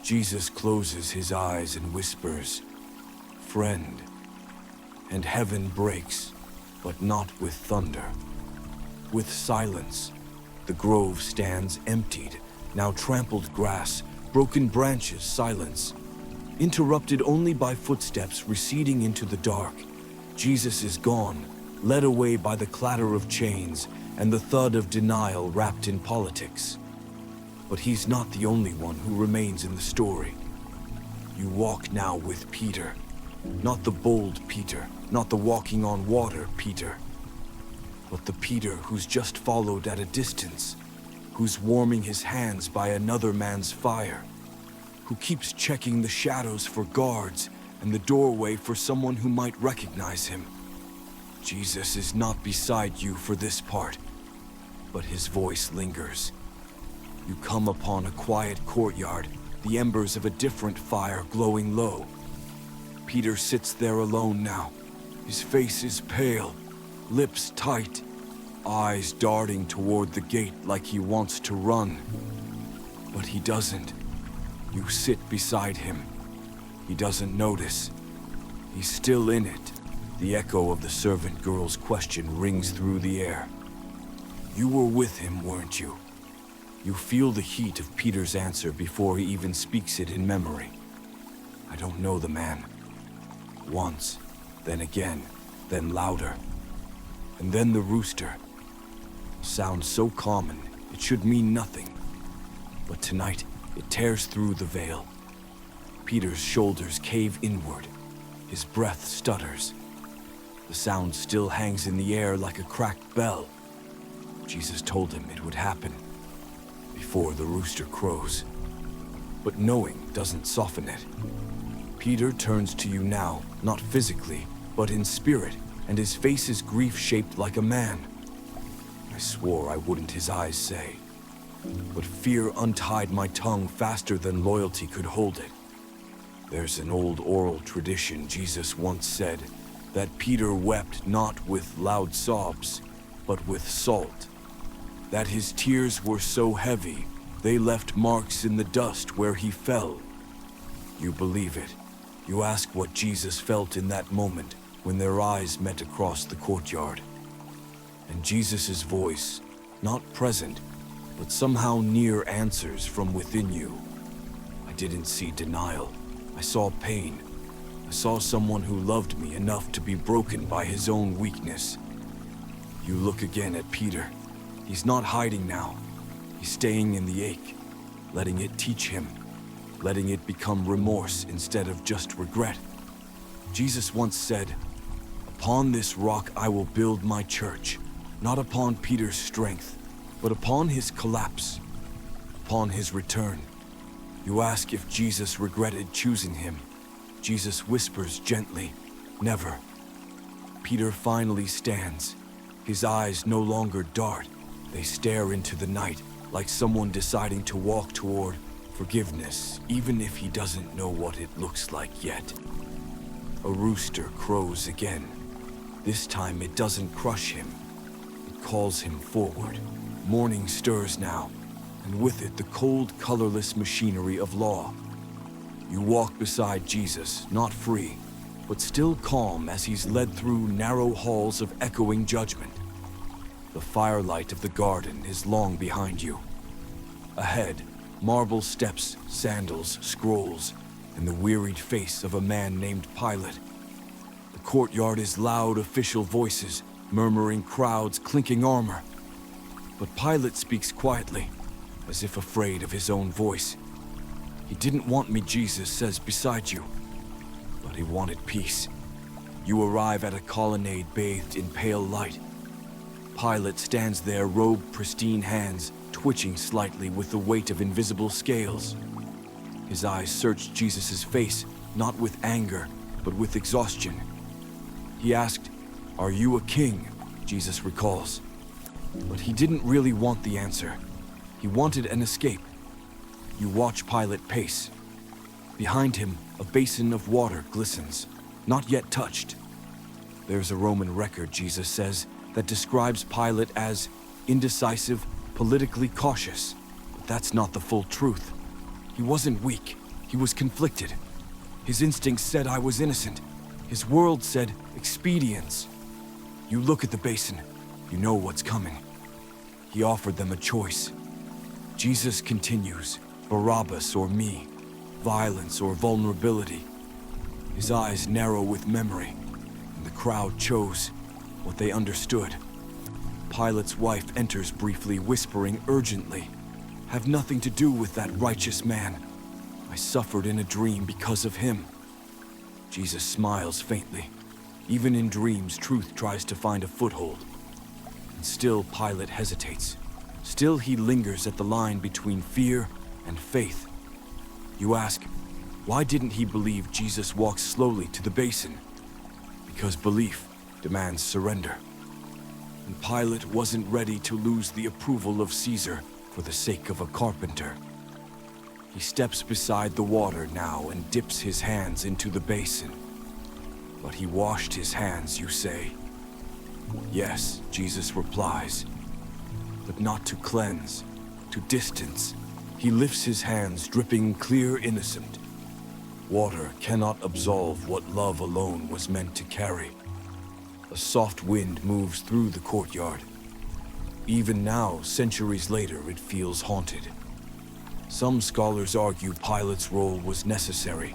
Jesus closes his eyes and whispers, "Friend." And heaven breaks, but not with thunder. With silence, the grove stands emptied, now trampled grass, broken branches, silence. Interrupted only by footsteps receding into the dark. Jesus is gone, led away by the clatter of chains and the thud of denial wrapped in politics. But he's not the only one who remains in the story. You walk now with Peter. Not the bold Peter, not the walking on water Peter, but the Peter who's just followed at a distance, who's warming his hands by another man's fire, who keeps checking the shadows for guards and the doorway for someone who might recognize him. Jesus is not beside you for this part, but his voice lingers. You come upon a quiet courtyard, the embers of a different fire glowing low. Peter sits there alone now. His face is pale, lips tight, eyes darting toward the gate like he wants to run. But he doesn't. You sit beside him. He doesn't notice. He's still in it. The echo of the servant girl's question rings through the air. You were with him, weren't you? You feel the heat of Peter's answer before he even speaks it in memory. I don't know the man. Once, then again, then louder. And then the rooster. Sounds so common, it should mean nothing. But tonight, it tears through the veil. Peter's shoulders cave inward. His breath stutters. The sound still hangs in the air like a cracked bell. Jesus told him it would happen before the rooster crows. But knowing doesn't soften it. Peter turns to you now, not physically, but in spirit, and his face is grief-shaped like a man. I swore I wouldn't, his eyes say. But fear untied my tongue faster than loyalty could hold it. There's an old oral tradition, Jesus once said, that Peter wept not with loud sobs, but with salt. That his tears were so heavy, they left marks in the dust where he fell. You believe it. You ask what Jesus felt in that moment when their eyes met across the courtyard. And Jesus' voice, not present, but somehow near, answers from within you. I didn't see denial. I saw pain. I saw someone who loved me enough to be broken by his own weakness. You look again at Peter. He's not hiding now. He's staying in the ache, letting it teach him, letting it become remorse instead of just regret. Jesus once said, "Upon this rock I will build my church, not upon Peter's strength, but upon his collapse, upon his return." You ask if Jesus regretted choosing him. Jesus whispers gently, "Never." Peter finally stands. His eyes no longer dart. They stare into the night, like someone deciding to walk toward forgiveness, even if he doesn't know what it looks like yet. A rooster crows again. This time it doesn't crush him. It calls him forward. Morning stirs now, and with it the cold, colorless machinery of law. You walk beside Jesus, not free, but still calm as he's led through narrow halls of echoing judgment. The firelight of the garden is long behind you. Ahead, marble steps, sandals, scrolls, and the wearied face of a man named Pilate. The courtyard is loud official voices, murmuring crowds, clinking armor. But Pilate speaks quietly, as if afraid of his own voice. He didn't want me, Jesus says, beside you, but he wanted peace. You arrive at a colonnade bathed in pale light. Pilate stands there, robed, pristine hands twitching slightly with the weight of invisible scales. His eyes searched Jesus' face, not with anger, but with exhaustion. He asked, "Are you a king?" Jesus recalls. But he didn't really want the answer. He wanted an escape. You watch Pilate pace. Behind him, a basin of water glistens, not yet touched. There's a Roman record, Jesus says, that describes Pilate as indecisive, politically cautious. But that's not the full truth. He wasn't weak. He was conflicted. His instincts said I was innocent. His world said expedience. You look at the basin, you know what's coming. He offered them a choice. Jesus continues, Barabbas or me, violence or vulnerability. His eyes narrow with memory, and the crowd chose what they understood. Pilate's wife enters briefly, whispering urgently, "Have nothing to do with that righteous man. I suffered in a dream because of him." Jesus smiles faintly. Even in dreams, truth tries to find a foothold. And still Pilate hesitates. Still he lingers at the line between fear and faith. You ask, why didn't he believe Jesus walked slowly to the basin? Because belief demands surrender. And Pilate wasn't ready to lose the approval of Caesar for the sake of a carpenter. He steps beside the water now and dips his hands into the basin. But he washed his hands, you say? Yes, Jesus replies, but not to cleanse, to distance. He lifts his hands, dripping clear, innocent. Water cannot absolve what love alone was meant to carry. A soft wind moves through the courtyard. Even now, centuries later, it feels haunted. Some scholars argue Pilate's role was necessary,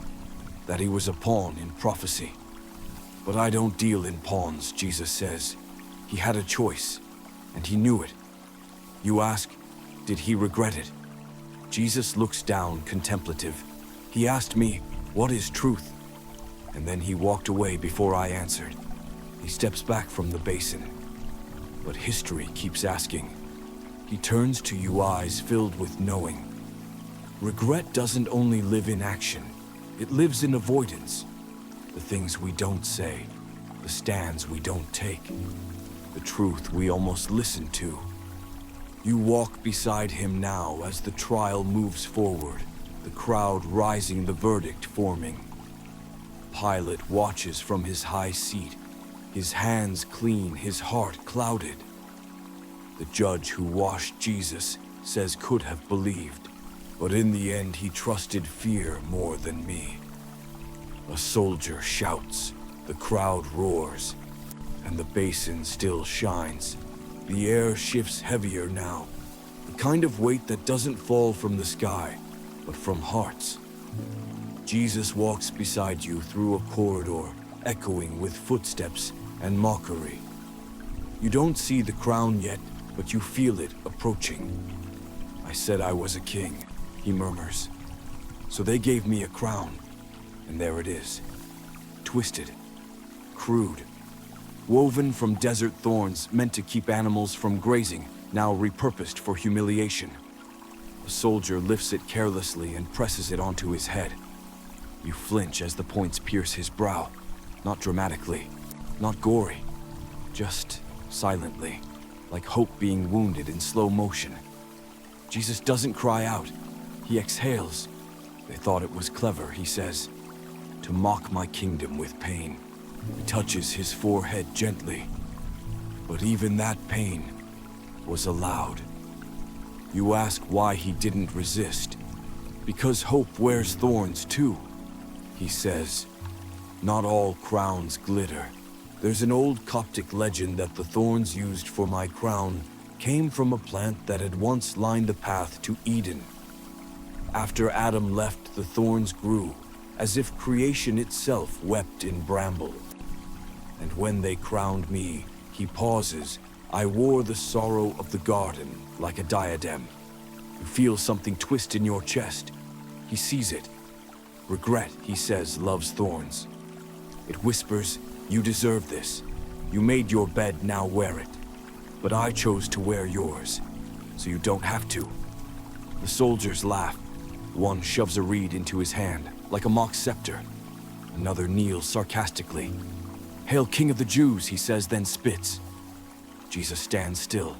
that he was a pawn in prophecy. But I don't deal in pawns, Jesus says. He had a choice, and he knew it. You ask, did he regret it? Jesus looks down, contemplative. He asked me, "What is truth?" And then he walked away before I answered. He steps back from the basin. But history keeps asking. He turns to you, eyes filled with knowing. Regret doesn't only live in action. It lives in avoidance. The things we don't say, the stands we don't take, the truth we almost listen to. You walk beside him now as the trial moves forward, the crowd rising, the verdict forming. Pilate watches from his high seat, his hands clean, his heart clouded. The judge who washed Jesus says could have believed, but in the end he trusted fear more than me. A soldier shouts, the crowd roars, and the basin still shines. The air shifts heavier now, the kind of weight that doesn't fall from the sky, but from hearts. Jesus walks beside you through a corridor, echoing with footsteps and mockery. You don't see the crown yet, but you feel it approaching. I said I was a king, he murmurs. So they gave me a crown. And there it is, twisted, crude, woven from desert thorns meant to keep animals from grazing, now repurposed for humiliation. A soldier lifts it carelessly and presses it onto his head. You flinch as the points pierce his brow, not dramatically, not gory, just silently, like hope being wounded in slow motion. Jesus doesn't cry out, he exhales. They thought it was clever, he says, to mock my kingdom with pain. He touches his forehead gently, but even that pain was allowed. You ask why he didn't resist. Because hope wears thorns too, he says. Not all crowns glitter. There's an old Coptic legend that the thorns used for my crown came from a plant that had once lined the path to Eden. After Adam left, the thorns grew, as if creation itself wept in bramble. And when they crowned me, he pauses, I wore the sorrow of the garden like a diadem. You feel something twist in your chest. He sees it. Regret, he says, loves thorns. It whispers, "You deserve this. You made your bed, now wear it. But I chose to wear yours, so you don't have to." The soldiers laugh. One shoves a reed into his hand, like a mock scepter. Another kneels sarcastically. "Hail, King of the Jews," he says, then spits. Jesus stands still.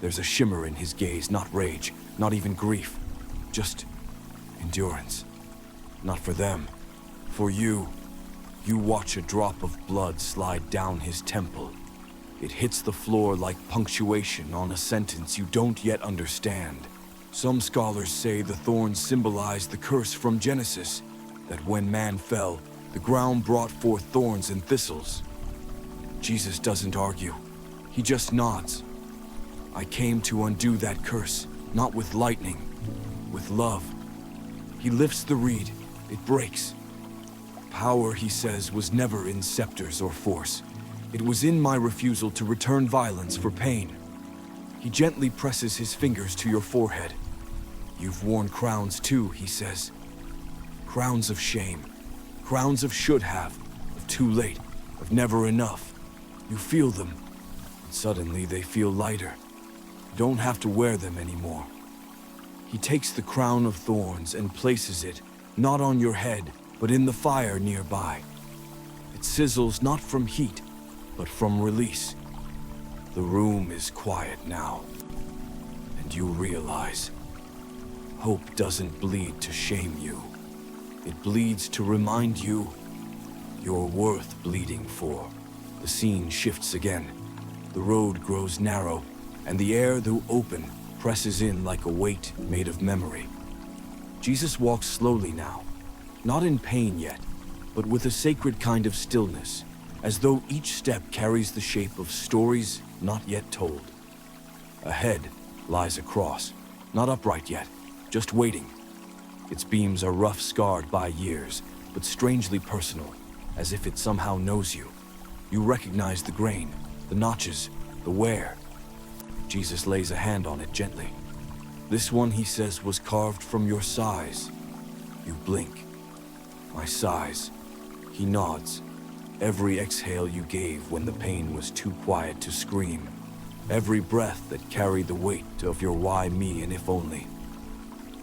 There's a shimmer in his gaze, not rage, not even grief, just endurance. Not for them, for you. You watch a drop of blood slide down his temple. It hits the floor like punctuation on a sentence you don't yet understand. Some scholars say the thorns symbolize the curse from Genesis, that when man fell, the ground brought forth thorns and thistles. Jesus doesn't argue. He just nods. I came to undo that curse, not with lightning, with love. He lifts the reed. It breaks. Power, he says, was never in scepters or force. It was in my refusal to return violence for pain. He gently presses his fingers to your forehead. "You've worn crowns too," he says. Crowns of shame. Crowns of should have, of too late, of never enough. You feel them, and suddenly they feel lighter. You don't have to wear them anymore. He takes the crown of thorns and places it, not on your head, but in the fire nearby. It sizzles not from heat, but from release. The room is quiet now, and you realize hope doesn't bleed to shame you. It bleeds to remind you you're worth bleeding for. The scene shifts again. The road grows narrow, and the air, though open, presses in like a weight made of memory. Jesus walks slowly now, not in pain yet, but with a sacred kind of stillness, as though each step carries the shape of stories not yet told. Ahead lies a cross, not upright yet, just waiting. Its beams are rough, scarred by years, but strangely personal, as if it somehow knows you. You recognize the grain, the notches, the wear. Jesus lays a hand on it gently. "This one," he says, "was carved from your size." You blink. "My size." He nods. Every exhale you gave when the pain was too quiet to scream. Every breath that carried the weight of your why me and if only.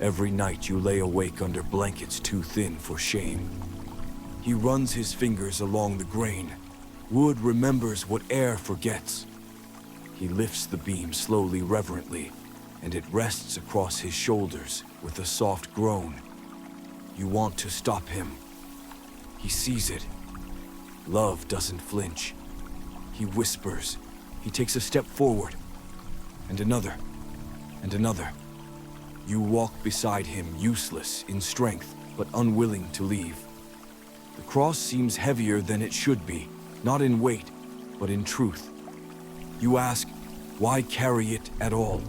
Every night you lay awake under blankets too thin for shame. He runs his fingers along the grain. Wood remembers what air forgets. He lifts the beam slowly, reverently, and it rests across his shoulders with a soft groan. You want to stop him. He sees it. Love doesn't flinch. He whispers. He takes a step forward, and another, and another. You walk beside him, useless in strength, but unwilling to leave. The cross seems heavier than it should be, not in weight, but in truth. You ask, why carry it at all?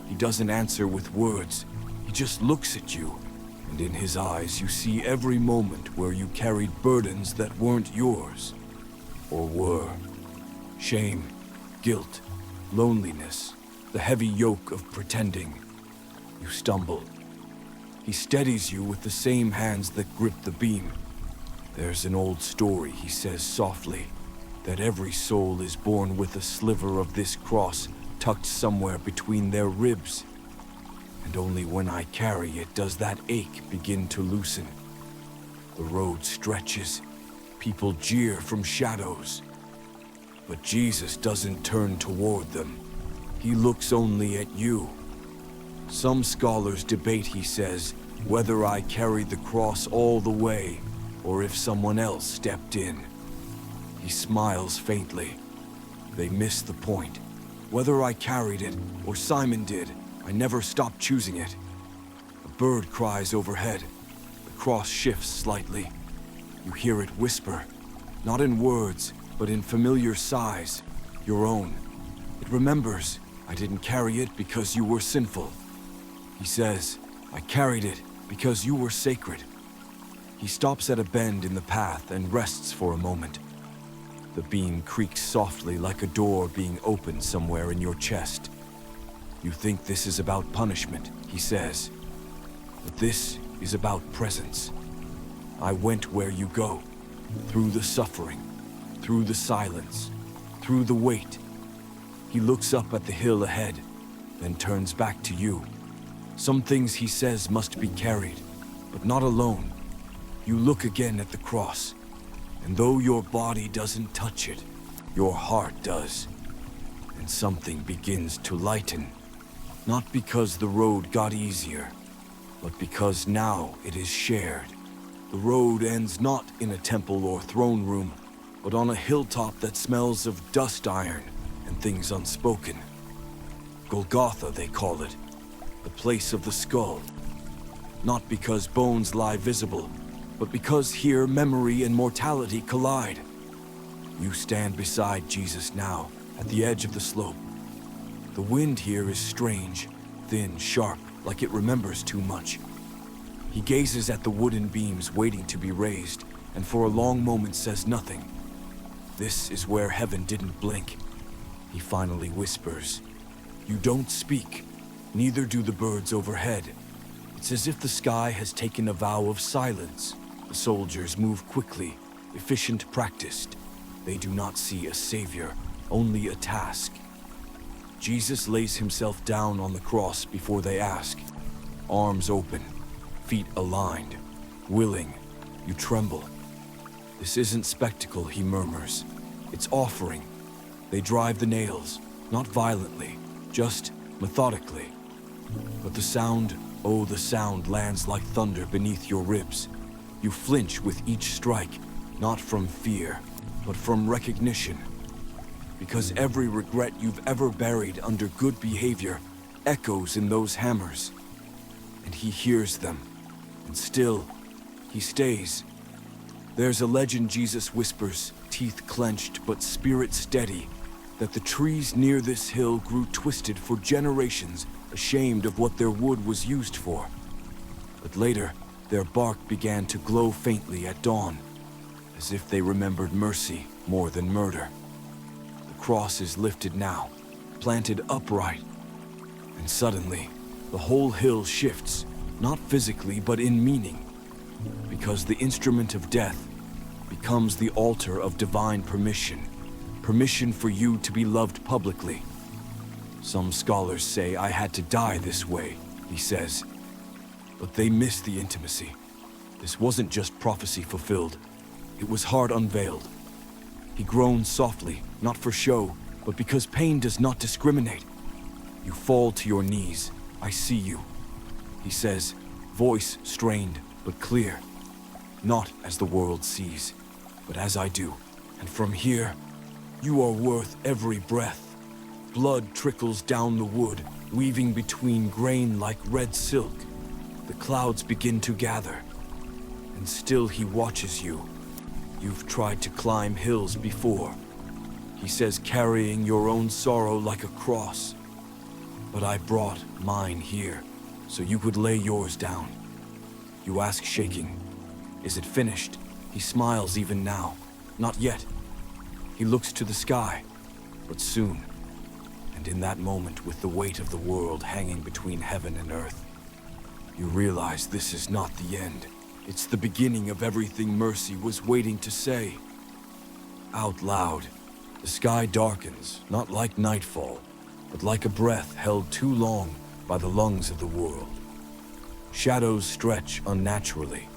He doesn't answer with words. He just looks at you, and in his eyes you see every moment where you carried burdens that weren't yours, or were. Shame, guilt, loneliness, the heavy yoke of pretending. You stumble. He steadies you with the same hands that grip the beam. There's an old story, he says softly, that every soul is born with a sliver of this cross tucked somewhere between their ribs. And only when I carry it does that ache begin to loosen. The road stretches. People jeer from shadows. But Jesus doesn't turn toward them. He looks only at you. Some scholars debate, he says, whether I carried the cross all the way, or if someone else stepped in. He smiles faintly. They miss the point. Whether I carried it, or Simon did, I never stopped choosing it. A bird cries overhead. The cross shifts slightly. You hear it whisper, not in words, but in familiar sighs, your own. It remembers, I didn't carry it because you were sinful. He says, I carried it because you were sacred. He stops at a bend in the path and rests for a moment. The beam creaks softly like a door being opened somewhere in your chest. You think this is about punishment, he says. But this is about presence. I went where you go, through the suffering, through the silence, through the weight. He looks up at the hill ahead, then turns back to you. Some things he says must be carried, but not alone. You look again at the cross, and though your body doesn't touch it, your heart does. And something begins to lighten. Not because the road got easier, but because now it is shared. The road ends not in a temple or throne room, but on a hilltop that smells of dust iron and things unspoken. Golgotha, they call it, the place of the skull. Not because bones lie visible, but because here memory and mortality collide. You stand beside Jesus now, at the edge of the slope. The wind here is strange, thin, sharp, like it remembers too much. He gazes at the wooden beams waiting to be raised, and for a long moment says nothing. This is where heaven didn't blink. He finally whispers. You don't speak, neither do the birds overhead. It's as if the sky has taken a vow of silence. The soldiers move quickly, efficient, practiced. They do not see a savior, only a task. Jesus lays himself down on the cross before they ask. Arms open, feet aligned, willing. You tremble. This isn't spectacle, he murmurs. It's offering. They drive the nails, not violently, just methodically. But the sound, oh, the sound lands like thunder beneath your ribs. You flinch with each strike, not from fear, but from recognition. Because every regret you've ever buried under good behavior echoes in those hammers. And he hears them, and still, he stays. There's a legend, Jesus whispers, teeth clenched but spirit steady, that the trees near this hill grew twisted for generations, ashamed of what their wood was used for. But later, their bark began to glow faintly at dawn, as if they remembered mercy more than murder. The cross is lifted now, planted upright, and suddenly, the whole hill shifts, not physically but in meaning, because the instrument of death becomes the altar of divine permission, permission for you to be loved publicly. Some scholars say I had to die this way, he says, but they miss the intimacy. This wasn't just prophecy fulfilled, it was heart unveiled. He groans softly, not for show, but because pain does not discriminate. You fall to your knees. I see you, he says, voice strained but clear. Not as the world sees, but as I do. And from here, you are worth every breath. Blood trickles down the wood, weaving between grain like red silk. The clouds begin to gather, and still he watches you. You've tried to climb hills before, he says, carrying your own sorrow like a cross. But I brought mine here, so you could lay yours down. You ask, shaking, is it finished? He smiles even now. Not yet. He looks to the sky, but soon. And in that moment, with the weight of the world hanging between heaven and earth, you realize this is not the end. It's the beginning of everything mercy was waiting to say. Out loud, the sky darkens, not like nightfall, but like a breath held too long by the lungs of the world. Shadows stretch unnaturally.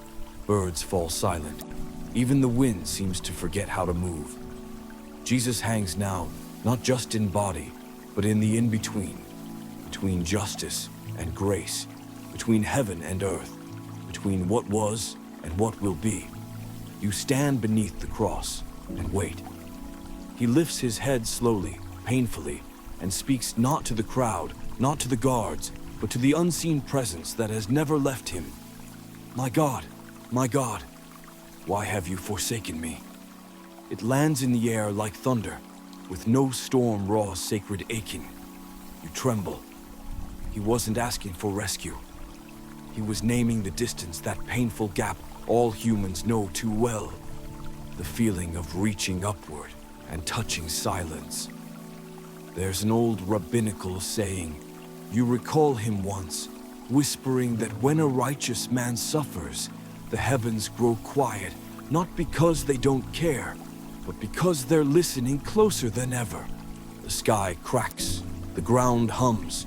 Birds fall silent. Even the wind seems to forget how to move. Jesus hangs now, not just in body, but in the in-between, between justice and grace, between heaven and earth, between what was and what will be. You stand beneath the cross and wait. He lifts his head slowly, painfully, and speaks not to the crowd, not to the guards, but to the unseen presence that has never left him. My God, why have you forsaken me? It lands in the air like thunder, with no storm raw sacred aching. You tremble. He wasn't asking for rescue. He was naming the distance, that painful gap all humans know too well. The feeling of reaching upward and touching silence. There's an old rabbinical saying, you recall him once, whispering that when a righteous man suffers, the heavens grow quiet, not because they don't care, but because they're listening closer than ever. The sky cracks, the ground hums,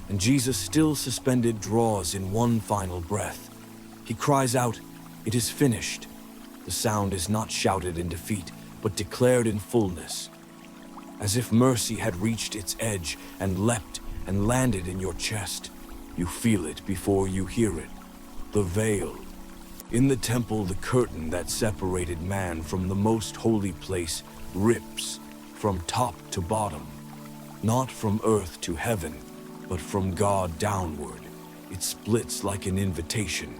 and Jesus, still suspended, draws in one final breath. He cries out, "It is finished." The sound is not shouted in defeat, but declared in fullness, as if mercy had reached its edge and leapt and landed in your chest. You feel it before you hear it. The veil. In the temple, the curtain that separated man from the most holy place rips from top to bottom, not from earth to heaven, but from God downward. It splits like an invitation,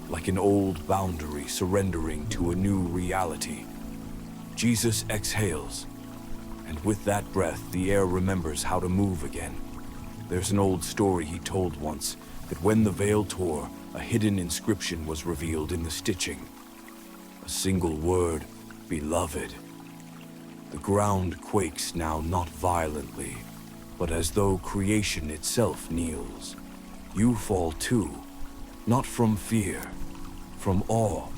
like an old boundary surrendering to a new reality. Jesus exhales, and with that breath, the air remembers how to move again. There's an old story he told once, that when the veil tore, a hidden inscription was revealed in the stitching. A single word, beloved. The ground quakes now, not violently, but as though creation itself kneels. You fall too, not from fear, from awe.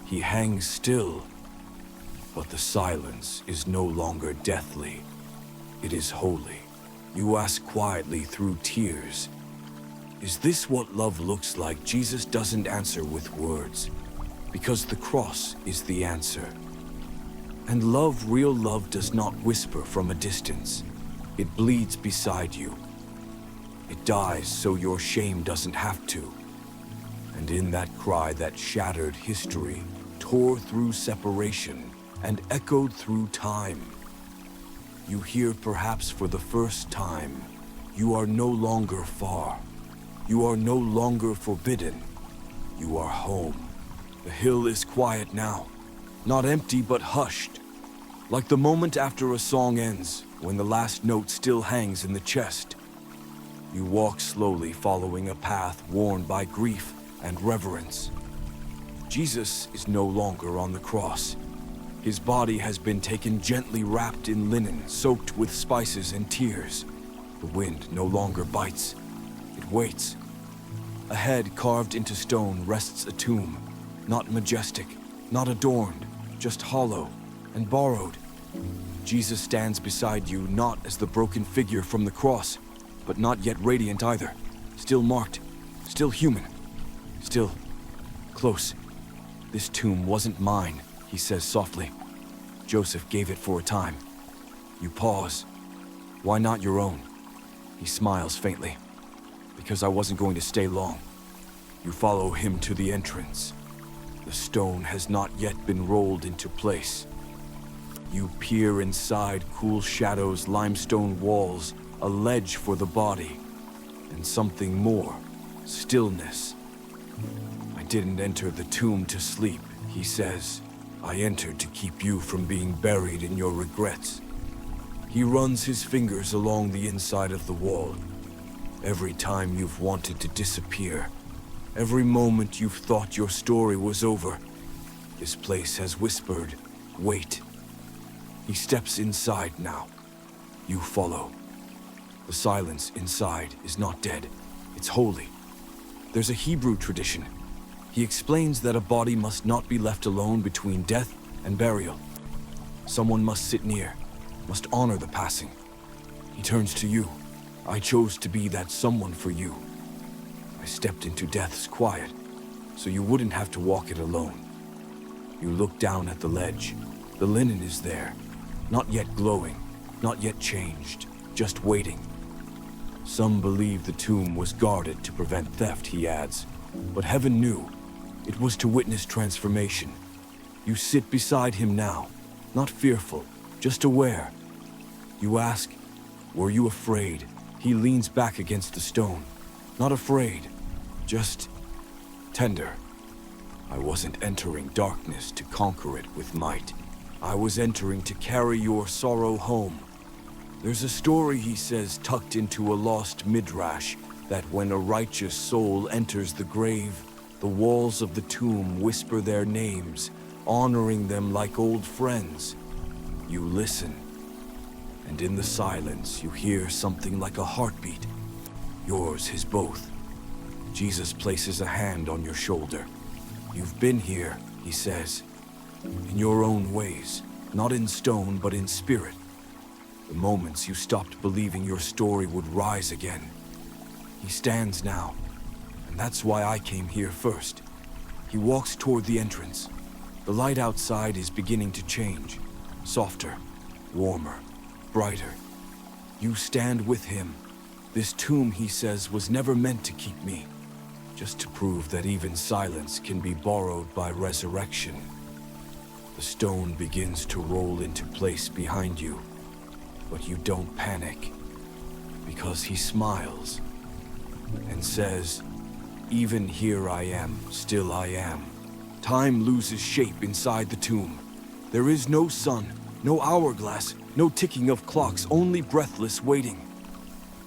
He hangs still, but the silence is no longer deathly. It is holy. You ask quietly through tears, "Is this what love looks like?" Jesus doesn't answer with words, because the cross is the answer. And love, real love, does not whisper from a distance. It bleeds beside you. It dies so your shame doesn't have to. And in that cry that shattered history, tore through separation, and echoed through time, you hear, perhaps for the first time, you are no longer far. You are no longer forbidden. You are home. The hill is quiet now, not empty but hushed, like the moment after a song ends, when the last note still hangs in the chest. You walk slowly, following a path worn by grief and reverence. Jesus is no longer on the cross. His body has been taken, gently wrapped in linen, soaked with spices and tears. The wind no longer bites. It waits. A head carved into stone rests a tomb, not majestic, not adorned, just hollow and borrowed. Jesus stands beside you, not as the broken figure from the cross, but not yet radiant either. Still marked, still human, still close. "This tomb wasn't mine," he says softly. "Joseph gave it for a time." You pause. "Why not your own?" He smiles faintly. "Because I wasn't going to stay long." You follow him to the entrance. The stone has not yet been rolled into place. You peer inside, cool shadows, limestone walls, a ledge for the body, and something more, stillness. "I didn't enter the tomb to sleep," he says. "I entered to keep you from being buried in your regrets." He runs his fingers along the inside of the wall. Every time you've wanted to disappear, every moment you've thought your story was over, this place has whispered, "Wait." He steps inside now. You follow. The silence inside is not dead. It's holy. There's a Hebrew tradition. He explains that a body must not be left alone between death and burial. Someone must sit near, must honor the passing. He turns to you. "I chose to be that someone for you. I stepped into death's quiet, so you wouldn't have to walk it alone." You look down at the ledge. The linen is there, not yet glowing, not yet changed, just waiting. Some believe the tomb was guarded to prevent theft, he adds, but heaven knew it was to witness transformation. You sit beside him now, not fearful, just aware. You ask, "Were you afraid?" He leans back against the stone. Not afraid, just tender. "I wasn't entering darkness to conquer it with might. I was entering to carry your sorrow home." There's a story, he says, tucked into a lost midrash, that when a righteous soul enters the grave, the walls of the tomb whisper their names, honoring them like old friends. You listen, and in the silence you hear something like a heartbeat. Yours is both, Jesus places a hand on your shoulder. You've been here, he says, in your own ways, not in stone but in spirit. The moments you stopped believing your story would rise again. He stands now, and that's why I came here first. He walks toward the entrance. The light outside is beginning to change, softer, warmer, brighter. You stand with him. This tomb, he says, was never meant to keep me, just to prove that even silence can be borrowed by resurrection. The stone begins to roll into place behind you, but you don't panic, because he smiles and says, "Even here I am, still I am." Time loses shape inside the tomb. There is no sun, no hourglass, no ticking of clocks, only breathless waiting.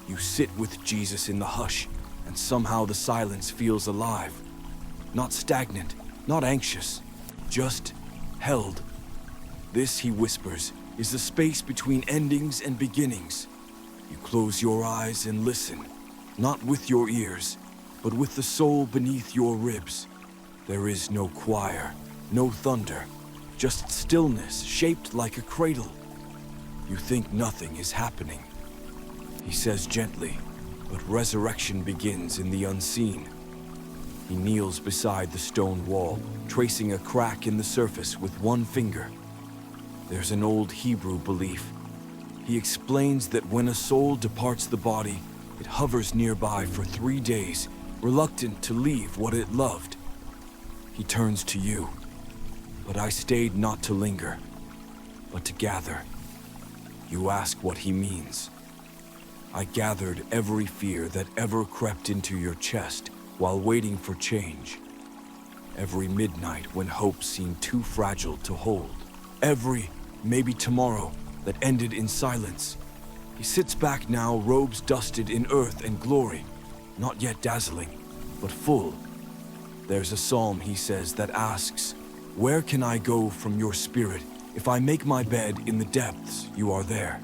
You sit with Jesus in the hush, and somehow the silence feels alive. Not stagnant, not anxious, just held. This, he whispers, is the space between endings and beginnings. You close your eyes and listen, not with your ears, but with the soul beneath your ribs. There is no choir, no thunder, just stillness shaped like a cradle. You think nothing is happening. He says gently, but resurrection begins in the unseen. He kneels beside the stone wall, tracing a crack in the surface with one finger. There's an old Hebrew belief. He explains that when a soul departs the body, it hovers nearby for 3 days, reluctant to leave what it loved. He turns to you, but I stayed not to linger, but to gather. You ask what he means. I gathered every fear that ever crept into your chest while waiting for change. Every midnight when hope seemed too fragile to hold. Every maybe tomorrow that ended in silence. He sits back now, robes dusted in earth and glory, not yet dazzling, but full. There's a psalm, he says, that asks, "Where can I go from your spirit? If I make my bed in the depths, you are there."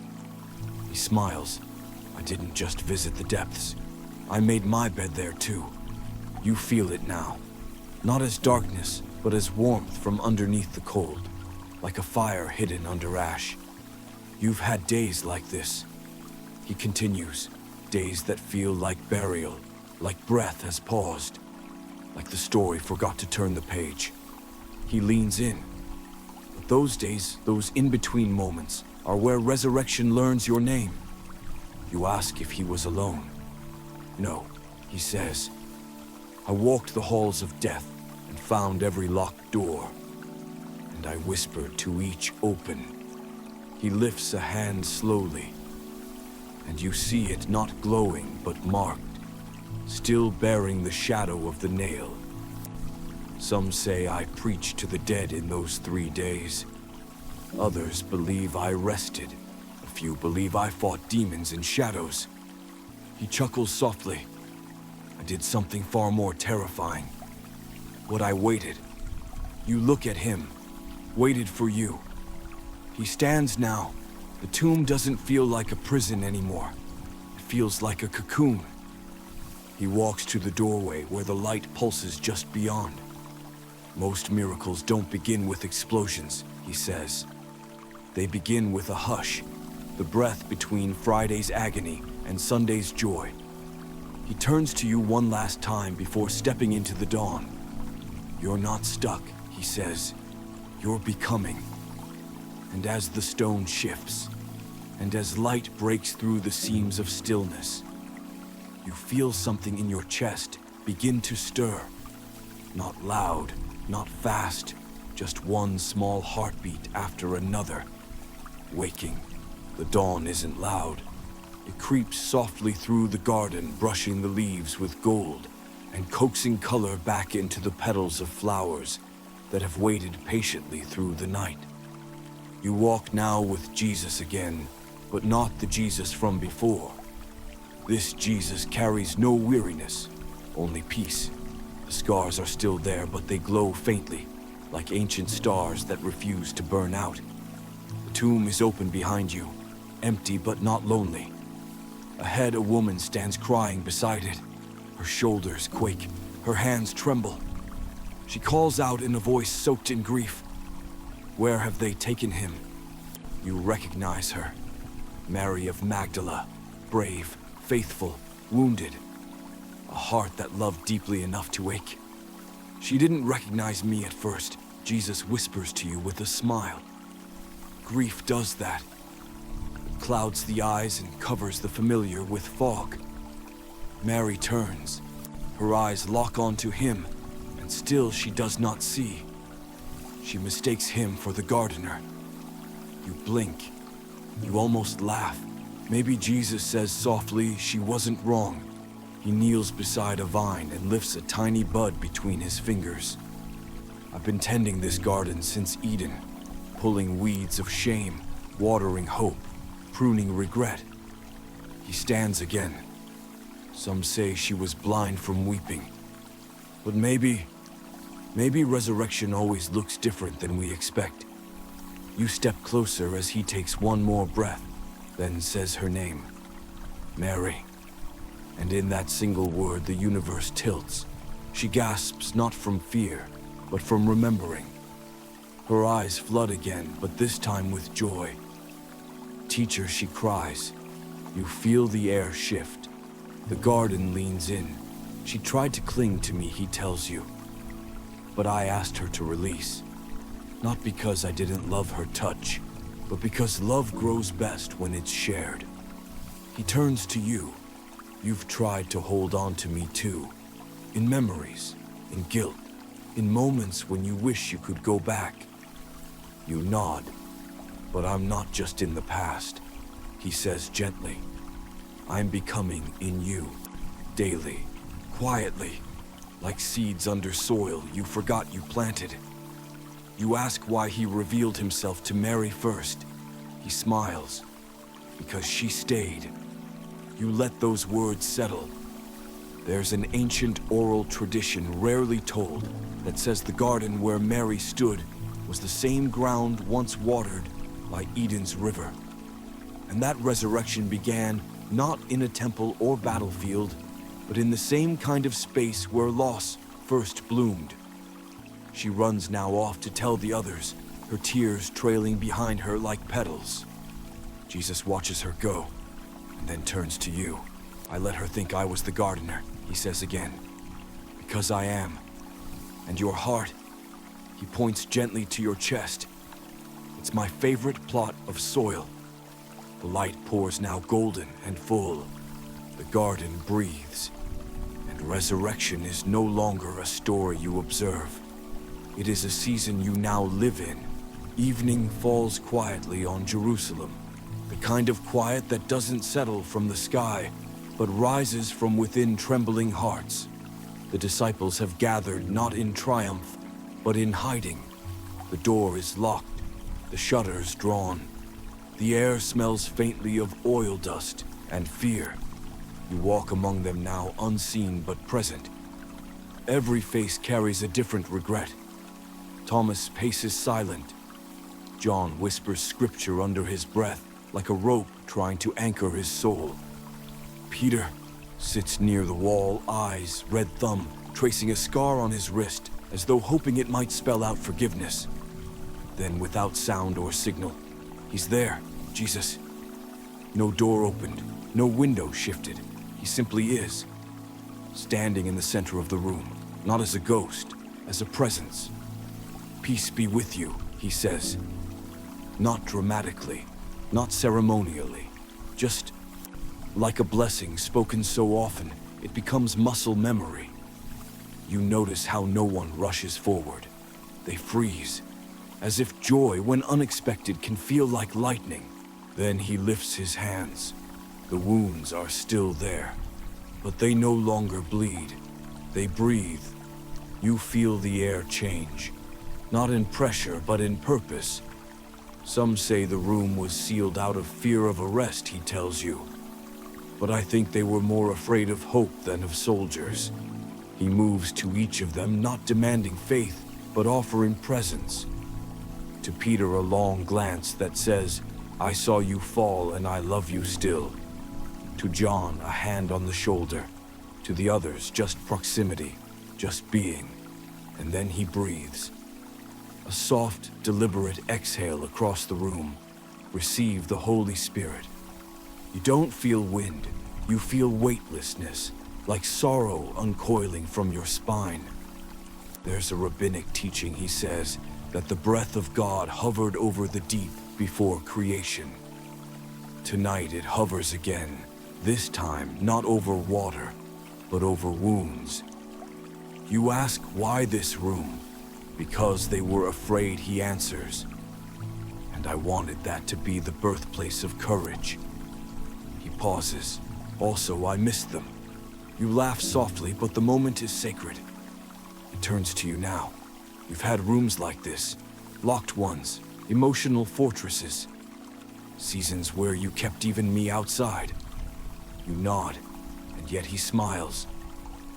He smiles. I didn't just visit the depths. I made my bed there too. You feel it now. Not as darkness, but as warmth from underneath the cold, like a fire hidden under ash. You've had days like this. He continues, days that feel like burial, like breath has paused, like the story forgot to turn the page. He leans in. But those days, those in-between moments, are where resurrection learns your name. You ask if he was alone. No, he says. I walked the halls of death and found every locked door, and I whispered to each open. He lifts a hand slowly, and you see it not glowing but marked, still bearing the shadow of the nail. Some say I preached to the dead in those 3 days. Others believe I rested. A few believe I fought demons and shadows. He chuckles softly. I did something far more terrifying. What I waited. You look at him. Waited for you. He stands now. The tomb doesn't feel like a prison anymore. It feels like a cocoon. He walks to the doorway where the light pulses just beyond. Most miracles don't begin with explosions, he says. They begin with a hush, the breath between Friday's agony and Sunday's joy. He turns to you one last time before stepping into the dawn. You're not stuck, he says. You're becoming. And as the stone shifts, and as light breaks through the seams of stillness, you feel something in your chest begin to stir. Not loud, not fast, just one small heartbeat after another. Waking. The dawn isn't loud. It creeps softly through the garden, brushing the leaves with gold and coaxing color back into the petals of flowers that have waited patiently through the night. You walk now with Jesus again, but not the Jesus from before. This Jesus carries no weariness, only peace. The scars are still there, but they glow faintly, like ancient stars that refuse to burn out. The tomb is open behind you, empty but not lonely. Ahead, a woman stands crying beside it. Her shoulders quake, her hands tremble. She calls out in a voice soaked in grief. Where have they taken him? You recognize her. Mary of Magdala, brave, faithful, wounded. A heart that loved deeply enough to ache. She didn't recognize me at first. Jesus whispers to you with a smile. Grief does that. It clouds the eyes and covers the familiar with fog. Mary turns. Her eyes lock onto him, and still she does not see. She mistakes him for the gardener. You blink. You almost laugh. Maybe Jesus says softly she wasn't wrong. He kneels beside a vine and lifts a tiny bud between his fingers. I've been tending this garden since Eden, pulling weeds of shame, watering hope, pruning regret. He stands again. Some say she was blind from weeping. But maybe resurrection always looks different than we expect. You step closer as he takes one more breath, then says her name, Mary. And in that single word, the universe tilts. She gasps not from fear, but from remembering. Her eyes flood again, but this time with joy. Teacher, she cries. You feel the air shift. The garden leans in. She tried to cling to me, he tells you. But I asked her to release. Not because I didn't love her touch, but because love grows best when it's shared. He turns to you. You've tried to hold on to me too. In memories, in guilt, in moments when you wish you could go back. You nod. But I'm not just in the past, he says gently. I'm becoming in you, daily, quietly, like seeds under soil you forgot you planted. You ask why he revealed himself to Mary first. He smiles, because she stayed. You let those words settle. There's an ancient oral tradition rarely told that says the garden where Mary stood was the same ground once watered by Eden's river. And that resurrection began not in a temple or battlefield, but in the same kind of space where loss first bloomed. She runs now off to tell the others, her tears trailing behind her like petals. Jesus watches her go, and then turns to you. I let her think I was the gardener, he says again. Because I am. And your heart, he points gently to your chest. It's my favorite plot of soil. The light pours now golden and full. The garden breathes. And resurrection is no longer a story you observe. It is a season you now live in. Evening falls quietly on Jerusalem. The kind of quiet that doesn't settle from the sky, but rises from within trembling hearts. The disciples have gathered not in triumph, but in hiding. The door is locked, the shutters drawn. The air smells faintly of oil dust and fear. You walk among them now unseen but present. Every face carries a different regret. Thomas paces silent. John whispers scripture under his breath, like a rope trying to anchor his soul. Peter sits near the wall, eyes, red thumb, tracing a scar on his wrist, as though hoping it might spell out forgiveness. Then, without sound or signal, he's there, Jesus. No door opened, no window shifted. He simply is. Standing in the center of the room, not as a ghost, as a presence. Peace be with you, he says. Not dramatically, not ceremonially, just like a blessing spoken so often, it becomes muscle memory. You notice how no one rushes forward. They freeze, as if joy, when unexpected, can feel like lightning. Then he lifts his hands. The wounds are still there, but they no longer bleed. They breathe. You feel the air change, not in pressure, but in purpose. Some say the room was sealed out of fear of arrest, he tells you. But I think they were more afraid of hope than of soldiers. He moves to each of them, not demanding faith, but offering presence. To Peter, a long glance that says, I saw you fall and I love you still. To John, a hand on the shoulder. To the others, just proximity, just being. And then he breathes. A soft, deliberate exhale across the room. Receive the Holy Spirit. You don't feel wind, you feel weightlessness, like sorrow uncoiling from your spine. There's a rabbinic teaching, he says, that the breath of God hovered over the deep before creation. Tonight it hovers again, this time not over water, but over wounds. You ask why this room? Because they were afraid, he answers. And I wanted that to be the birthplace of courage. He pauses. Also, I missed them. You laugh softly, but the moment is sacred. It turns to you now. You've had rooms like this. Locked ones, emotional fortresses. Seasons where you kept even me outside. You nod, and yet he smiles.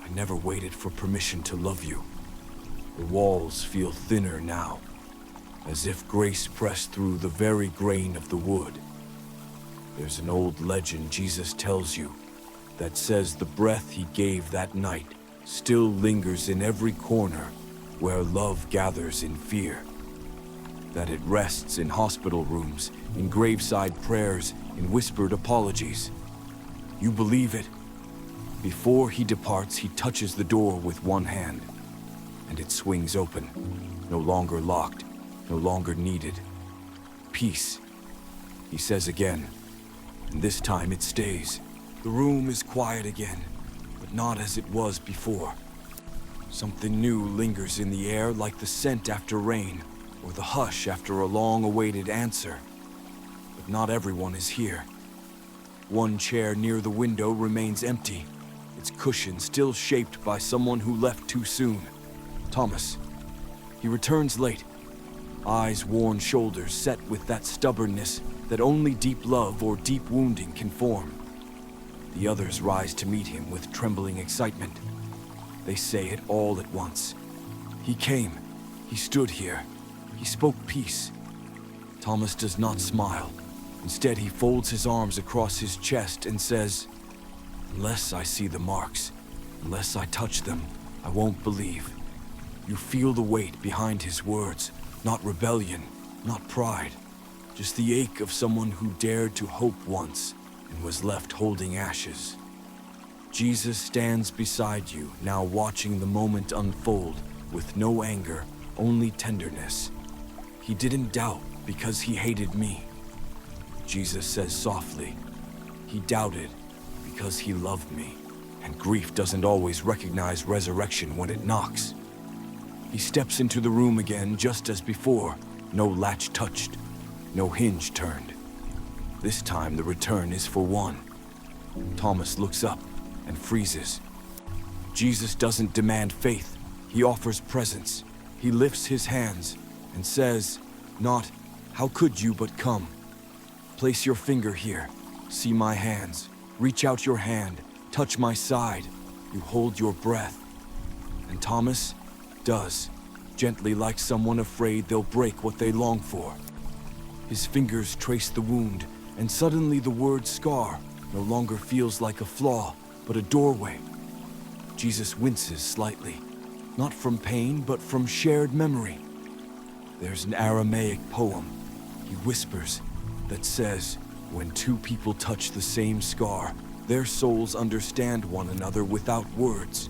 I never waited for permission to love you. The walls feel thinner now, as if grace pressed through the very grain of the wood. There's an old legend Jesus tells you that says the breath he gave that night still lingers in every corner where love gathers in fear. That it rests in hospital rooms, in graveside prayers, in whispered apologies. You believe it? Before he departs, he touches the door with one hand, and it swings open, no longer locked, no longer needed. Peace, he says again, and this time it stays. The room is quiet again, but not as it was before. Something new lingers in the air, like the scent after rain, or the hush after a long-awaited answer. But not everyone is here. One chair near the window remains empty, its cushion still shaped by someone who left too soon. Thomas. He returns late, eyes worn, shoulders set with that stubbornness that only deep love or deep wounding can form. The others rise to meet him with trembling excitement. They say it all at once. He came. He stood here. He spoke peace. Thomas does not smile. Instead, he folds his arms across his chest and says, "Unless I see the marks, unless I touch them, I won't believe." You feel the weight behind his words, not rebellion, not pride, just the ache of someone who dared to hope once and was left holding ashes. Jesus stands beside you, now watching the moment unfold with no anger, only tenderness. He didn't doubt because he hated me. Jesus says softly, he doubted because he loved me. And grief doesn't always recognize resurrection when it knocks. He steps into the room again just as before, no latch touched, no hinge turned. This time the return is for one. Thomas looks up and freezes. Jesus doesn't demand faith, he offers presence. He lifts his hands and says, not, "How could you but come? Place your finger here, see my hands, reach out your hand, touch my side, you hold your breath." And Thomas does, gently like someone afraid they'll break what they long for. His fingers trace the wound, and suddenly the word scar no longer feels like a flaw, but a doorway. Jesus winces slightly, not from pain, but from shared memory. There's an Aramaic poem, he whispers, that says, when two people touch the same scar, their souls understand one another without words.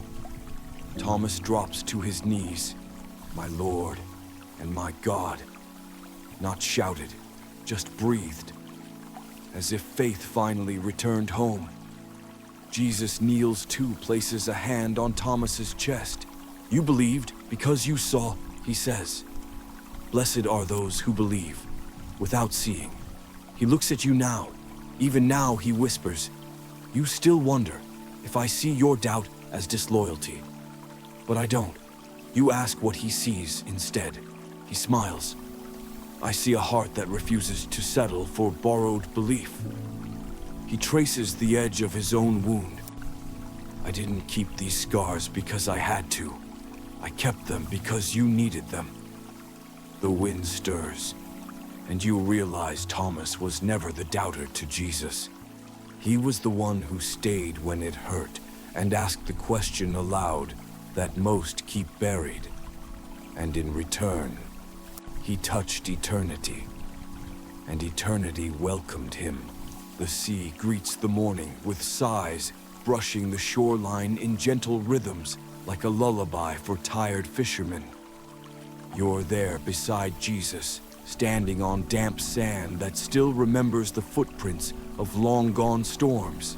Thomas drops to his knees, "My Lord and my God," not shouted, just breathed, as if faith finally returned home. Jesus kneels too, places a hand on Thomas's chest. "You believed because you saw," he says. "Blessed are those who believe, without seeing." He looks at you now. Even now he whispers, "You still wonder if I see your doubt as disloyalty. But I don't." You ask what he sees instead. He smiles. "I see a heart that refuses to settle for borrowed belief." He traces the edge of his own wound. "I didn't keep these scars because I had to. I kept them because you needed them." The wind stirs, and you realize Thomas was never the doubter to Jesus. He was the one who stayed when it hurt, and ask the question aloud that most keep buried. And in return, he touched eternity, and eternity welcomed him. The sea greets the morning with sighs, brushing the shoreline in gentle rhythms like a lullaby for tired fishermen. You're there beside Jesus, standing on damp sand that still remembers the footprints of long-gone storms.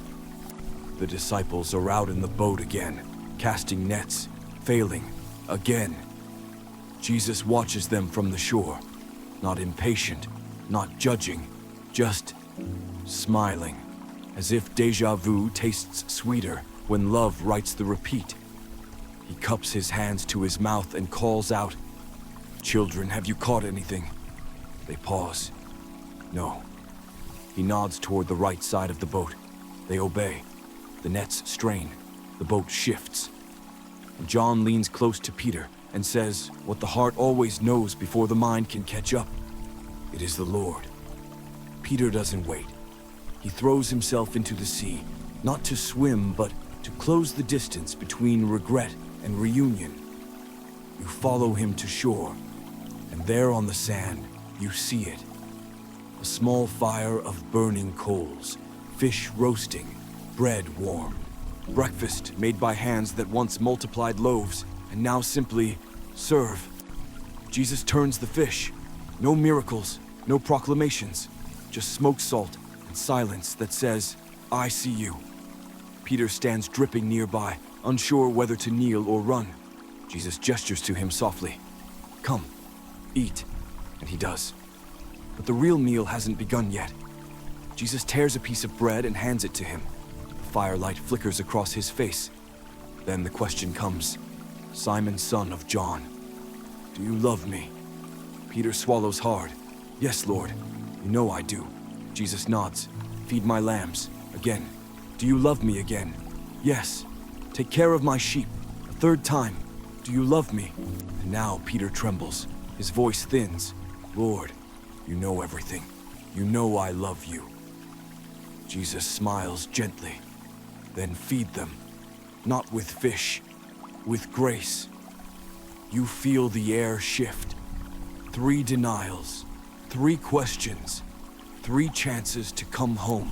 The disciples are out in the boat again, casting nets, failing, again. Jesus watches them from the shore, not impatient, not judging, just smiling, as if déjà vu tastes sweeter when love writes the repeat. He cups his hands to his mouth and calls out, "Children, have you caught anything?" They pause. No. He nods toward the right side of the boat. They obey. The nets strain. The boat shifts. And John leans close to Peter and says what the heart always knows before the mind can catch up. It is the Lord. Peter doesn't wait. He throws himself into the sea, not to swim, but to close the distance between regret and reunion. You follow him to shore, and there on the sand, you see it. A small fire of burning coals, fish roasting, bread warm. Breakfast made by hands that once multiplied loaves and now simply serve. Jesus turns the fish. No miracles, no proclamations, just smoked salt and silence that says, "I see you." Peter stands dripping nearby, unsure whether to kneel or run. Jesus gestures to him softly. "Come, eat." And he does. But the real meal hasn't begun yet. Jesus tears a piece of bread and hands it to him. The firelight flickers across his face. Then the question comes, "Simon, son of John, do you love me?" Peter swallows hard. "Yes, Lord, you know I do." Jesus nods. "Feed my lambs." Again. "Do you love me?" Again. "Yes." "Take care of my sheep." A third time. "Do you love me?" And now Peter trembles. His voice thins. "Lord, you know everything. You know I love you." Jesus smiles gently. "Then feed them. Not with fish, with grace." You feel the air shift. 3 denials, 3 questions, 3 chances to come home.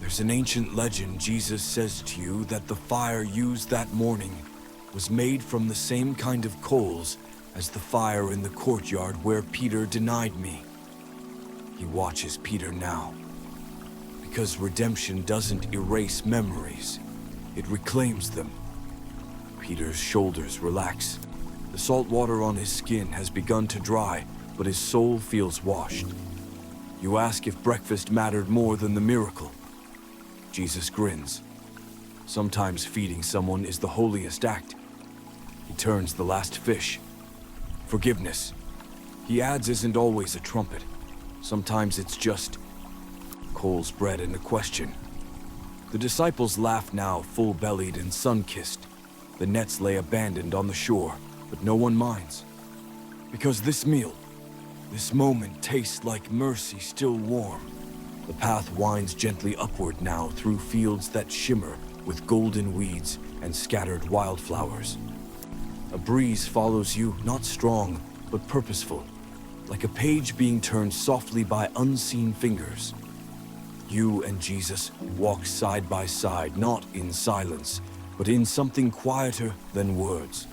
There's an ancient legend Jesus says to you that the fire used that morning was made from the same kind of coals as the fire in the courtyard where Peter denied me. He watches Peter now. Because redemption doesn't erase memories, it reclaims them. Peter's shoulders relax. The salt water on his skin has begun to dry, but his soul feels washed. You ask if breakfast mattered more than the miracle. Jesus grins. Sometimes feeding someone is the holiest act. He turns the last fish. Forgiveness, he adds, isn't always a trumpet. Sometimes it's just coals, bread, and a question. The disciples laugh now, full-bellied and sun-kissed. The nets lay abandoned on the shore, but no one minds. Because this meal, this moment tastes like mercy still warm. The path winds gently upward now through fields that shimmer with golden weeds and scattered wildflowers. A breeze follows you, not strong, but purposeful, like a page being turned softly by unseen fingers. You and Jesus walk side by side, not in silence, but in something quieter than words.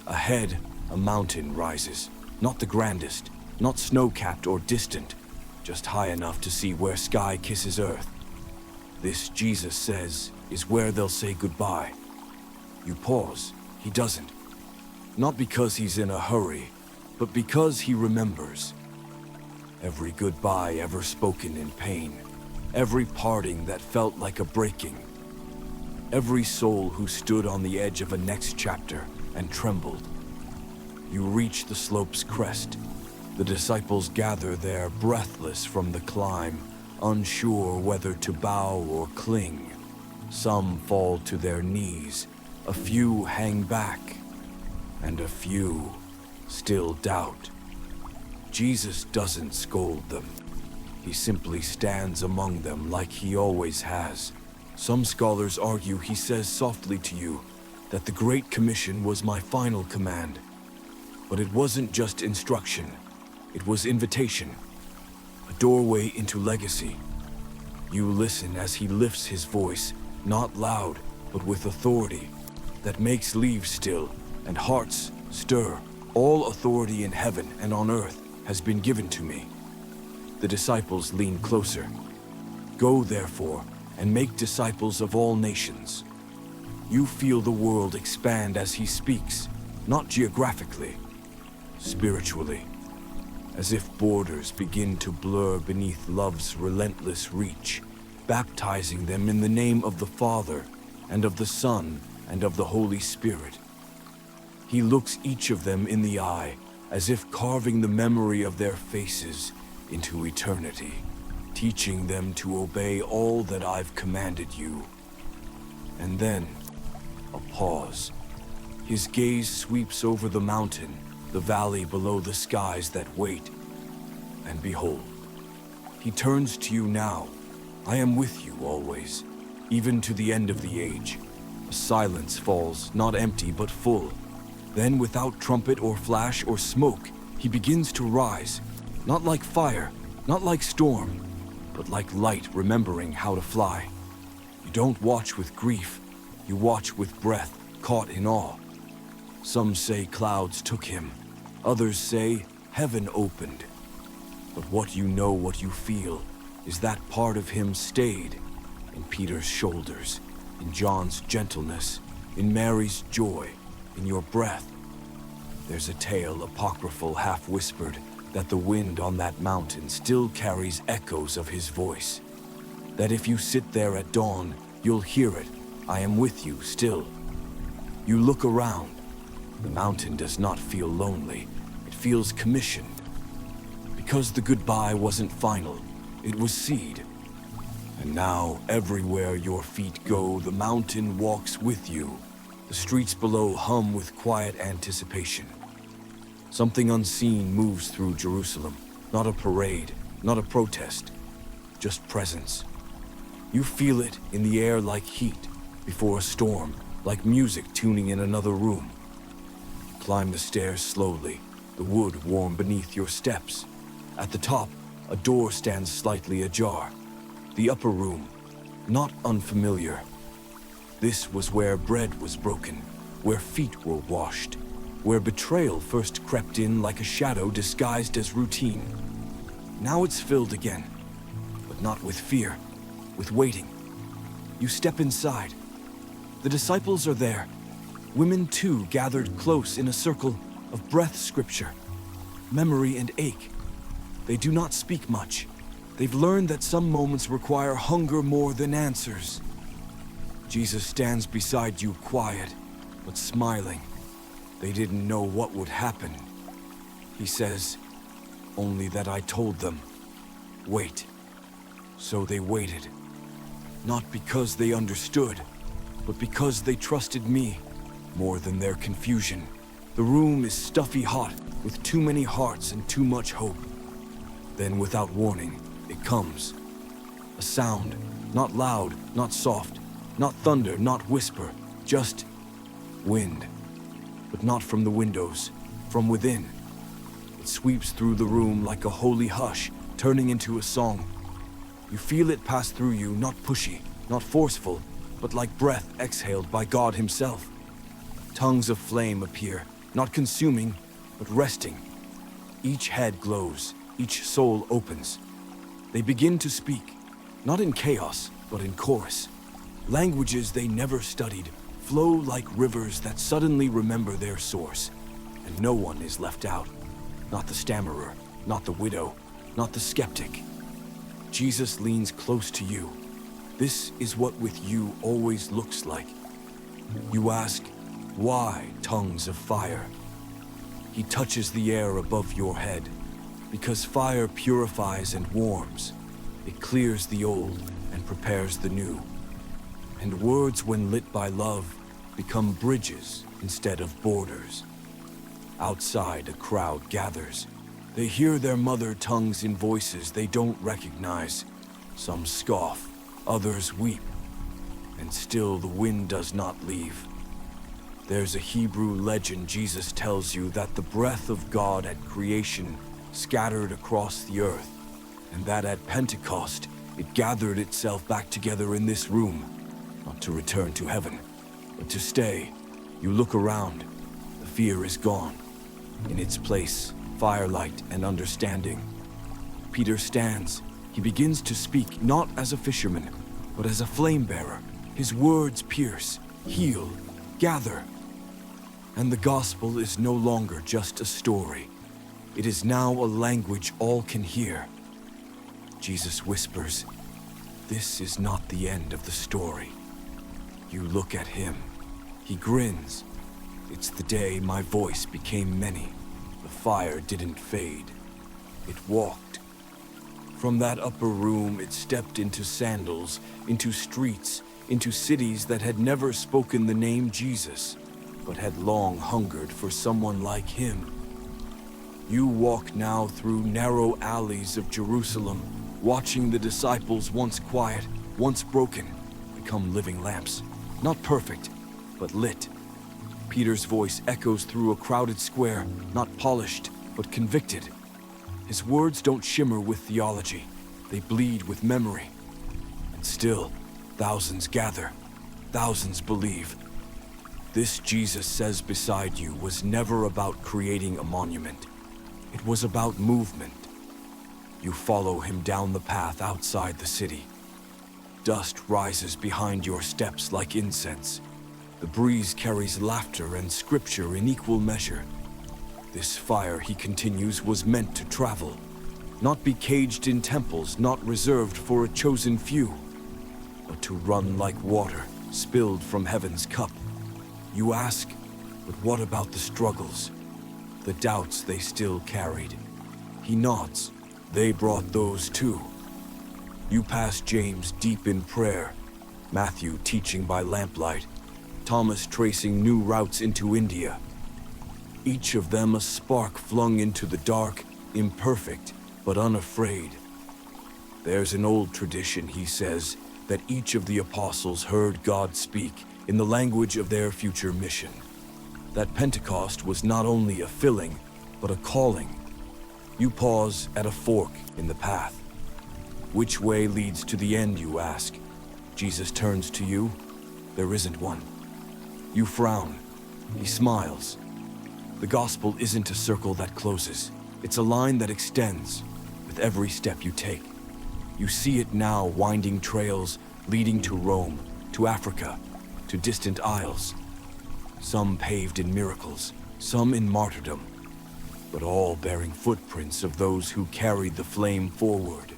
Ahead, a mountain rises, not the grandest, not snow-capped or distant, just high enough to see where sky kisses earth. This, Jesus says, is where they'll say goodbye. You pause. He doesn't. Not because he's in a hurry, but because he remembers. Every goodbye ever spoken in pain. Every parting that felt like a breaking. Every soul who stood on the edge of a next chapter and trembled. You reach the slope's crest. The disciples gather there, breathless from the climb, unsure whether to bow or cling. Some fall to their knees, a few hang back, and a few still doubt. Jesus doesn't scold them. He simply stands among them like he always has, Some scholars argue he says softly to you that the Great Commission was my final command. But it wasn't just instruction, it was invitation, a doorway into legacy. You listen as he lifts his voice, not loud, but with authority, that makes leaves still and hearts stir. All authority in heaven and on earth has been given to me. The disciples lean closer. Go, therefore, and make disciples of all nations. You feel the world expand as he speaks, not geographically, spiritually, as if borders begin to blur beneath love's relentless reach, baptizing them in the name of the Father, and of the Son, and of the Holy Spirit. He looks each of them in the eye, as if carving the memory of their faces into eternity, teaching them to obey all that I've commanded you. And then, a pause. His gaze sweeps over the mountain, the valley below the skies that wait. And behold, he turns to you now. I am with you always, even to the end of the age. A silence falls, not empty but full. Then, without trumpet or flash or smoke, he begins to rise, not like fire, not like storm, but like light remembering how to fly. You don't watch with grief, you watch with breath, caught in awe. Some say clouds took him, others say heaven opened. But what you feel, is that part of him stayed in Peter's shoulders, in John's gentleness, in Mary's joy, in your breath. There's a tale, apocryphal, half-whispered, that the wind on that mountain still carries echoes of his voice. That if you sit there at dawn, you'll hear it. I am with you still. You look around. The mountain does not feel lonely. It feels commissioned. Because the goodbye wasn't final, it was seed. And now, everywhere your feet go, the mountain walks with you. The streets below hum with quiet anticipation. Something unseen moves through Jerusalem. Not a parade, not a protest, just presence. You feel it in the air like heat before a storm, like music tuning in another room. Climb the stairs slowly, the wood warm beneath your steps. At the top, a door stands slightly ajar. The upper room, not unfamiliar. This was where bread was broken, where feet were washed, where betrayal first crept in like a shadow disguised as routine. Now it's filled again, but not with fear, with waiting. You step inside. The disciples are there. Women too, gathered close in a circle of breath scripture, memory and ache. They do not speak much. They've learned that some moments require hunger more than answers. Jesus stands beside you, quiet, but smiling. They didn't know what would happen. He says, only that I told them, wait. So they waited. Not because they understood, but because they trusted me more than their confusion. The room is stuffy hot, with too many hearts and too much hope. Then, without warning, it comes. A sound, not loud, not soft, not thunder, not whisper, just wind. But not from the windows, from within. It sweeps through the room like a holy hush, turning into a song. You feel it pass through you, not pushy, not forceful, but like breath exhaled by God himself. Tongues of flame appear, not consuming, but resting. Each head glows, each soul opens. They begin to speak, not in chaos, but in chorus. Languages they never studied flow like rivers that suddenly remember their source. And no one is left out. Not the stammerer, not the widow, not the skeptic. Jesus leans close to you. This is what with you always looks like. You ask, why tongues of fire? He touches the air above your head, because fire purifies and warms. It clears the old and prepares the new. And words, when lit by love, become bridges instead of borders. Outside, a crowd gathers. They hear their mother tongues in voices they don't recognize. Some scoff, others weep. and still the wind does not leave. There's a Hebrew legend Jesus tells you that the breath of God at creation scattered across the earth, and that at Pentecost it gathered itself back together in this room, not to return to heaven, but to stay. You look around, the fear is gone. In its place, firelight and understanding. Peter stands. He begins to speak not as a fisherman, but as a flame bearer. His words pierce, heal, gather. And the gospel is no longer just a story. It is now a language all can hear. Jesus whispers, "This is not the end of the story." You look at him. He grins. "It's the day my voice became many. The fire didn't fade. It walked." From that upper room, it stepped into sandals, into streets, into cities that had never spoken the name Jesus, but had long hungered for someone like him. You walk now through narrow alleys of Jerusalem, watching the disciples once quiet, once broken, become living lamps. Not perfect, but lit. Peter's voice echoes through a crowded square, not polished, but convicted. His words don't shimmer with theology, they bleed with memory. And still, thousands gather, thousands believe. This Jesus says beside you was never about creating a monument. It was about movement. You follow him down the path outside the city. Dust rises behind your steps like incense. The breeze carries laughter and scripture in equal measure. This fire, he continues, was meant to travel, not be caged in temples, not reserved for a chosen few, but to run like water spilled from heaven's cup. You ask, but what about the struggles, the doubts they still carried? He nods. They brought those too. You pass James deep in prayer, Matthew teaching by lamplight, Thomas tracing new routes into India. Each of them a spark flung into the dark, imperfect, but unafraid. There's an old tradition, he says, that each of the apostles heard God speak in the language of their future mission. That Pentecost was not only a filling, but a calling. You pause at a fork in the path. Which way leads to the end, you ask? Jesus turns to you. There isn't one. You frown. He smiles. The gospel isn't a circle that closes. It's a line that extends with every step you take. You see it now, winding trails leading to Rome, to Africa, to distant isles. Some paved in miracles, some in martyrdom, but all bearing footprints of those who carried the flame forward.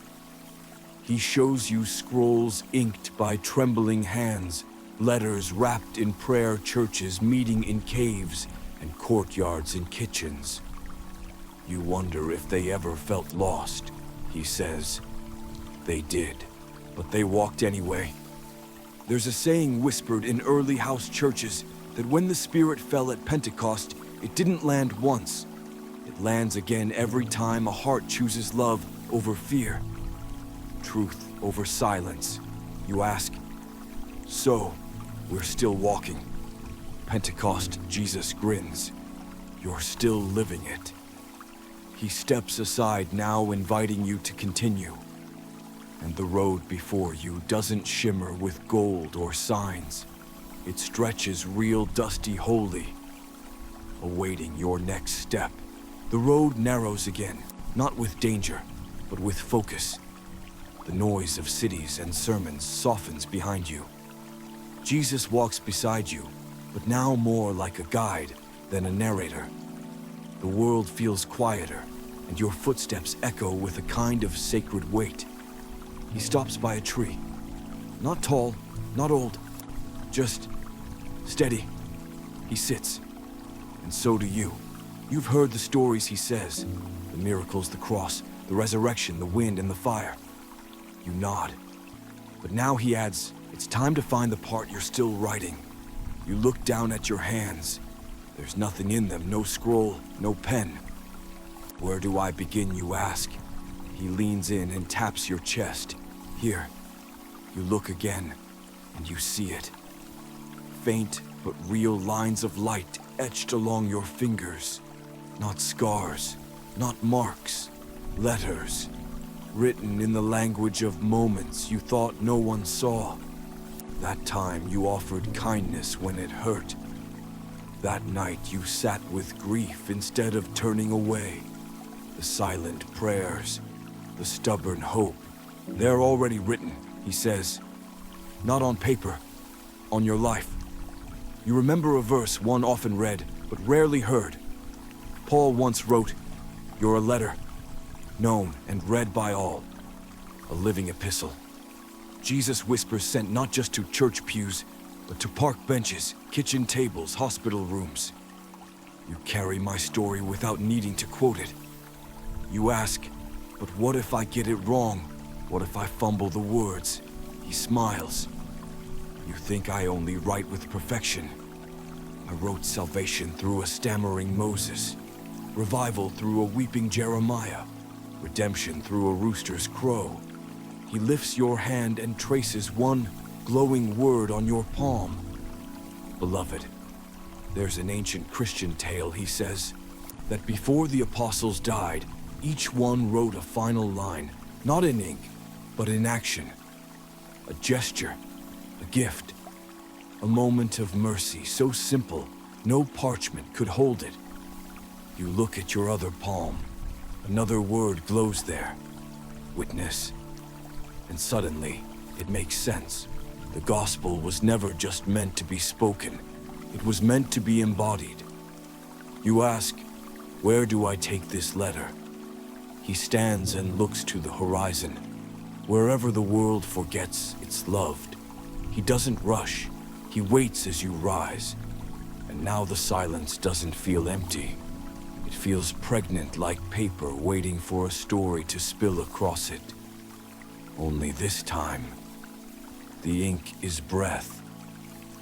He shows you scrolls inked by trembling hands, letters wrapped in prayer, churches meeting in caves, and courtyards and kitchens. You wonder if they ever felt lost, he says. They did, but they walked anyway. There's a saying whispered in early house churches that when the Spirit fell at Pentecost, it didn't land once. It lands again every time a heart chooses love over fear, truth over silence. You ask, so we're still walking. Pentecost, Jesus grins. You're still living it. He steps aside now, inviting you to continue. And the road before you doesn't shimmer with gold or signs. It stretches real dusty holy, awaiting your next step. The road narrows again, not with danger, but with focus. The noise of cities and sermons softens behind you. Jesus walks beside you, but now more like a guide than a narrator. The world feels quieter, and your footsteps echo with a kind of sacred weight. He stops by a tree. Not tall, not old, just steady. He sits, and so do you. You've heard the stories he says, the miracles, the cross, the resurrection, the wind, and the fire. You nod. But now he adds, it's time to find the part you're still writing. You look down at your hands. There's nothing in them, no scroll, no pen. Where do I begin, you ask? He leans in and taps your chest. Here. You look again. and you see it. Faint but real lines of light etched along your fingers. Not scars, not marks, letters, written in the language of moments you thought no one saw. That time you offered kindness when it hurt. That night you sat with grief instead of turning away. The silent prayers, the stubborn hope, they're already written, he says. Not on paper, on your life. You remember a verse one often read, but rarely heard. Paul once wrote, "You're a letter, known and read by all, a living epistle." Jesus' whispers sent not just to church pews, but to park benches, kitchen tables, hospital rooms. You carry my story without needing to quote it. You ask, but what if I get it wrong? What if I fumble the words? He smiles. You think I only write with perfection. I wrote salvation through a stammering Moses, revival through a weeping Jeremiah, redemption through a rooster's crow. He lifts your hand and traces one glowing word on your palm. Beloved, there's an ancient Christian tale, he says, that before the apostles died, each one wrote a final line, not in ink, but in action. A gesture, a gift, a moment of mercy so simple, no parchment could hold it. You look at your other palm, another word glows there, witness. And suddenly, it makes sense. The gospel was never just meant to be spoken. It was meant to be embodied. You ask, where do I take this letter? He stands and looks to the horizon. Wherever the world forgets it's loved. He doesn't rush. He waits as you rise. And now the silence doesn't feel empty. It feels pregnant like paper waiting for a story to spill across it. Only this time, the ink is breath,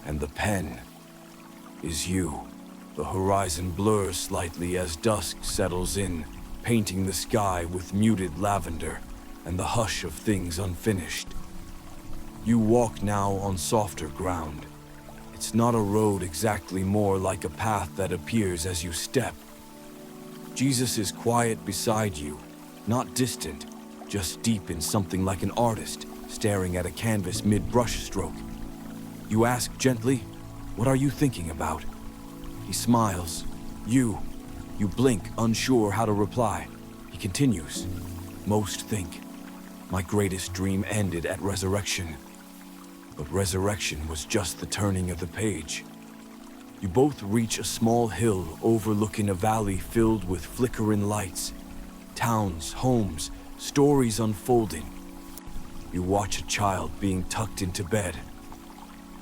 and the pen is you. The horizon blurs slightly as dusk settles in, painting the sky with muted lavender and the hush of things unfinished. You walk now on softer ground. It's not a road exactly, more like a path that appears as you step. Jesus is quiet beside you, not distant, just deep in something like an artist staring at a canvas mid-brush stroke. You ask gently, what are you thinking about? He smiles. You blink, unsure how to reply. He continues, most think, my greatest dream ended at resurrection. But resurrection was just the turning of the page. You both reach a small hill overlooking a valley filled with flickering lights. Towns, homes, stories unfolding. You watch a child being tucked into bed.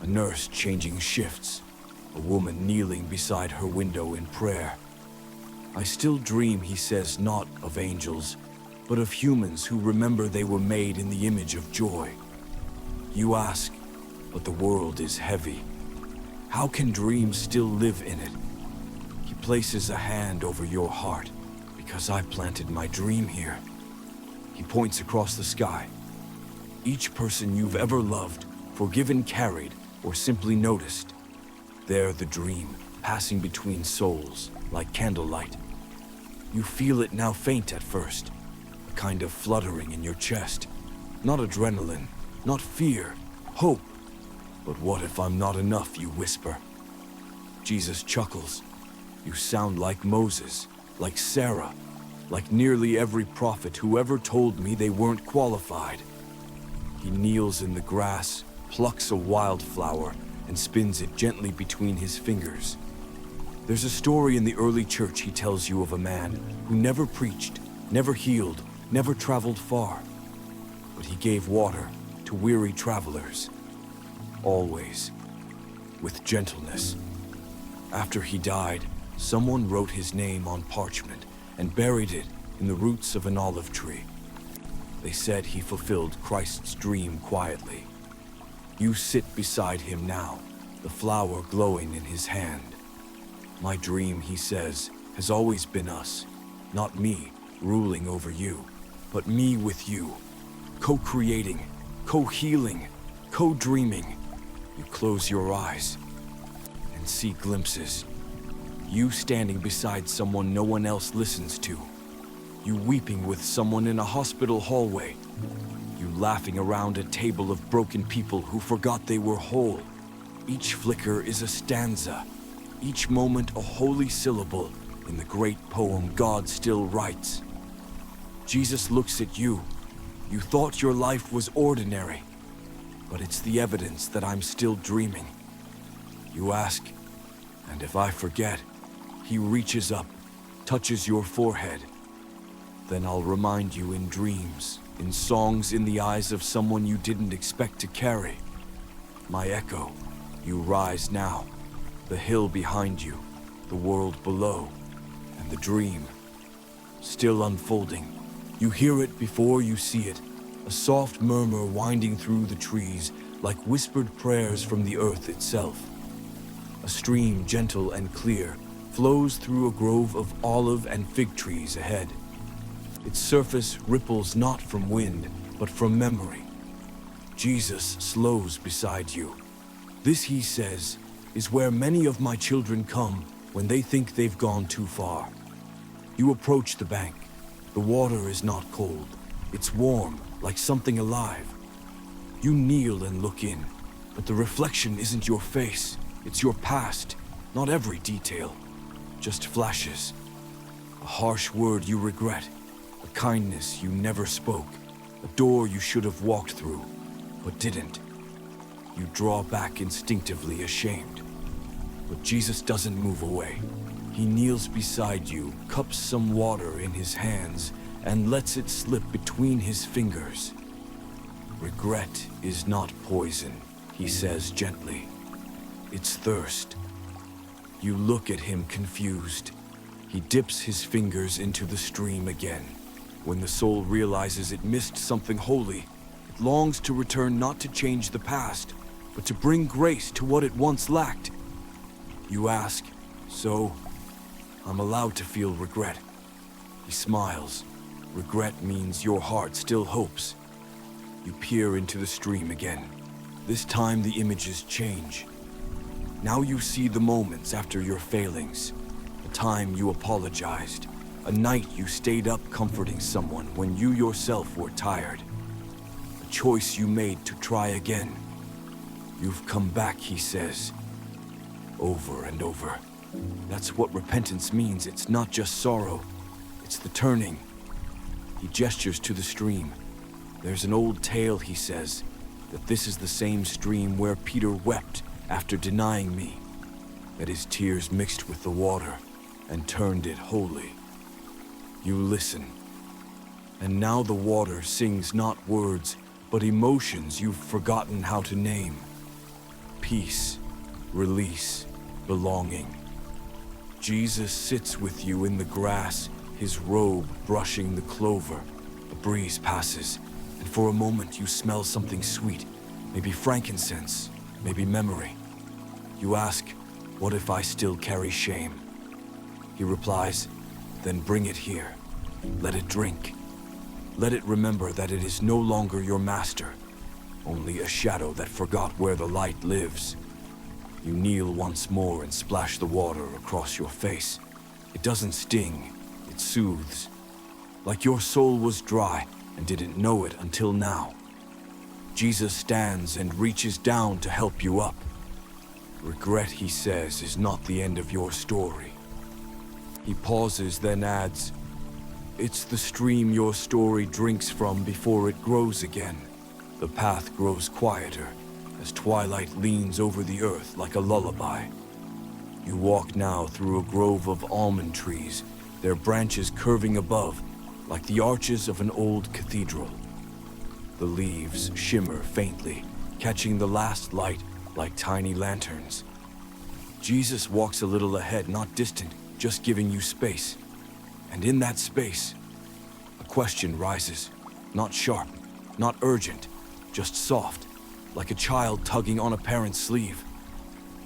A nurse changing shifts. A woman kneeling beside her window in prayer. I still dream, he says, not of angels, but of humans who remember they were made in the image of joy. You ask, but the world is heavy. How can dreams still live in it? He places a hand over your heart, because I planted my dream here. He points across the sky. Each person you've ever loved, forgiven, carried, or simply noticed. There the dream, passing between souls, like candlelight. You feel it now, faint at first, a kind of fluttering in your chest. Not adrenaline, not fear, hope. But what if I'm not enough, you whisper. Jesus chuckles. You sound like Moses, like Sarah, like nearly every prophet who ever told me they weren't qualified. He kneels in the grass, plucks a wildflower, and spins it gently between his fingers. There's a story in the early church he tells you of a man who never preached, never healed, never traveled far. But he gave water to weary travelers. Always, with gentleness. After he died, someone wrote his name on parchment and buried it in the roots of an olive tree. They said he fulfilled Christ's dream quietly. You sit beside him now, the flower glowing in his hand. My dream, he says, has always been us, not me ruling over you, but me with you, co-creating, co-healing, co-dreaming, You close your eyes and see glimpses. You standing beside someone no one else listens to. You weeping with someone in a hospital hallway. You laughing around a table of broken people who forgot they were whole. Each flicker is a stanza, each moment a holy syllable in the great poem God still writes. Jesus looks at you. You thought your life was ordinary, but it's the evidence that I'm still dreaming. You ask, and if I forget, he reaches up, touches your forehead. Then I'll remind you in dreams, in songs, in the eyes of someone you didn't expect to carry. My echo, you rise now, the hill behind you, the world below, and the dream, still unfolding. You hear it before you see it, a soft murmur winding through the trees, like whispered prayers from the earth itself. A stream, gentle and clear, flows through a grove of olive and fig trees ahead. Its surface ripples not from wind, but from memory. Jesus slows beside you. This, he says, is where many of my children come when they think they've gone too far. You approach the bank. The water is not cold. It's warm, like something alive. You kneel and look in, but the reflection isn't your face. It's your past, not every detail, just flashes. A harsh word you regret, a kindness you never spoke, a door you should have walked through, but didn't. You draw back instinctively, ashamed. But Jesus doesn't move away. He kneels beside you, cups some water in his hands, and lets it slip between his fingers. Regret is not poison, he says gently. It's thirst. You look at him confused. He dips his fingers into the stream again. When the soul realizes it missed something holy, it longs to return, not to change the past, but to bring grace to what it once lacked. You ask, so I'm allowed to feel regret? He smiles. Regret means your heart still hopes. You peer into the stream again. This time the images change. Now you see the moments after your failings, a time you apologized, a night you stayed up comforting someone when you yourself were tired, a choice you made to try again. You've come back, he says, over and over. That's what repentance means. It's not just sorrow, it's the turning. He gestures to the stream. There's an old tale, he says, that this is the same stream where Peter wept after denying me, that his tears mixed with the water and turned it holy. You listen, and now the water sings not words, but emotions you've forgotten how to name. Peace, release, belonging. Jesus sits with you in the grass, his robe brushing the clover. A breeze passes, and for a moment you smell something sweet, maybe frankincense, maybe memory. You ask, what if I still carry shame? He replies, then bring it here. Let it drink. Let it remember that it is no longer your master, only a shadow that forgot where the light lives. You kneel once more and splash the water across your face. It doesn't sting, it soothes. Like your soul was dry and didn't know it until now. Jesus stands and reaches down to help you up. Regret, he says, is not the end of your story. He pauses, then adds, it's the stream your story drinks from before it grows again. The path grows quieter as twilight leans over the earth like a lullaby. You walk now through a grove of almond trees, their branches curving above like the arches of an old cathedral. The leaves shimmer faintly, catching the last light like tiny lanterns. Jesus walks a little ahead, not distant, just giving you space. And in that space, a question rises, not sharp, not urgent, just soft, like a child tugging on a parent's sleeve.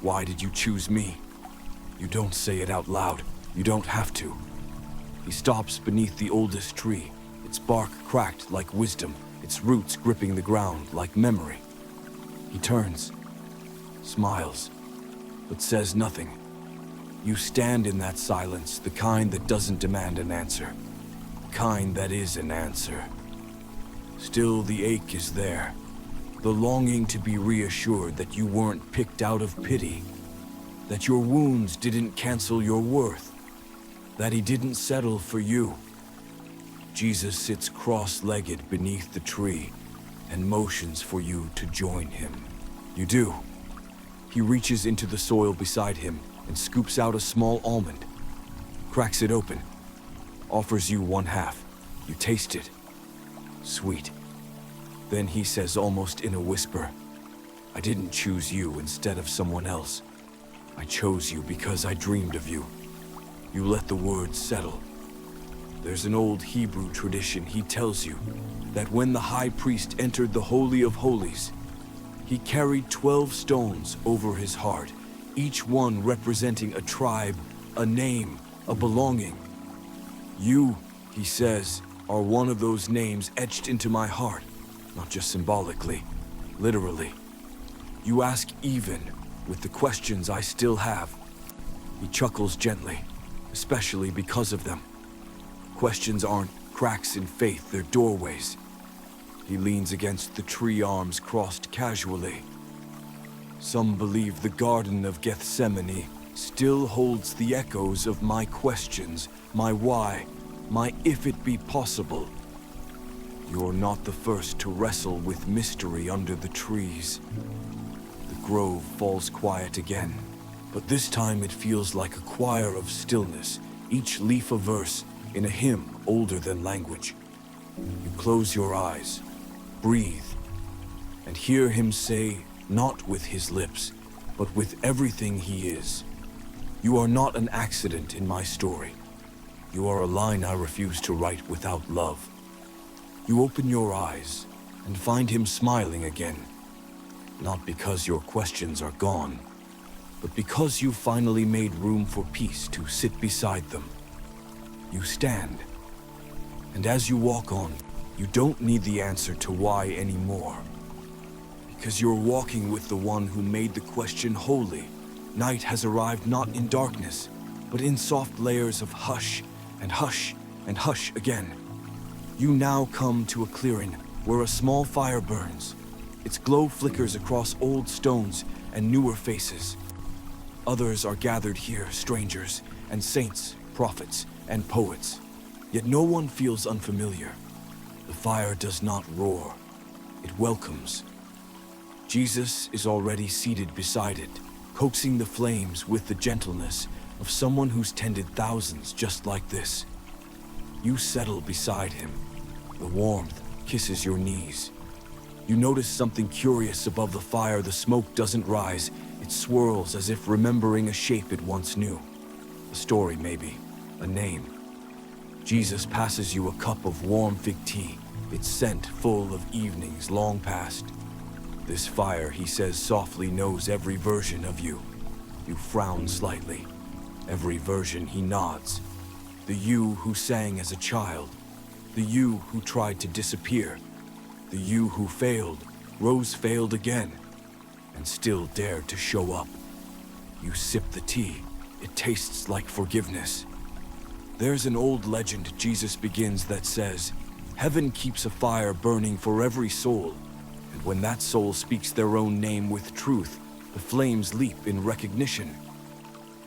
Why did you choose me? You don't say it out loud. You don't have to. He stops beneath the oldest tree, its bark cracked like wisdom, its roots gripping the ground like memory. He turns. smiles, but says nothing. You stand in that silence, the kind that doesn't demand an answer, the kind that is an answer. Still, the ache is there, the longing to be reassured that you weren't picked out of pity, that your wounds didn't cancel your worth, that he didn't settle for you. Jesus sits cross-legged beneath the tree and motions for you to join him. You do. He reaches into the soil beside him and scoops out a small almond, cracks it open, offers you one half. You taste it. Sweet. Then he says almost in a whisper, I didn't choose you instead of someone else. I chose you because I dreamed of you. You let the words settle. There's an old Hebrew tradition, he tells you, that when the high priest entered the Holy of Holies, he carried 12 stones over his heart, each one representing a tribe, a name, a belonging. You, he says, are one of those names etched into my heart, not just symbolically, literally. You ask even with the questions I still have. He chuckles gently, especially because of them. Questions aren't cracks in faith, they're doorways. He leans against the tree, arms crossed casually. Some believe the Garden of Gethsemane still holds the echoes of my questions, my why, my if it be possible. You're not the first to wrestle with mystery under the trees. The grove falls quiet again, but this time it feels like a choir of stillness, each leaf a verse in a hymn older than language. You close your eyes, breathe, and hear him say, not with his lips, but with everything he is, you are not an accident in my story. You are a line I refuse to write without love. You open your eyes and find him smiling again, not because your questions are gone, but because you finally made room for peace to sit beside them. You stand, and as you walk on, you don't need the answer to why anymore, because you're walking with the one who made the question holy. Night has arrived not in darkness, but in soft layers of hush and hush and hush again. You now come to a clearing where a small fire burns. Its glow flickers across old stones and newer faces. Others are gathered here, strangers and saints, prophets and poets. Yet no one feels unfamiliar. The fire does not roar. It welcomes. Jesus is already seated beside it, coaxing the flames with the gentleness of someone who's tended thousands just like this. You settle beside him. The warmth kisses your knees. You notice something curious above the fire. The smoke doesn't rise. It swirls as if remembering a shape it once knew. A story, maybe. A name. Jesus passes you a cup of warm fig tea, its scent full of evenings long past. This fire, he says softly, knows every version of you. You frown slightly. Every version, he nods. The you who sang as a child. The you who tried to disappear. The you who failed, failed again, and still dared to show up. You sip the tea. It tastes like forgiveness. There's an old legend, Jesus begins, that says, heaven keeps a fire burning for every soul, and when that soul speaks their own name with truth, the flames leap in recognition.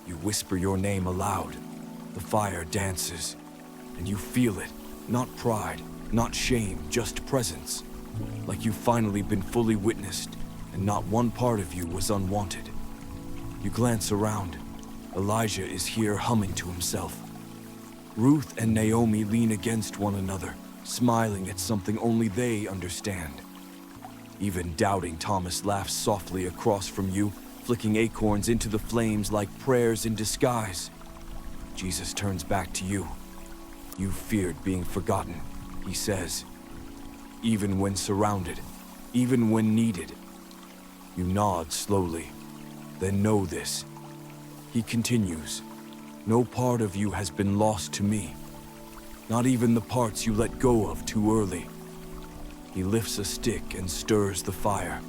You whisper your name aloud. The fire dances, and you feel it. Not pride, not shame, just presence. Like you've finally been fully witnessed, and not one part of you was unwanted. You glance around. Elijah is here humming to himself. Ruth and Naomi lean against one another, smiling at something only they understand. Even doubting Thomas laughs softly across from you, flicking acorns into the flames like prayers in disguise. Jesus turns back to you. You feared being forgotten, he says. Even when surrounded, even when needed. You nod slowly. Then know this. He continues. No part of you has been lost to me. Not even the parts you let go of too early. He lifts a stick and stirs the fire.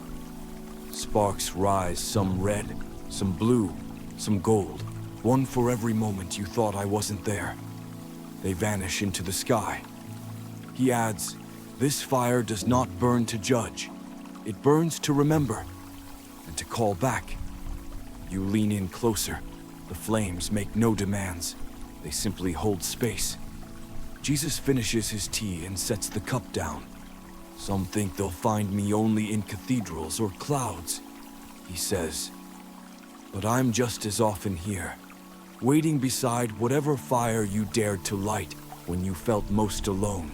Sparks rise, some red, some blue, some gold, one for every moment you thought I wasn't there. They vanish into the sky. He adds, "This fire does not burn to judge. It burns to remember and to call back." You lean in closer. The flames make no demands. They simply hold space. Jesus finishes his tea and sets the cup down. "Some think they'll find me only in cathedrals or clouds," he says. "But I'm just as often here, waiting beside whatever fire you dared to light when you felt most alone."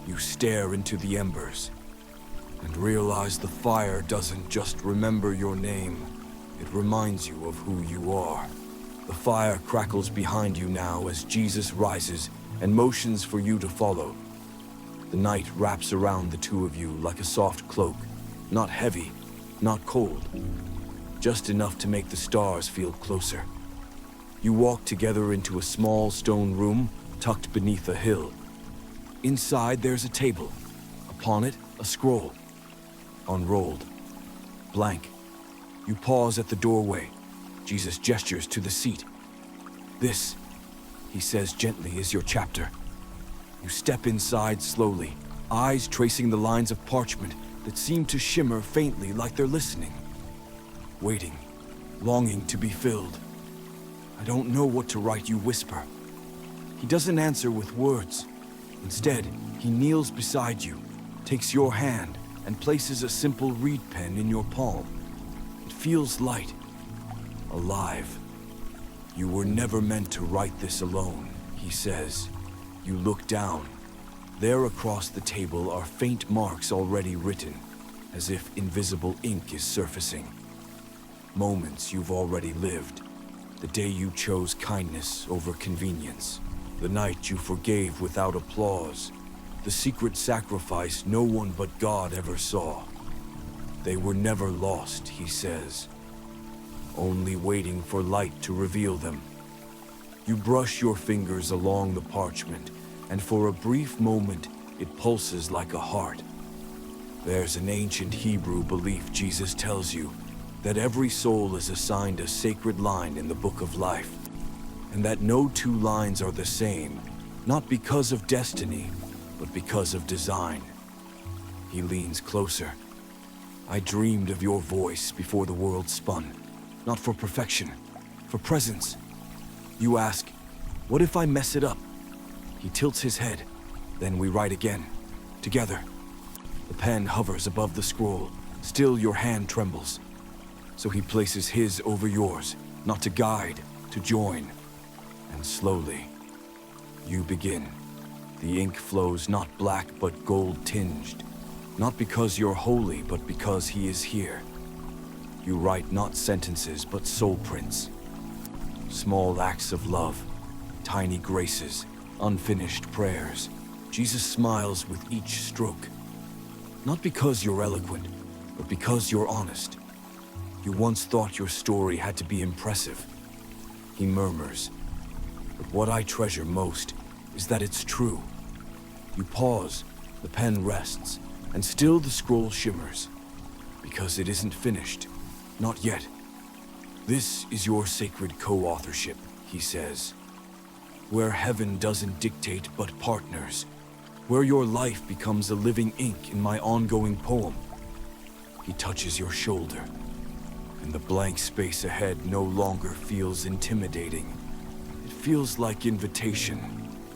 You stare into the embers and realize the fire doesn't just remember your name, it reminds you of who you are. The fire crackles behind you now as Jesus rises and motions for you to follow. The night wraps around the two of you like a soft cloak, not heavy, not cold, just enough to make the stars feel closer. You walk together into a small stone room tucked beneath a hill. Inside there's a table. Upon it, a scroll. Unrolled. Blank. You pause at the doorway. Jesus gestures to the seat. "This," he says gently, "is your chapter." You step inside slowly, eyes tracing the lines of parchment that seem to shimmer faintly like they're listening. Waiting, longing to be filled. "I don't know what to write," you whisper. He doesn't answer with words. Instead, he kneels beside you, takes your hand, and places a simple reed pen in your palm. It feels light, alive. "You were never meant to write this alone," he says. You look down. There across the table are faint marks already written, as if invisible ink is surfacing. Moments you've already lived. The day you chose kindness over convenience. The night you forgave without applause. The secret sacrifice no one but God ever saw. They were never lost, he says, only waiting for light to reveal them. You brush your fingers along the parchment, and for a brief moment, it pulses like a heart. There's an ancient Hebrew belief Jesus tells you, that every soul is assigned a sacred line in the book of life, and that no two lines are the same, not because of destiny, but because of design. He leans closer. "I dreamed of your voice before the world spun, not for perfection, for presence." You ask, "What if I mess it up?" He tilts his head. "Then we write again, together." The pen hovers above the scroll. Still your hand trembles. So he places his over yours, not to guide, to join. And slowly, you begin. The ink flows not black but gold tinged. Not because you're holy, but because he is here. You write not sentences, but soul prints. Small acts of love, tiny graces, unfinished prayers. Jesus smiles with each stroke. Not because you're eloquent, but because you're honest. You once thought your story had to be impressive. He murmurs, "But what I treasure most is that it's true." You pause, the pen rests, and still the scroll shimmers. Because it isn't finished. Not yet. "This is your sacred co-authorship," he says. "Where heaven doesn't dictate but partners. Where your life becomes a living ink in my ongoing poem." He touches your shoulder, and the blank space ahead no longer feels intimidating. It feels like invitation.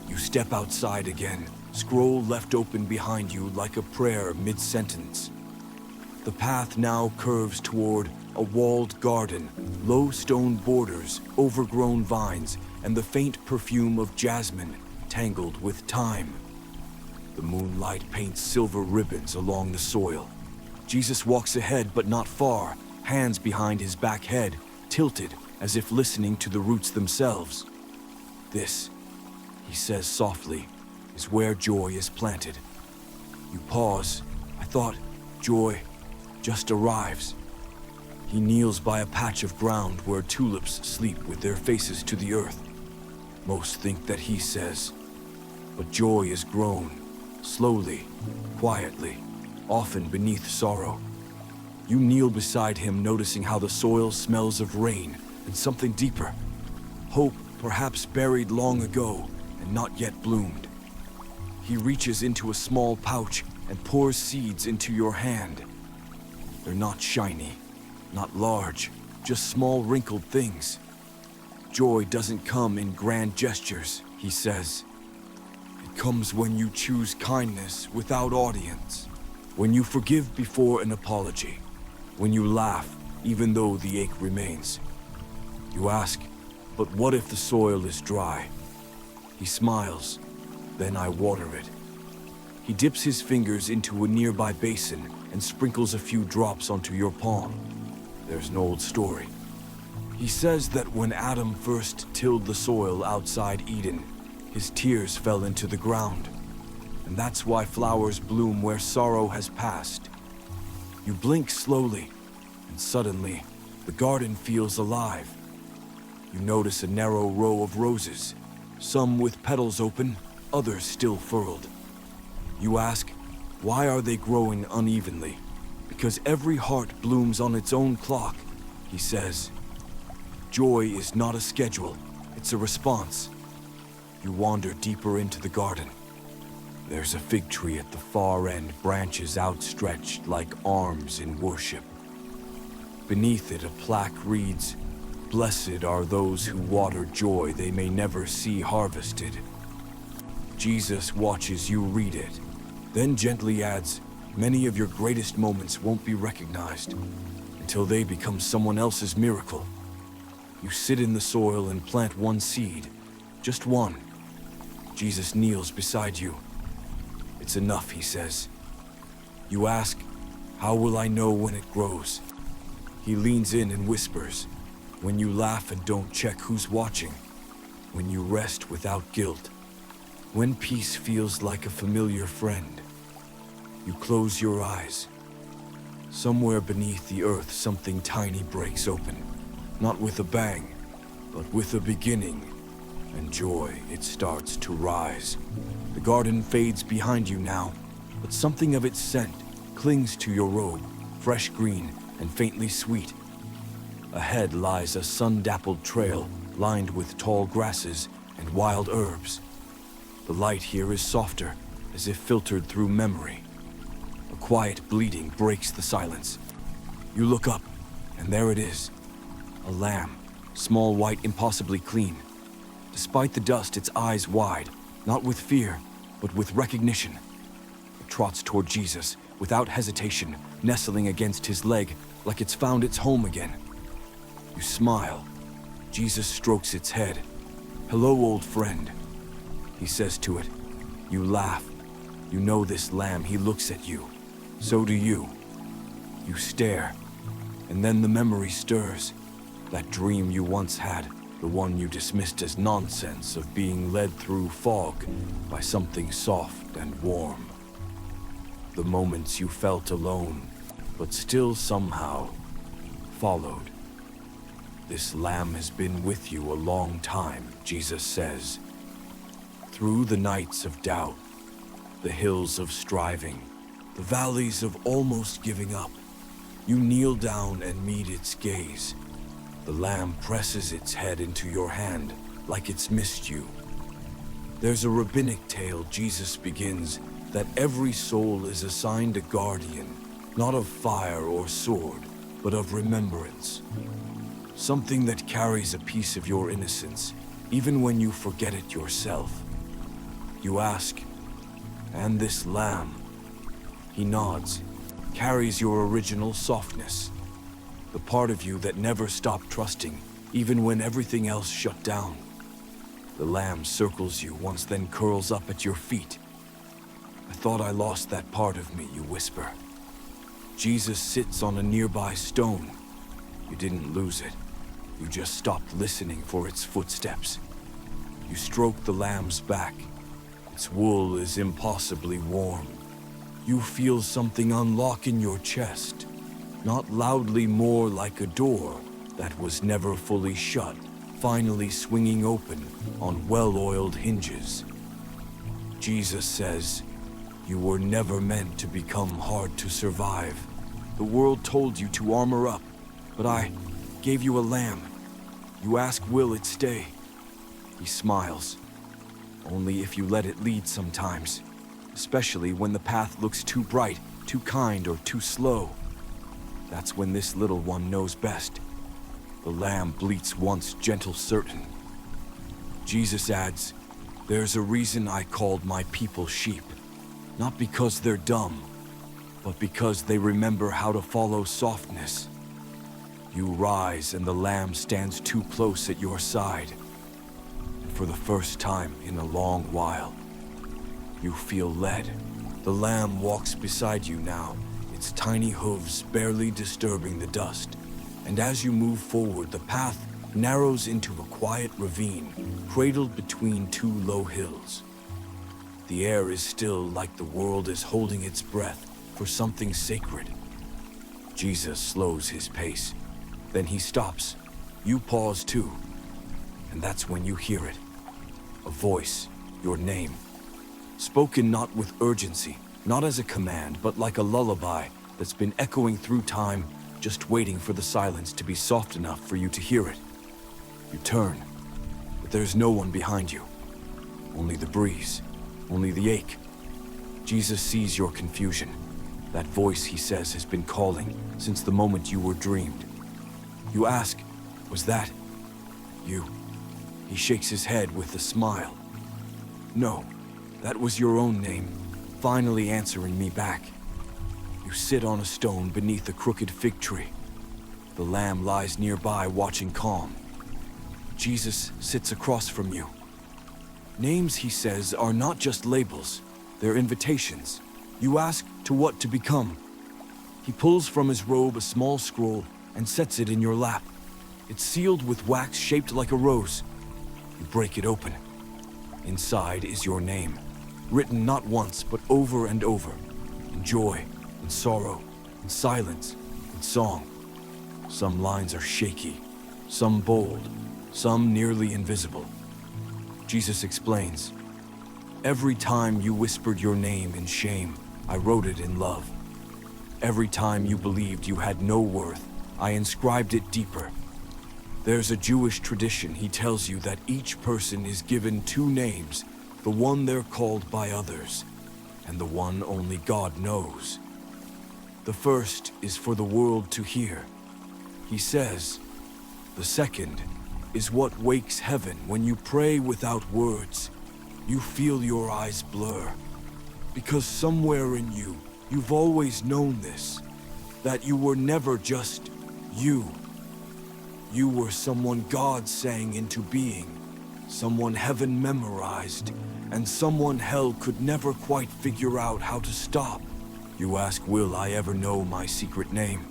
You step outside again, scroll left open behind you like a prayer mid-sentence. The path now curves toward a walled garden, low stone borders, overgrown vines, and the faint perfume of jasmine tangled with thyme. The moonlight paints silver ribbons along the soil. Jesus walks ahead, but not far, hands behind his back head, tilted as if listening to the roots themselves. "This," he says softly, "is where joy is planted." You pause. I thought joy just arrives. He kneels by a patch of ground where tulips sleep with their faces to the earth. Most think that he says, but joy is grown, slowly, quietly, often beneath sorrow. You kneel beside him, noticing how the soil smells of rain and something deeper. Hope, perhaps buried long ago and not yet bloomed. He reaches into a small pouch and pours seeds into your hand. They're not shiny, not large, just small wrinkled things. Joy doesn't come in grand gestures, he says. It comes when you choose kindness without audience, when you forgive before an apology, when you laugh even though the ache remains. You ask, but what if the soil is dry? He smiles, then I water it. He dips his fingers into a nearby basin and sprinkles a few drops onto your palm. There's an old story. He says that when Adam first tilled the soil outside Eden, his tears fell into the ground. And that's why flowers bloom where sorrow has passed. You blink slowly, and suddenly, the garden feels alive. You notice a narrow row of roses, some with petals open, others still furled. You ask, why are they growing unevenly? Because every heart blooms on its own clock, he says. Joy is not a schedule, it's a response. You wander deeper into the garden. There's a fig tree at the far end, branches outstretched like arms in worship. Beneath it, a plaque reads, "Blessed are those who water joy they may never see harvested." Jesus watches you read it, then gently adds, "Many of your greatest moments won't be recognized until they become someone else's miracle." You sit in the soil and plant one seed, just one. Jesus kneels beside you. "It's enough," he says. You ask, "How will I know when it grows?" He leans in and whispers, "When you laugh and don't check who's watching, when you rest without guilt, when peace feels like a familiar friend." You close your eyes. Somewhere beneath the earth, something tiny breaks open, not with a bang, but with a beginning, and joy, it starts to rise. The garden fades behind you now, but something of its scent clings to your robe, fresh green and faintly sweet. Ahead lies a sun-dappled trail lined with tall grasses and wild herbs. The light here is softer, as if filtered through memory. A quiet bleating breaks the silence. You look up, and there it is. A lamb, small, white, impossibly clean. Despite the dust, its eyes wide, not with fear, but with recognition. It trots toward Jesus, without hesitation, nestling against his leg like it's found its home again. You smile. Jesus strokes its head. "Hello, old friend," he says to it. You laugh. You know this lamb, he looks at you. So do you. You stare, and then the memory stirs. That dream you once had, the one you dismissed as nonsense, of being led through fog by something soft and warm. The moments you felt alone, but still somehow followed. This lamb has been with you a long time, Jesus says. Through the nights of doubt, the hills of striving, the valleys of almost giving up, you kneel down and meet its gaze. The lamb presses its head into your hand like it's missed you. There's a rabbinic tale, Jesus begins, that every soul is assigned a guardian, not of fire or sword, but of remembrance. Something that carries a piece of your innocence, even when you forget it yourself. You ask, "And this lamb?" He nods, carries your original softness. The part of you that never stopped trusting, even when everything else shut down. The lamb circles you once, then curls up at your feet. "I thought I lost that part of me," you whisper. Jesus sits on a nearby stone. You didn't lose it. You just stopped listening for its footsteps. You stroke the lamb's back. Its wool is impossibly warm. You feel something unlock in your chest. Not loudly, more like a door that was never fully shut, finally swinging open on well-oiled hinges. Jesus says, "You were never meant to become hard to survive. The world told you to armor up, but I gave you a lamb. You ask, will it stay? He smiles. Only if you let it lead sometimes, especially when the path looks too bright, too kind, or too slow. That's when this little one knows best. The lamb bleats once, gentle, certain. Jesus adds, there's a reason I called my people sheep. Not because they're dumb, but because they remember how to follow softness. You rise and the lamb stands too close at your side. And for the first time in a long while, you feel led. The lamb walks beside you now, its tiny hooves barely disturbing the dust. And as you move forward, the path narrows into a quiet ravine, cradled between two low hills. The air is still, like the world is holding its breath for something sacred. Jesus slows his pace. Then he stops. You pause too. And that's when you hear it. A voice, your name. Spoken not with urgency, not as a command, but like a lullaby that's been echoing through time, just waiting for the silence to be soft enough for you to hear it. You turn, but there's no one behind you. Only the breeze, only the ache. Jesus sees your confusion. That voice, he says, has been calling since the moment you were dreamed. You ask, was that you? He shakes his head with a smile. No, that was your own name, finally answering me back. You sit on a stone beneath a crooked fig tree. The lamb lies nearby, watching calm. Jesus sits across from you. Names, he says, are not just labels, they're invitations. You ask to what to become. He pulls from his robe a small scroll and sets it in your lap. It's sealed with wax shaped like a rose. You break it open. Inside is your name, written not once but over and over, in joy, in sorrow, in silence, in song. Some lines are shaky, some bold, some nearly invisible. Jesus explains, every time you whispered your name in shame, I wrote it in love. Every time you believed you had no worth, I inscribed it deeper. There's a Jewish tradition, he tells you, that each person is given two names, the one they're called by others, and the one only God knows. The first is for the world to hear. He says, the second is what wakes heaven when you pray without words. You feel your eyes blur. Because somewhere in you, you've always known this, that you were never just you. You were someone God sang into being, someone heaven memorized, and someone hell could never quite figure out how to stop. You ask, will I ever know my secret name?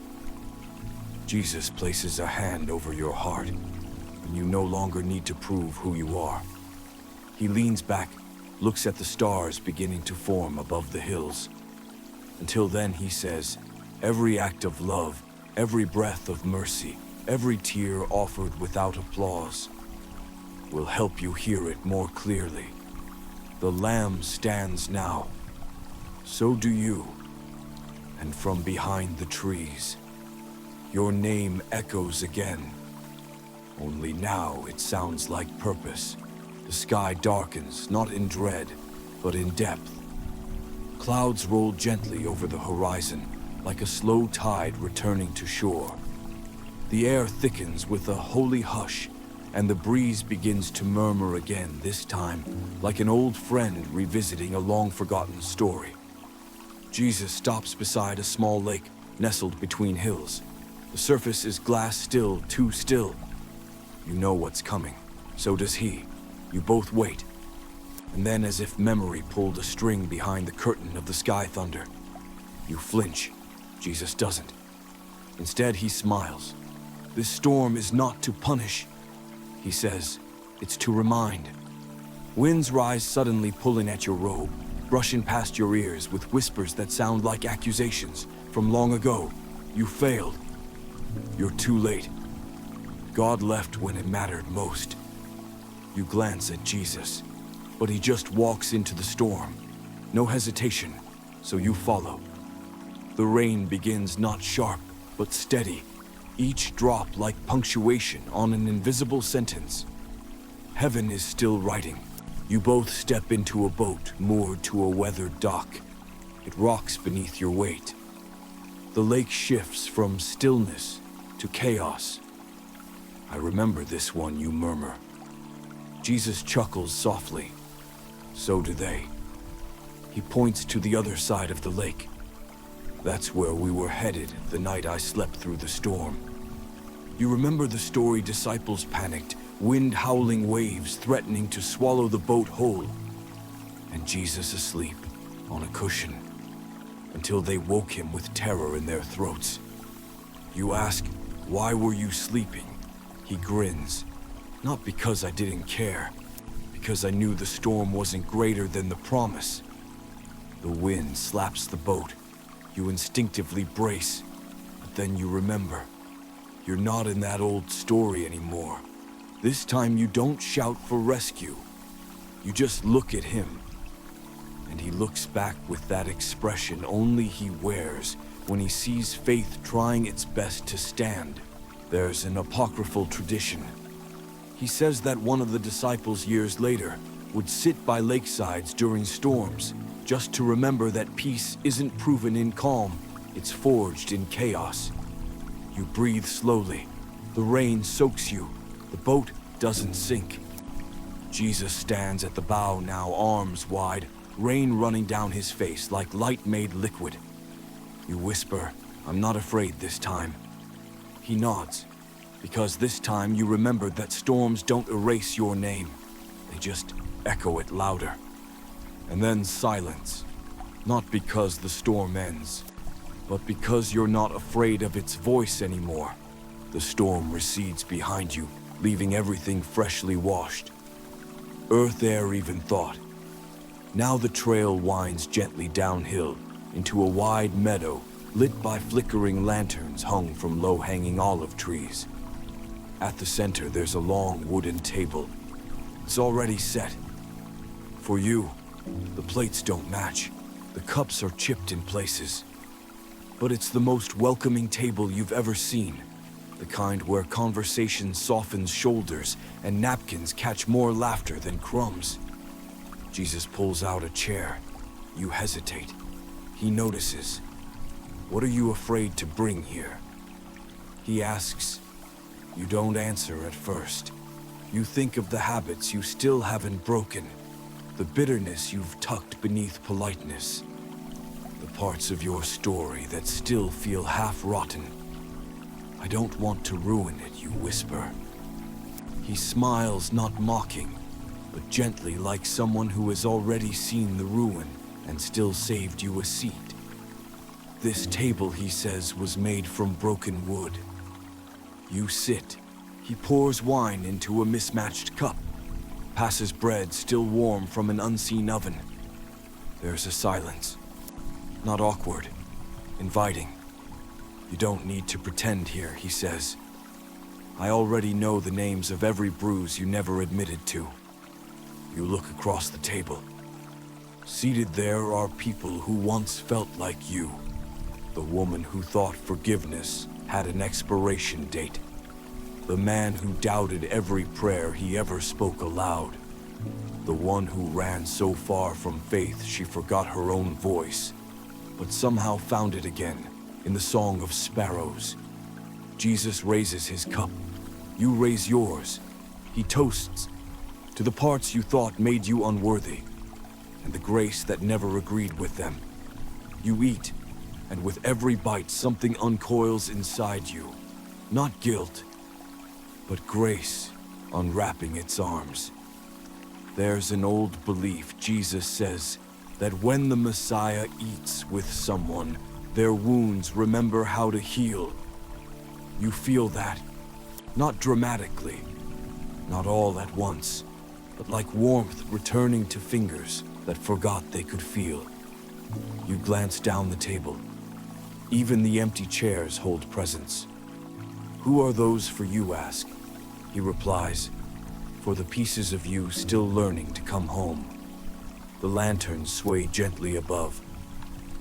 Jesus places a hand over your heart, and you no longer need to prove who you are. He leans back, looks at the stars beginning to form above the hills. Until then, he says, every act of love, every breath of mercy, every tear offered without applause will help you hear it more clearly. The Lamb stands now. So do you. And from behind the trees, your name echoes again. Only now it sounds like purpose. The sky darkens, not in dread, but in depth. Clouds roll gently over the horizon, like a slow tide returning to shore. The air thickens with a holy hush, and the breeze begins to murmur again, this time like an old friend revisiting a long-forgotten story. Jesus stops beside a small lake, nestled between hills. The surface is glass still, too still. You know what's coming. So does he. You both wait. And then, as if memory pulled a string behind the curtain of the sky thunder, you flinch. Jesus doesn't. Instead, he smiles. This storm is not to punish, he says. It's to remind. Winds rise suddenly, pulling at your robe, brushing past your ears with whispers that sound like accusations from long ago. You failed. You're too late. God left when it mattered most. You glance at Jesus, but he just walks into the storm. No hesitation, so you follow. The rain begins not sharp, but steady, each drop like punctuation on an invisible sentence. Heaven is still writing. You both step into a boat moored to a weathered dock. It rocks beneath your weight. The lake shifts from stillness to chaos. I remember this one, you murmur. Jesus chuckles softly. So do they. He points to the other side of the lake. That's where we were headed the night I slept through the storm. You remember the story? Disciples panicked, wind howling, waves threatening to swallow the boat whole, and Jesus asleep on a cushion until they woke him with terror in their throats. You ask, why were you sleeping? He grins. Not because I didn't care, because I knew the storm wasn't greater than the promise. The wind slaps the boat. You instinctively brace, but then you remember. You're not in that old story anymore. This time you don't shout for rescue. You just look at him. And he looks back with that expression only he wears when he sees faith trying its best to stand. There's an apocryphal tradition. He says that one of the disciples years later would sit by lakesides during storms, just to remember that peace isn't proven in calm, it's forged in chaos. You breathe slowly. The rain soaks you. The boat doesn't sink. Jesus stands at the bow now, arms wide, rain running down his face like light made liquid. You whisper, I'm not afraid this time. He nods, because this time you remembered that storms don't erase your name. They just echo it louder. And then silence. Not because the storm ends, but because you're not afraid of its voice anymore. The storm recedes behind you, leaving everything freshly washed. Earth, air, even thought. Now the trail winds gently downhill into a wide meadow lit by flickering lanterns hung from low-hanging olive trees. At the center, there's a long wooden table. It's already set. For you, the plates don't match. The cups are chipped in places. But it's the most welcoming table you've ever seen. The kind where conversation softens shoulders and napkins catch more laughter than crumbs. Jesus pulls out a chair. You hesitate. He notices. What are you afraid to bring here? He asks. You don't answer at first. You think of the habits you still haven't broken, the bitterness you've tucked beneath politeness, the parts of your story that still feel half-rotten. I don't want to ruin it, you whisper. He smiles, not mocking, but gently, like someone who has already seen the ruin and still saved you a seat. This table, he says, was made from broken wood. You sit. He pours wine into a mismatched cup, passes bread still warm from an unseen oven. There's a silence. Not awkward, inviting. You don't need to pretend here, he says. I already know the names of every bruise you never admitted to. You look across the table. Seated there are people who once felt like you. The woman who thought forgiveness had an expiration date. The man who doubted every prayer he ever spoke aloud. The one who ran so far from faith she forgot her own voice, but somehow found it again in the Song of Sparrows. Jesus raises his cup. You raise yours. He toasts to the parts you thought made you unworthy, and the grace that never agreed with them. You eat, and with every bite something uncoils inside you. Not guilt, but grace unwrapping its arms. There's an old belief, Jesus says, that when the Messiah eats with someone, their wounds remember how to heal. You feel that, not dramatically, not all at once, but like warmth returning to fingers that forgot they could feel. You glance down the table. Even the empty chairs hold presence. Who are those for, you ask? He replies, for the pieces of you still learning to come home. The lanterns sway gently above.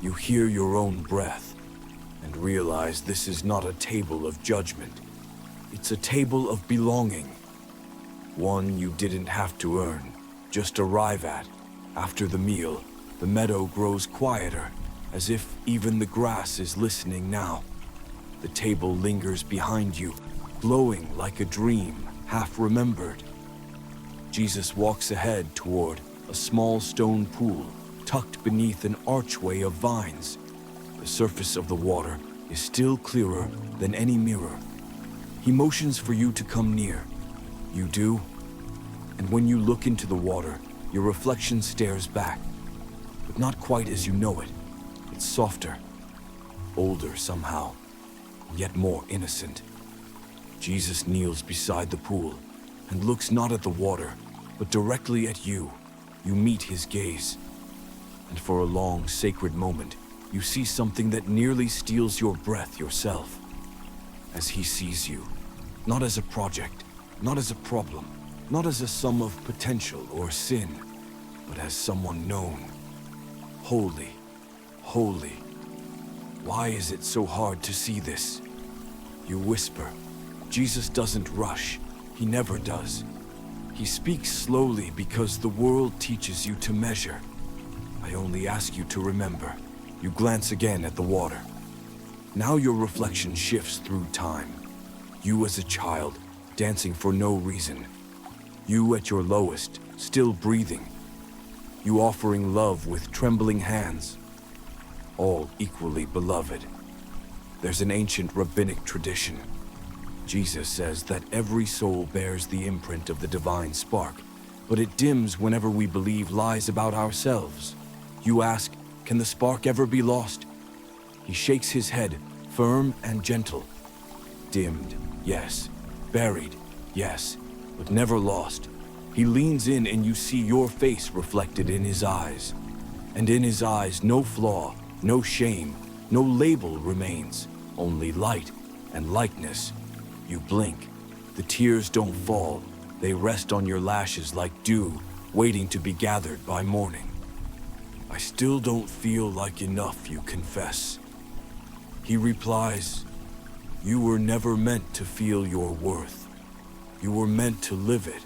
You hear your own breath, and realize this is not a table of judgment. It's a table of belonging. One you didn't have to earn, just arrive at. After the meal, the meadow grows quieter, as if even the grass is listening now. The table lingers behind you, glowing like a dream, half remembered. Jesus walks ahead toward a small stone pool, tucked beneath an archway of vines. The surface of the water is still clearer than any mirror. He motions for you to come near. You do, and when you look into the water, your reflection stares back, but not quite as you know it. It's softer, older somehow, yet more innocent. Jesus kneels beside the pool and looks not at the water, but directly at you. You meet his gaze, and for a long, sacred moment, you see something that nearly steals your breath yourself. As he sees you, not as a project, not as a problem, not as a sum of potential or sin, but as someone known. Holy, holy. Why is it so hard to see this? You whisper. Jesus doesn't rush. He never does. He speaks slowly because the world teaches you to measure. I only ask you to remember. You glance again at the water. Now your reflection shifts through time. You as a child, dancing for no reason. You at your lowest, still breathing. You offering love with trembling hands. All equally beloved. There's an ancient rabbinic tradition. Jesus says that every soul bears the imprint of the divine spark, but it dims whenever we believe lies about ourselves. You ask, can the spark ever be lost? He shakes his head, firm and gentle. Dimmed, yes. Buried, yes, but never lost. He leans in and you see your face reflected in his eyes. And in his eyes, no flaw, no shame, no label remains, only light and likeness. You blink. The tears don't fall. They rest on your lashes like dew, waiting to be gathered by morning. I still don't feel like enough, you confess. He replies, you were never meant to feel your worth. You were meant to live it.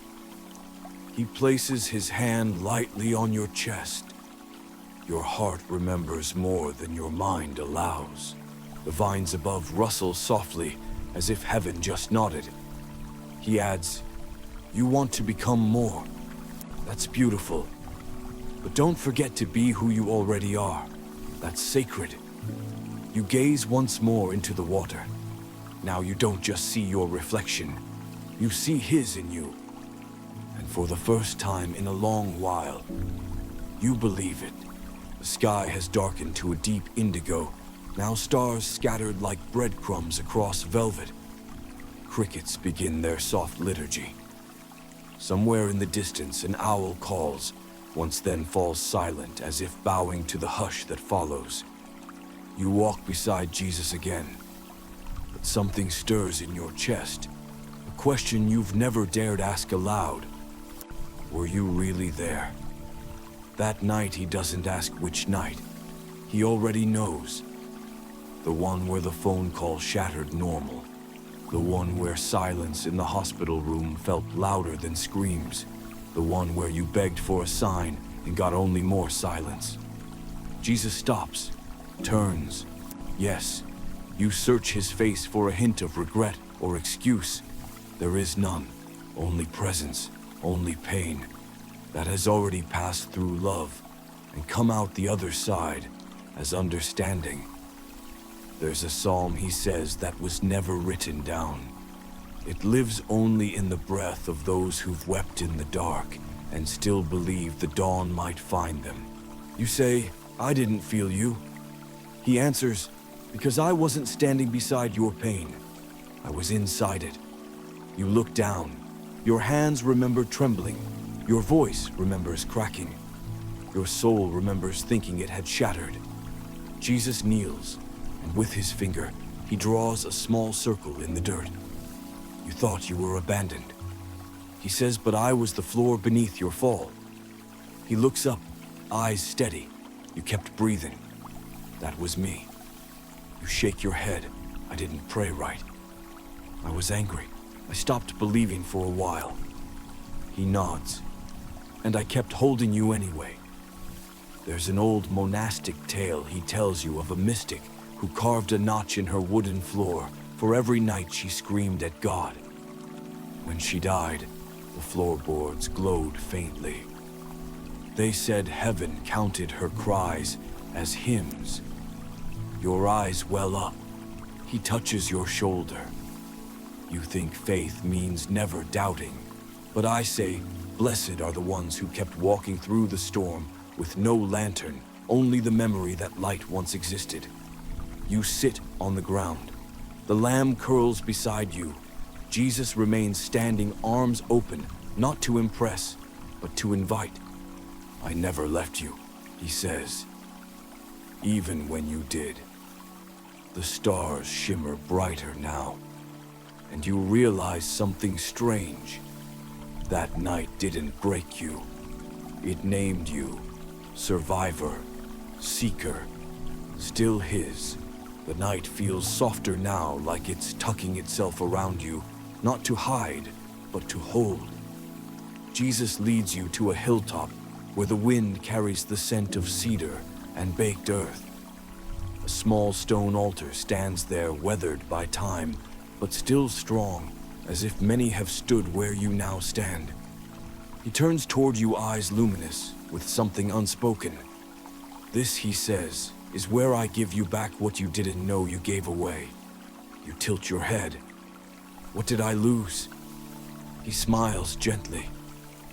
He places his hand lightly on your chest. Your heart remembers more than your mind allows. The vines above rustle softly, as if heaven just nodded. He adds, you want to become more. That's beautiful. But don't forget to be who you already are. That's sacred. You gaze once more into the water. Now you don't just see your reflection. You see his in you. And for the first time in a long while, you believe it. The sky has darkened to a deep indigo. Now stars scattered like breadcrumbs across velvet. Crickets begin their soft liturgy. Somewhere in the distance, an owl calls, once then falls silent as if bowing to the hush that follows. You walk beside Jesus again, but something stirs in your chest, a question you've never dared ask aloud. Were you really there? That night he doesn't ask which night. He already knows. The one where the phone call shattered normal. The one where silence in the hospital room felt louder than screams. The one where you begged for a sign and got only more silence. Jesus stops, turns. Yes, you search his face for a hint of regret or excuse. There is none, only presence, only pain that has already passed through love and come out the other side as understanding. There's a psalm he says that was never written down. It lives only in the breath of those who've wept in the dark and still believe the dawn might find them. You say, I didn't feel you. He answers, because I wasn't standing beside your pain. I was inside it. You look down. Your hands remember trembling. Your voice remembers cracking. Your soul remembers thinking it had shattered. Jesus kneels, and with his finger, he draws a small circle in the dirt. You thought you were abandoned. He says, but I was the floor beneath your fall. He looks up, eyes steady. You kept breathing. That was me. You shake your head. I didn't pray right. I was angry. I stopped believing for a while. He nods. And I kept holding you anyway. There's an old monastic tale he tells you of a mystic who carved a notch in her wooden floor for every night she screamed at God. When she died, the floorboards glowed faintly. They said heaven counted her cries as hymns. Your eyes well up. He touches your shoulder. You think faith means never doubting, but I say, blessed are the ones who kept walking through the storm with no lantern, only the memory that light once existed. You sit on the ground. The lamb curls beside you. Jesus remains standing, arms open, not to impress, but to invite. I never left you, he says, even when you did. The stars shimmer brighter now, and you realize something strange. That night didn't break you. It named you survivor, seeker, still his. The night feels softer now, like it's tucking itself around you, not to hide, but to hold. Jesus leads you to a hilltop where the wind carries the scent of cedar and baked earth. A small stone altar stands there, weathered by time, but still strong, as if many have stood where you now stand. He turns toward you, eyes luminous, with something unspoken. This, he says, is where I give you back what you didn't know you gave away. You tilt your head. What did I lose? He smiles gently.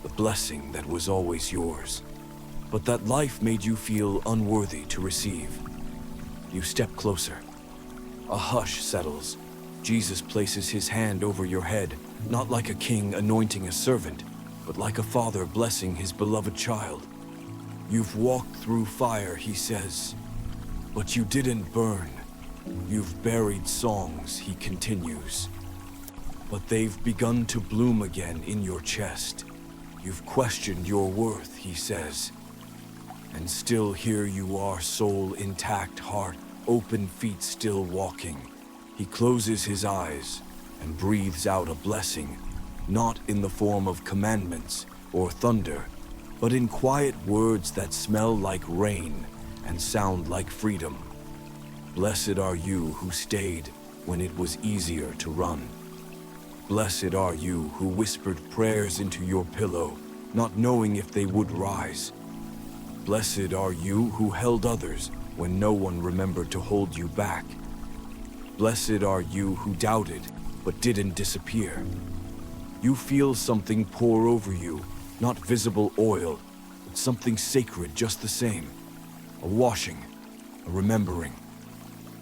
The blessing that was always yours, but that life made you feel unworthy to receive. You step closer. A hush settles. Jesus places his hand over your head, not like a king anointing a servant, but like a father blessing his beloved child. You've walked through fire, he says, but you didn't burn. You've buried songs, he continues, but they've begun to bloom again in your chest. You've questioned your worth, he says, and still here you are, soul intact, heart open, feet still walking. He closes his eyes and breathes out a blessing, not in the form of commandments or thunder, but in quiet words that smell like rain and sound like freedom. Blessed are you who stayed when it was easier to run. Blessed are you who whispered prayers into your pillow, not knowing if they would rise. Blessed are you who held others when no one remembered to hold you back. Blessed are you who doubted, but didn't disappear. You feel something pour over you, not visible oil, but something sacred just the same. A washing, a remembering.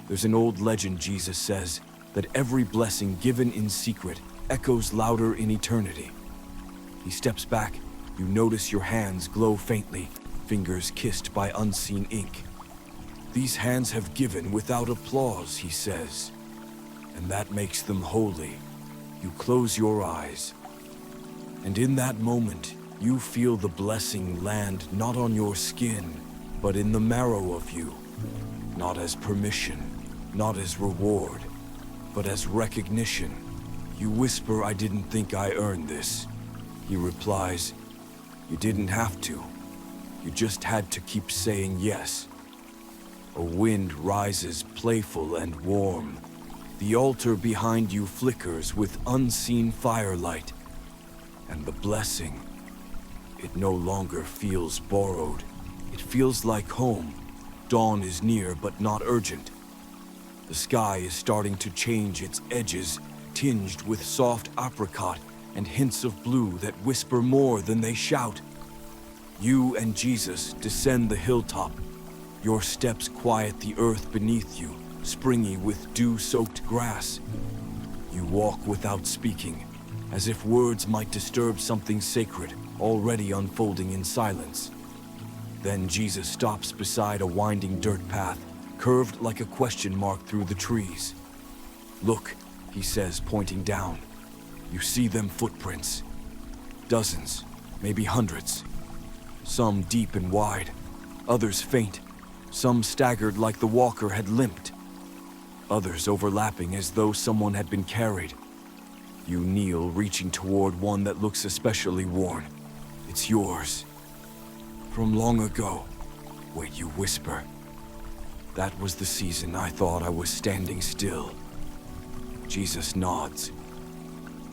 There's an old legend, Jesus says, that every blessing given in secret echoes louder in eternity. He steps back. You notice your hands glow faintly, fingers kissed by unseen ink. These hands have given without applause, he says, and that makes them holy. You close your eyes, and in that moment, you feel the blessing land not on your skin, but in the marrow of you, not as permission, not as reward, but as recognition. You whisper, I didn't think I earned this. He replies, you didn't have to. You just had to keep saying yes. A wind rises, playful and warm. The altar behind you flickers with unseen firelight. And the blessing, it no longer feels borrowed. It feels like home. Dawn is near, but not urgent. The sky is starting to change its edges, tinged with soft apricot and hints of blue that whisper more than they shout. You and Jesus descend the hilltop. Your steps quiet the earth beneath you, springy with dew-soaked grass. You walk without speaking, as if words might disturb something sacred already unfolding in silence. Then Jesus stops beside a winding dirt path, curved like a question mark through the trees. Look, he says, pointing down. You see them footprints. Dozens, maybe hundreds. Some deep and wide, others faint. Some staggered like the walker had limped. others overlapping as though someone had been carried. You kneel, reaching toward one that looks especially worn. It's yours. From long ago. Wait, you whisper. That was the season I thought I was standing still. Jesus nods.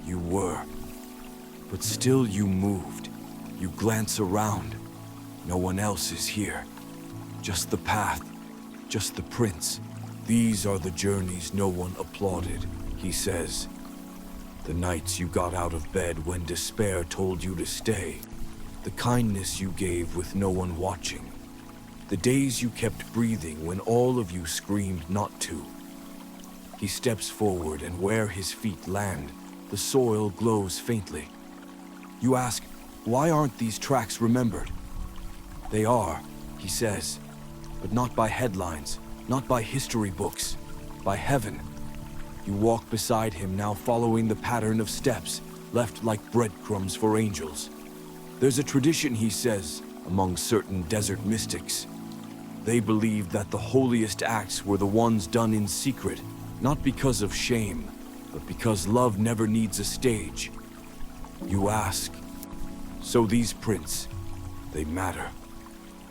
You were. But still you moved. You glance around. No one else is here. Just the path. Just the prints. These are the journeys no one applauded, he says. The nights you got out of bed when despair told you to stay. The kindness you gave with no one watching. The days you kept breathing when all of you screamed not to. He steps forward, and where his feet land, the soil glows faintly. You ask, why aren't these tracks remembered? They are, he says, but not by headlines, not by history books, by heaven. You walk beside him now, following the pattern of steps left like breadcrumbs for angels. There's a tradition, he says, among certain desert mystics. They believed that the holiest acts were the ones done in secret, not because of shame, but because love never needs a stage. You ask, so these prints, they matter.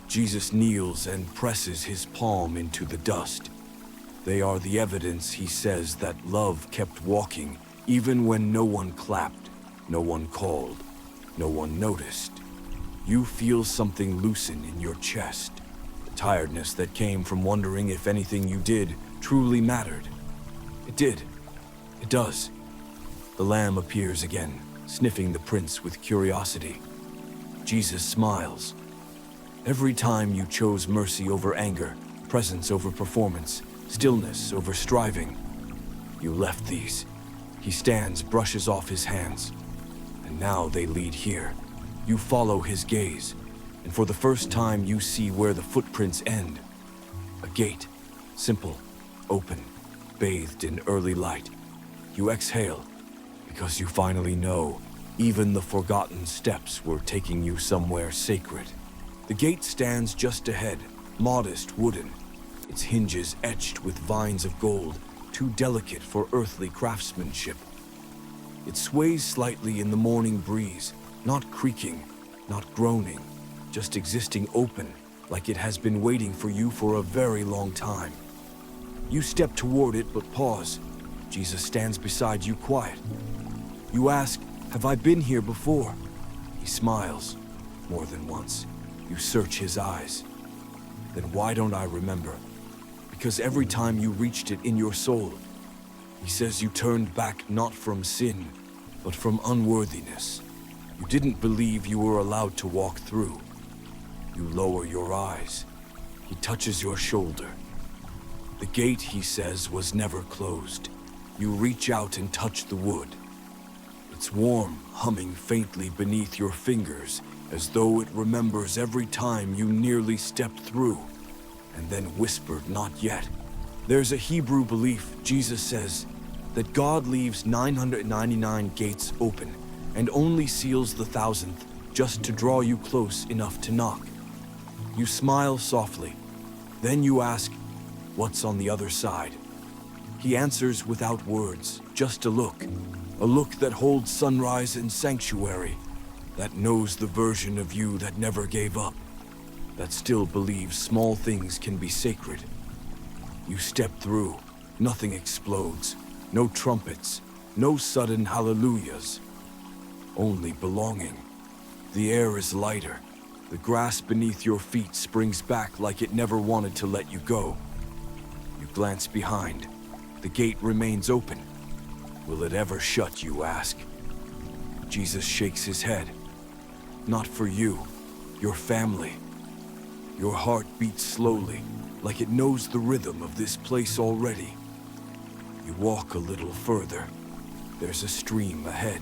Jesus kneels and presses his palm into the dust. They are the evidence, he says, that love kept walking, even when no one clapped, no one called, no one noticed. You feel something loosen in your chest, the tiredness that came from wondering if anything you did truly mattered. It did. It does. The lamb appears again, sniffing the prints with curiosity. Jesus smiles. Every time you chose mercy over anger, presence over performance, stillness over striving, you left these. He stands, brushes off his hands, and now they lead here. You follow his gaze, and for the first time you see where the footprints end. A gate, simple, open, bathed in early light. You exhale, because you finally know even the forgotten steps were taking you somewhere sacred. The gate stands just ahead, modest, wooden, its hinges etched with vines of gold, too delicate for earthly craftsmanship. It sways slightly in the morning breeze, not creaking, not groaning, just existing open, like it has been waiting for you for a very long time. You step toward it, but pause. Jesus stands beside you, quiet. You ask, have I been here before? He smiles, more than once. You search his eyes. Then why don't I remember? Because every time you reached it in your soul, he says you turned back not from sin, but from unworthiness. You didn't believe you were allowed to walk through. You lower your eyes. He touches your shoulder. The gate, he says, was never closed. You reach out and touch the wood. It's warm, humming faintly beneath your fingers, as though it remembers every time you nearly stepped through, and then whispered, not yet. There's a Hebrew belief, Jesus says, that God leaves 999 gates open and only seals the 1,000th just to draw you close enough to knock. You smile softly. Then you ask, what's on the other side? He answers without words, just a look that holds sunrise and sanctuary, that knows the version of you that never gave up, that still believes small things can be sacred. You step through, nothing explodes, no trumpets, no sudden hallelujahs, only belonging. The air is lighter, the grass beneath your feet springs back like it never wanted to let you go. You glance behind, the gate remains open. Will it ever shut, you ask? Jesus shakes his head. Not for you, your family. Your heart beats slowly, like it knows the rhythm of this place already. You walk a little further. There's a stream ahead,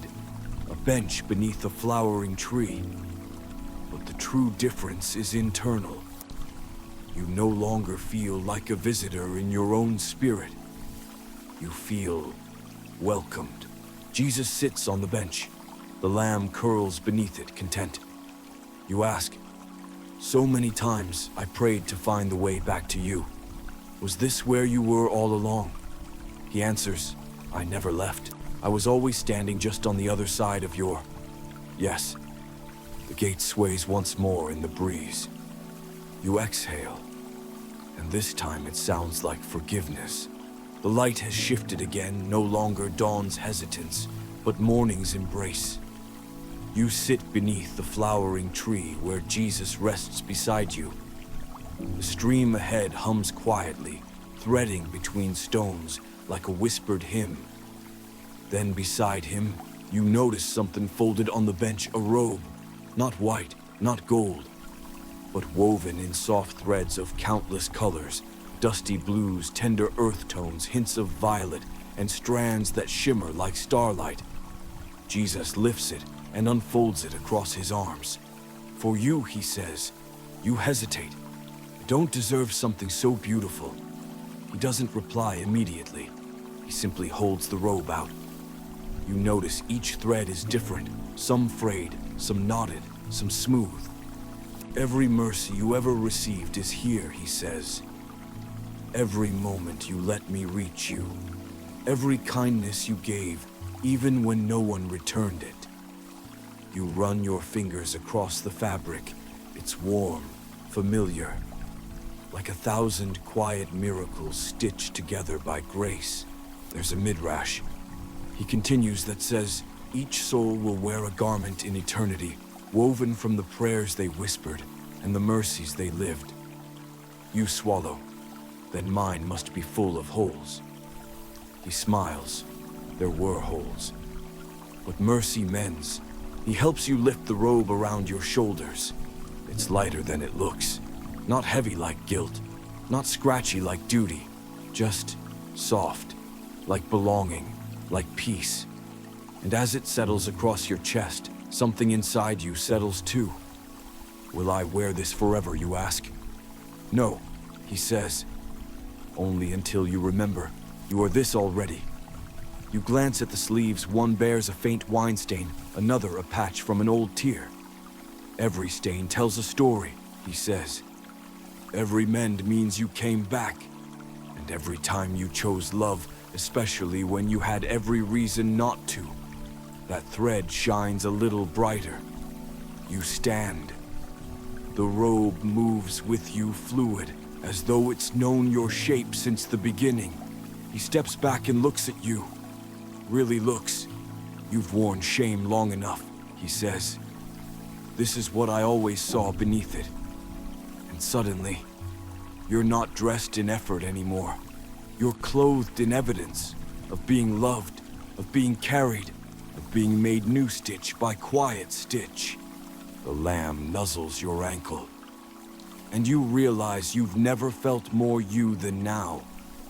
a bench beneath a flowering tree. But the true difference is internal. You no longer feel like a visitor in your own spirit. You feel welcomed. Jesus sits on the bench. The lamb curls beneath it, content. You ask, so many times I prayed to find the way back to you. Was this where you were all along? He answers, I never left. I was always standing just on the other side of your... Yes. The gate sways once more in the breeze. You exhale, and this time it sounds like forgiveness. The light has shifted again, no longer dawn's hesitance, but morning's embrace. You sit beneath the flowering tree where Jesus rests beside you. The stream ahead hums quietly, threading between stones like a whispered hymn. Then beside him, you notice something folded on the bench, a robe, not white, not gold, but woven in soft threads of countless colors, dusty blues, tender earth tones, hints of violet, and strands that shimmer like starlight. Jesus lifts it and unfolds it across his arms. For you, he says, you hesitate. Don't deserve something so beautiful. He doesn't reply immediately. He simply holds the robe out. You notice each thread is different, some frayed, some knotted, some smooth. Every mercy you ever received is here, he says. Every moment you let me reach you. Every kindness you gave, even when no one returned it. You run your fingers across the fabric. It's warm, familiar, like 1,000 quiet miracles stitched together by grace. There's a midrash. He continues that says, each soul will wear a garment in eternity, woven from the prayers they whispered and the mercies they lived. You swallow, then mine must be full of holes. He smiles. There were holes. But mercy mends. He helps you lift the robe around your shoulders. It's lighter than it looks. Not heavy like guilt. Not scratchy like duty. Just soft, like belonging, like peace. And as it settles across your chest, something inside you settles too. Will I wear this forever, you ask? No, he says. Only until you remember, you are this already. You glance at the sleeves, one bears a faint wine stain, another a patch from an old tear. Every stain tells a story, he says. Every mend means you came back. And every time you chose love, especially when you had every reason not to, that thread shines a little brighter. You stand. The robe moves with you fluid, as though it's known your shape since the beginning. He steps back and looks at you. Really looks. You've worn shame long enough, he says. This is what I always saw beneath it. And suddenly, you're not dressed in effort anymore. You're clothed in evidence of being loved, of being carried, of being made new stitch by quiet stitch. The lamb nuzzles your ankle. And you realize you've never felt more you than now.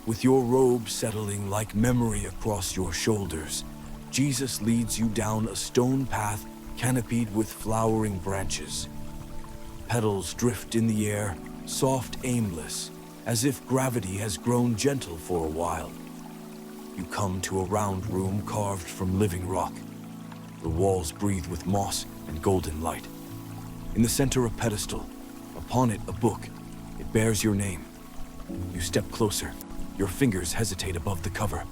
With your robe settling like memory across your shoulders, Jesus leads you down a stone path canopied with flowering branches. Petals drift in the air, soft, aimless, as if gravity has grown gentle for a while. You come to a round room carved from living rock. The walls breathe with moss and golden light. In the center, a pedestal. Upon it, a book. It bears your name. You step closer. Your fingers hesitate above the cover.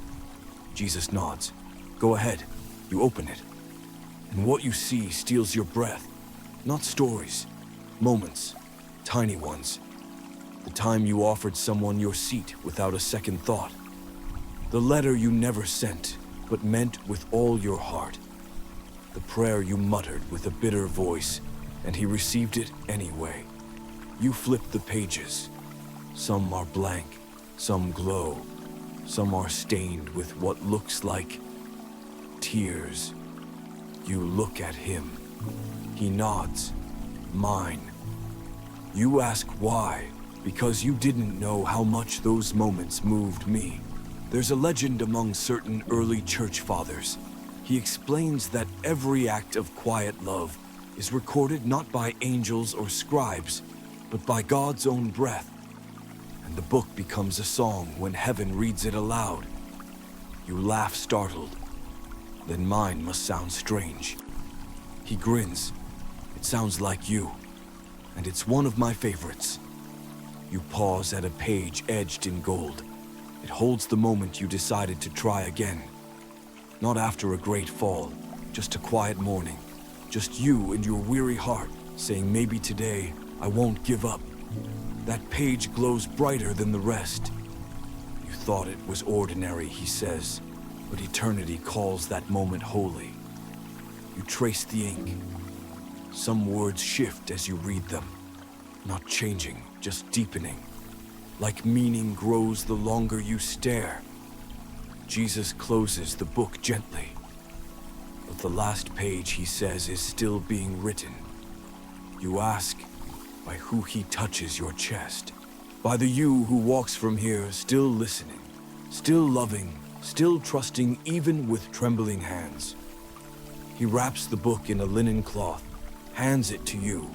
Jesus nods. Go ahead. You open it. And what you see steals your breath. Not stories. Moments. Tiny ones. The time you offered someone your seat without a second thought. The letter you never sent, but meant with all your heart. The prayer you muttered with a bitter voice, and he received it anyway. You flip the pages. Some are blank. Some glow. Some are stained with what looks like tears. You look at him. He nods. Mine. You ask why, because you didn't know how much those moments moved me. There's a legend among certain early church fathers. He explains that every act of quiet love is recorded not by angels or scribes, but by God's own breath. And the book becomes a song when heaven reads it aloud. You laugh startled. Then mine must sound strange. He grins. It sounds like you. And it's one of my favorites. You pause at a page edged in gold. It holds the moment you decided to try again. Not after a great fall, just a quiet morning. Just you and your weary heart saying, maybe today I won't give up. That page glows brighter than the rest. You thought it was ordinary, he says, but eternity calls that moment holy. You trace the ink. Some words shift as you read them, not changing, just deepening. Like meaning grows the longer you stare. Jesus closes the book gently, but the last page, he says, is still being written. You ask, by who he touches your chest. By the you who walks from here still listening, still loving, still trusting, even with trembling hands. He wraps the book in a linen cloth, hands it to you,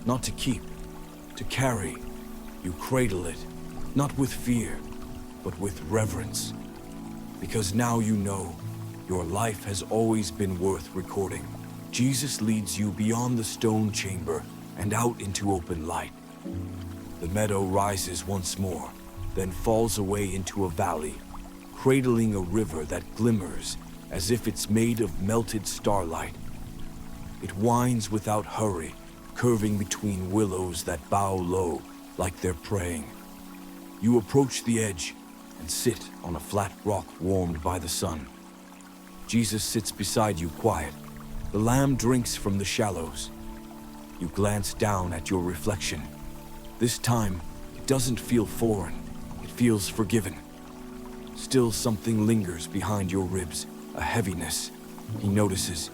not to keep, to carry. You cradle it, not with fear, but with reverence. Because now you know, your life has always been worth recording. Jesus leads you beyond the stone chamber and out into open light. The meadow rises once more, then falls away into a valley, cradling a river that glimmers as if it's made of melted starlight. It winds without hurry, curving between willows that bow low like they're praying. You approach the edge and sit on a flat rock warmed by the sun. Jesus sits beside you quiet. The lamb drinks from the shallows. You glance down at your reflection. This time, it doesn't feel foreign. It feels forgiven. Still something lingers behind your ribs, a heaviness. He notices.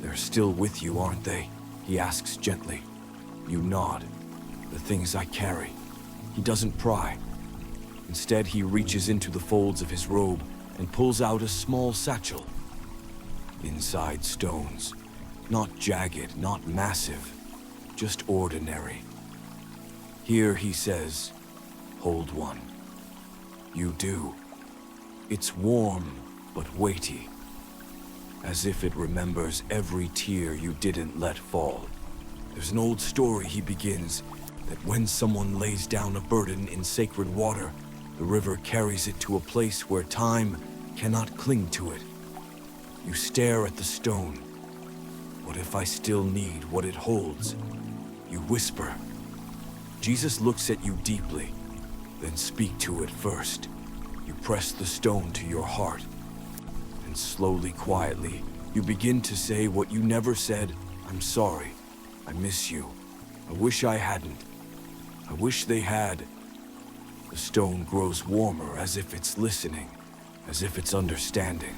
They're still with you, aren't they? He asks gently. You nod. The things I carry. He doesn't pry. Instead, he reaches into the folds of his robe and pulls out a small satchel. Inside, stones. Not jagged, not massive, just ordinary. Here, he says, hold one. You do. It's warm, but weighty, as if it remembers every tear you didn't let fall. There's an old story, he begins, that when someone lays down a burden in sacred water, the river carries it to a place where time cannot cling to it. You stare at the stone. What if I still need what it holds? You whisper. Jesus looks at you deeply, then speak to it first. You press the stone to your heart, and slowly, quietly, you begin to say what you never said. I'm sorry. I miss you. I wish I hadn't. I wish they had. The stone grows warmer, as if it's listening, as if it's understanding.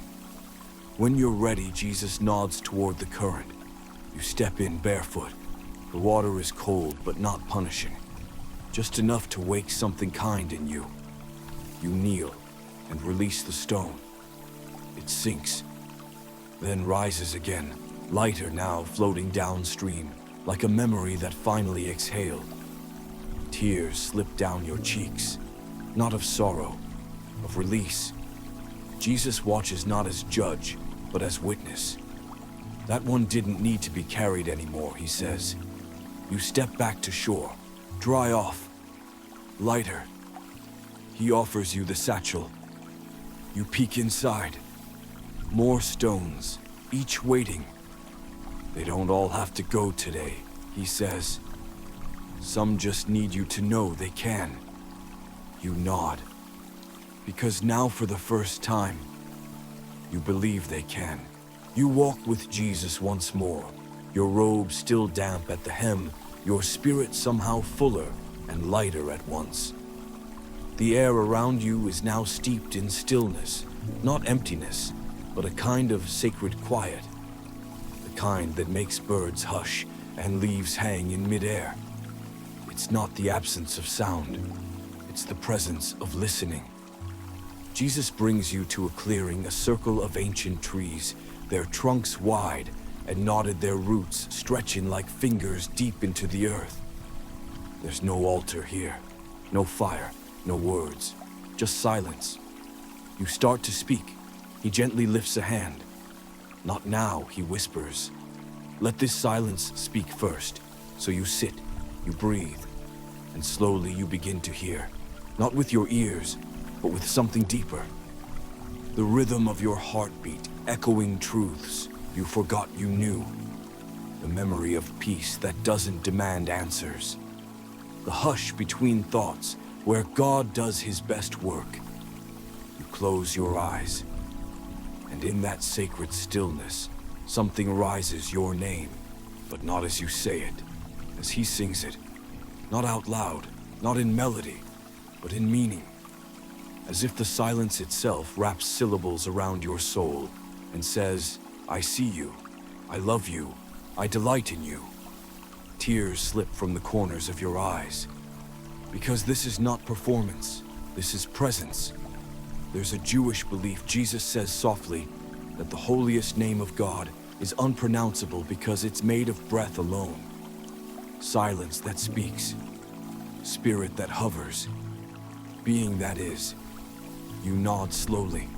When you're ready, Jesus nods toward the current. You step in barefoot. The water is cold, but not punishing. Just enough to wake something kind in you. You kneel and release the stone. It sinks, then rises again, lighter now, floating downstream, like a memory that finally exhaled. Tears slip down your cheeks, not of sorrow, of release. Jesus watches not as judge, but as witness. That one didn't need to be carried anymore, he says. You step back to shore, dry off, lighter. He offers you the satchel. You peek inside. More stones, each waiting. They don't all have to go today, he says. Some just need you to know they can. You nod. Because now for the first time, you believe they can. You walk with Jesus once more, your robe still damp at the hem, your spirit somehow fuller and lighter at once. The air around you is now steeped in stillness, not emptiness, but a kind of sacred quiet. The kind that makes birds hush and leaves hang in midair. It's not the absence of sound, it's the presence of listening. Jesus brings you to a clearing, a circle of ancient trees, their trunks wide and knotted, their roots stretching like fingers deep into the earth. There's no altar here, no fire, no words, just silence. You start to speak. He gently lifts a hand. Not now, he whispers. Let this silence speak first. So you sit, you breathe, and slowly you begin to hear. Not with your ears, but but with something deeper. The rhythm of your heartbeat, echoing truths you forgot you knew. The memory of peace that doesn't demand answers. The hush between thoughts where God does his best work. You close your eyes, and in that sacred stillness, something rises your name, but not as you say it, as he sings it. Not out loud, not in melody, but in meaning. As if the silence itself wraps syllables around your soul and says, I see you, I love you, I delight in you. Tears slip from the corners of your eyes. Because this is not performance, this is presence. There's a Jewish belief, Jesus says softly, that the holiest name of God is unpronounceable because it's made of breath alone. Silence that speaks, spirit that hovers, being that is. You nod slowly,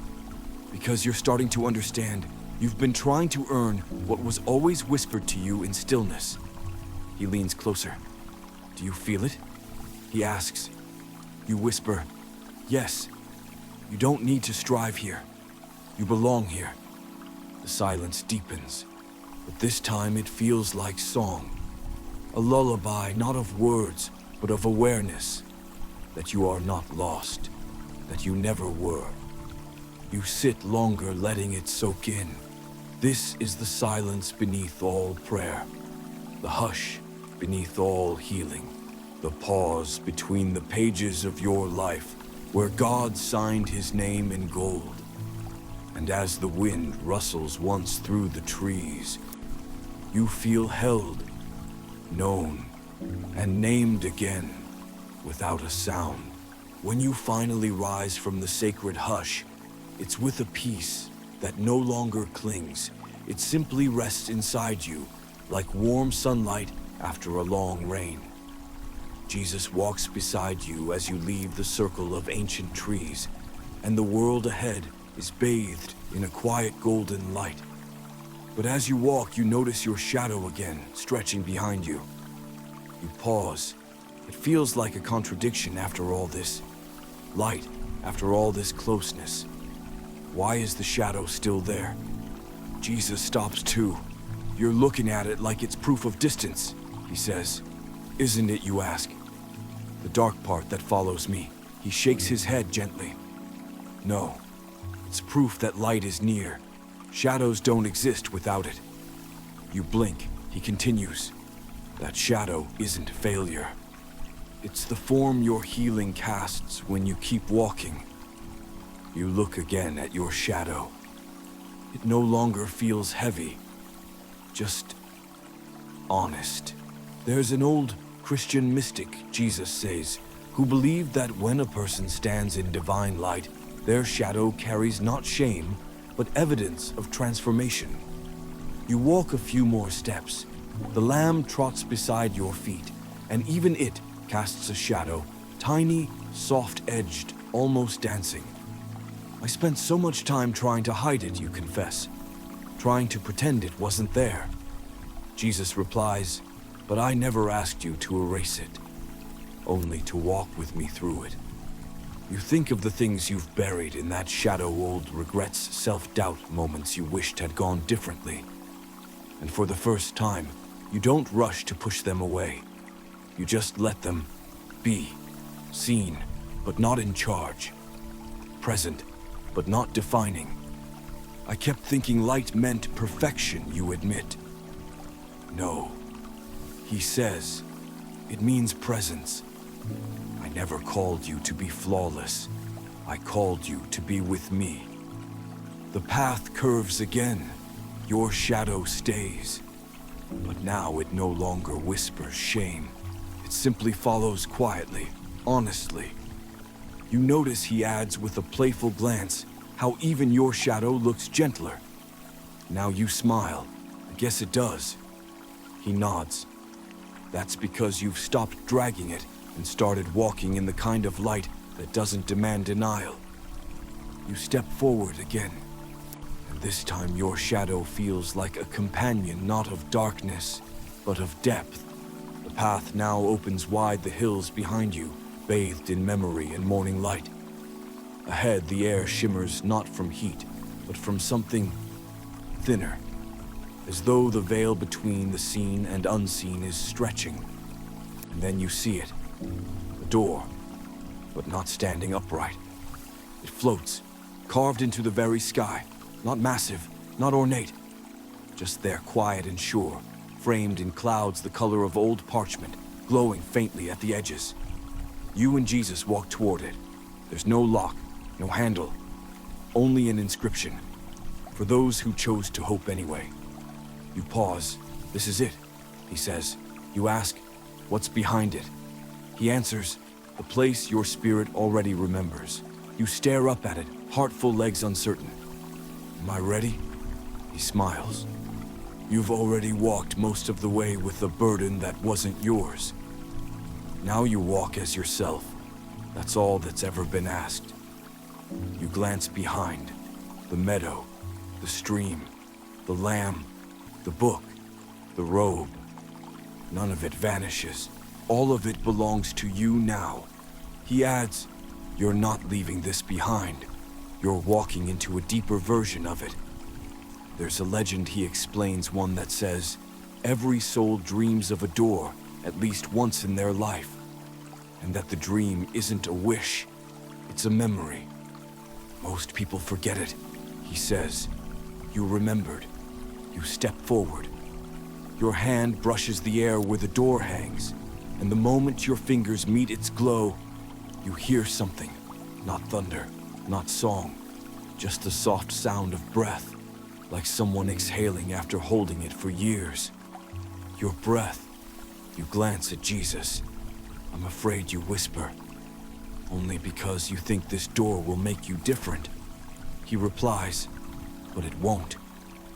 because you're starting to understand you've been trying to earn what was always whispered to you in stillness. He leans closer. Do you feel it? He asks. You whisper, yes. You don't need to strive here. You belong here. The silence deepens, but this time it feels like song. A lullaby not of words, but of awareness. That you are not lost, that you never were. You sit longer letting it soak in. This is the silence beneath all prayer. The hush beneath all healing. The pause between the pages of your life where God signed his name in gold. And as the wind rustles once through the trees, you feel held, known, and named again without a sound. When you finally rise from the sacred hush, it's with a peace that no longer clings. It simply rests inside you like warm sunlight after a long rain. Jesus walks beside you as you leave the circle of ancient trees, and the world ahead is bathed in a quiet golden light. But as you walk, you notice your shadow again, stretching behind you. You pause. It feels like a contradiction after all this light, after all this closeness. Why is the shadow still there? Jesus stops too. You're looking at it like it's proof of distance, he says. Isn't it, you ask? The dark part that follows me. He shakes his head gently. No, it's proof that light is near. Shadows don't exist without it. You blink, he continues. That shadow isn't failure. It's the form your healing casts when you keep walking. You look again at your shadow. It no longer feels heavy, just honest. There's an old Christian mystic, Jesus says, who believed that when a person stands in divine light, their shadow carries not shame, but evidence of transformation. You walk a few more steps. The lamb trots beside your feet, and even it casts a shadow, tiny, soft-edged, almost dancing. I spent so much time trying to hide it, you confess, trying to pretend it wasn't there. Jesus replies, but I never asked you to erase it, only to walk with me through it. You think of the things you've buried in that shadow, old regrets, self-doubt, moments you wished had gone differently. And for the first time, you don't rush to push them away. You just let them be, seen, but not in charge. Present, but not defining. I kept thinking light meant perfection, you admit. No, he says, it means presence. I never called you to be flawless. I called you to be with me. The path curves again. Your shadow stays. But now it no longer whispers shame. It simply follows quietly, honestly. You notice, he adds with a playful glance, how even your shadow looks gentler. Now you smile. I guess it does. He nods. That's because you've stopped dragging it and started walking in the kind of light that doesn't demand denial. You step forward again, and this time your shadow feels like a companion, not of darkness, but of depth. The path now opens wide, the hills behind you, bathed in memory and morning light. Ahead, the air shimmers not from heat, but from something thinner, as though the veil between the seen and unseen is stretching. And then you see it, a door, but not standing upright. It floats, carved into the very sky, not massive, not ornate, just there, quiet and sure, framed in clouds the color of old parchment, glowing faintly at the edges. You and Jesus walk toward it. There's no lock, no handle, only an inscription. For those who chose to hope anyway. You pause. This is it, he says. You ask, what's behind it? He answers, the place your spirit already remembers. You stare up at it, heartful, legs uncertain. Am I ready? He smiles. You've already walked most of the way with a burden that wasn't yours. Now you walk as yourself. That's all that's ever been asked. You glance behind. The meadow, the stream, the lamb, the book, the robe. None of it vanishes. All of it belongs to you now. He adds, you're not leaving this behind. You're walking into a deeper version of it. There's a legend, he explains, one that says, every soul dreams of a door at least once in their life, and that the dream isn't a wish, it's a memory. Most people forget it, he says. You remembered. You step forward. Your hand brushes the air where the door hangs, and the moment your fingers meet its glow, you hear something. Not thunder, not song, just the soft sound of breath, like someone exhaling after holding it for years. Your breath. You glance at Jesus. I'm afraid you whisper. Only because you think this door will make you different. He replies, but it won't.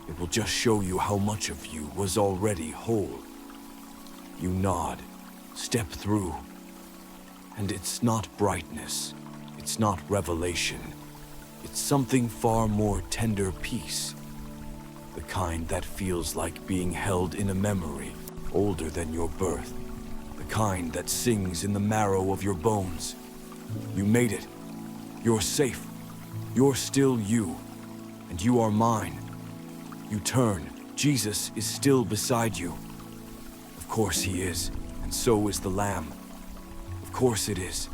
It will just show you how much of you was already whole. You nod, step through. And it's not brightness. It's not revelation. It's something far more tender peace. The kind that feels like being held in a memory older than your birth. The kind that sings in the marrow of your bones. You made it. You're safe. You're still you. And you are mine. You turn. Jesus is still beside you. Of course he is, and so is the Lamb. Of course it is.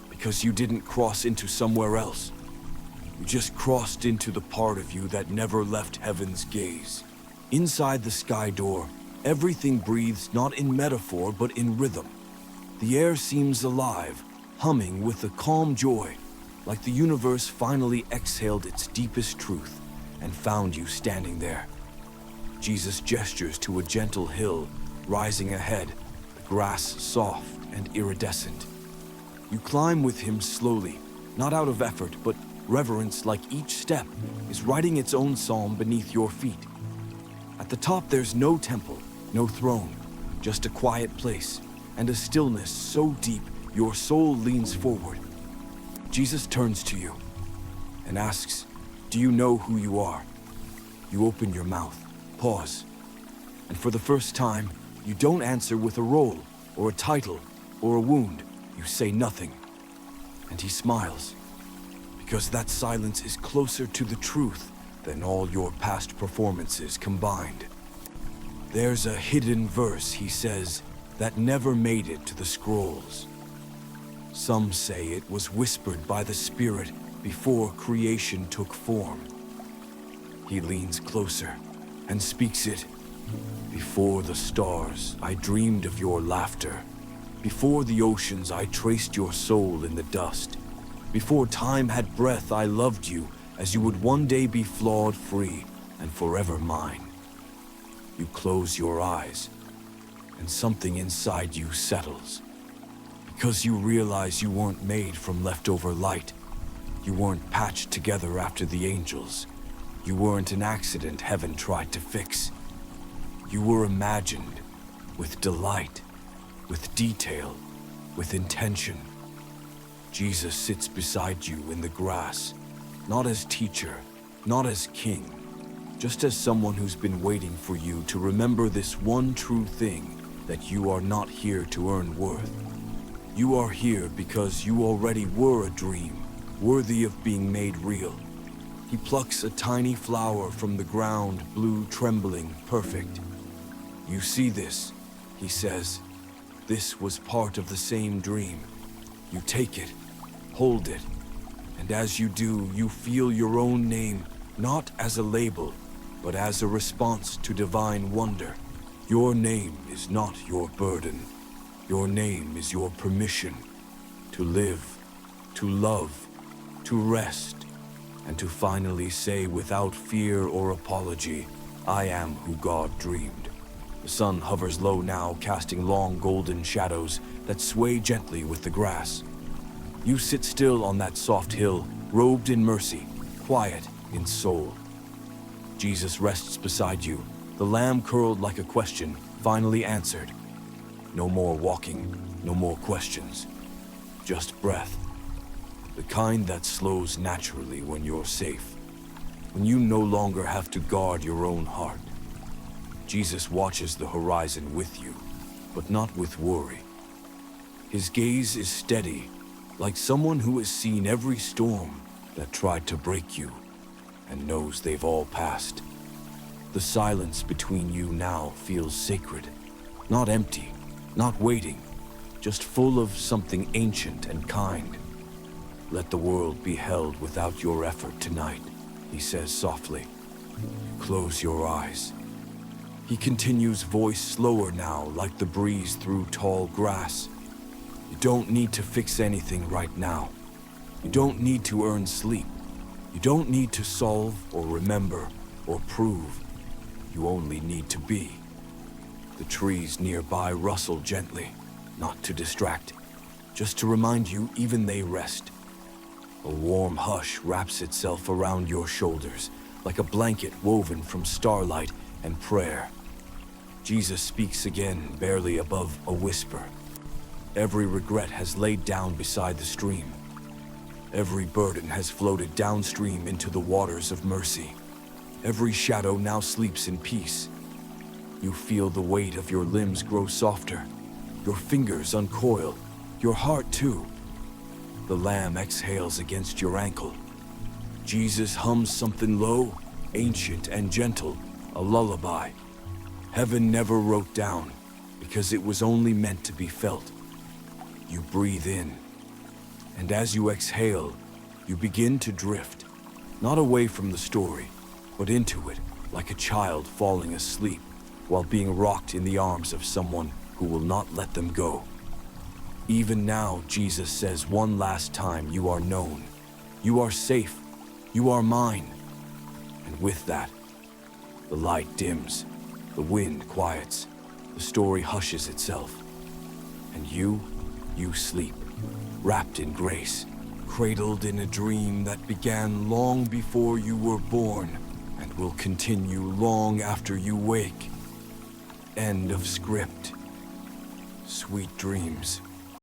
Because you didn't cross into somewhere else. You just crossed into the part of you that never left heaven's gaze. Inside the sky door, everything breathes not in metaphor but in rhythm. The air seems alive, humming with a calm joy, like the universe finally exhaled its deepest truth and found you standing there. Jesus gestures to a gentle hill rising ahead, the grass soft and iridescent. You climb with him slowly, not out of effort, but reverence, like each step is writing its own psalm beneath your feet. At the top there's no temple, no throne, just a quiet place and a stillness so deep your soul leans forward. Jesus turns to you and asks, do you know who you are? You open your mouth, pause, and for the first time, you don't answer with a role or a title or a wound. You say nothing. And he smiles, because that silence is closer to the truth than all your past performances combined. There's a hidden verse, he says, that never made it to the scrolls. Some say it was whispered by the Spirit before creation took form. He leans closer and speaks it. Before the stars, I dreamed of your laughter. Before the oceans, I traced your soul in the dust. Before time had breath, I loved you as you would one day be flawed free and forever mine. You close your eyes, and something inside you settles. Because you realize you weren't made from leftover light. You weren't patched together after the angels. You weren't an accident heaven tried to fix. You were imagined with delight, with detail, with intention. Jesus sits beside you in the grass, not as teacher, not as king, just as someone who's been waiting for you to remember this one true thing, that you are not here to earn worth. You are here because you already were a dream, worthy of being made real. He plucks a tiny flower from the ground, blue, trembling, perfect. "You see this," he says. "This was part of the same dream. You take it, hold it, and as you do, you feel your own name, not as a label, but as a response to divine wonder. Your name is not your burden. Your name is your permission to live, to love, to rest, and to finally say without fear or apology, 'I am who God dreamed.'" The sun hovers low now, casting long golden shadows that sway gently with the grass. You sit still on that soft hill, robed in mercy, quiet in soul. Jesus rests beside you, the lamb curled like a question, finally answered. No more walking, no more questions, just breath. The kind that slows naturally when you're safe, when you no longer have to guard your own heart. Jesus watches the horizon with you, but not with worry. His gaze is steady, like someone who has seen every storm that tried to break you and knows they've all passed. The silence between you now feels sacred, not empty, not waiting, just full of something ancient and kind. "Let the world be held without your effort tonight," he says softly. "Close your eyes." He continues, voice slower now, like the breeze through tall grass. "You don't need to fix anything right now. You don't need to earn sleep. You don't need to solve or remember or prove. You only need to be." The trees nearby rustle gently, not to distract, just to remind you even they rest. A warm hush wraps itself around your shoulders, like a blanket woven from starlight and prayer. Jesus speaks again, barely above a whisper. Every regret has laid down beside the stream. Every burden has floated downstream into the waters of mercy. Every shadow now sleeps in peace. You feel the weight of your limbs grow softer. Your fingers uncoil, your heart too. The lamb exhales against your ankle. Jesus hums something low, ancient and gentle, a lullaby. Heaven never wrote down, because it was only meant to be felt. You breathe in, and as you exhale, you begin to drift, not away from the story, but into it, like a child falling asleep while being rocked in the arms of someone who will not let them go. Even now, Jesus says one last time, you are known, you are safe, you are mine. And with that, the light dims, the wind quiets, the story hushes itself. And you sleep, wrapped in grace, cradled in a dream that began long before you were born and will continue long after you wake. End of script. Sweet dreams.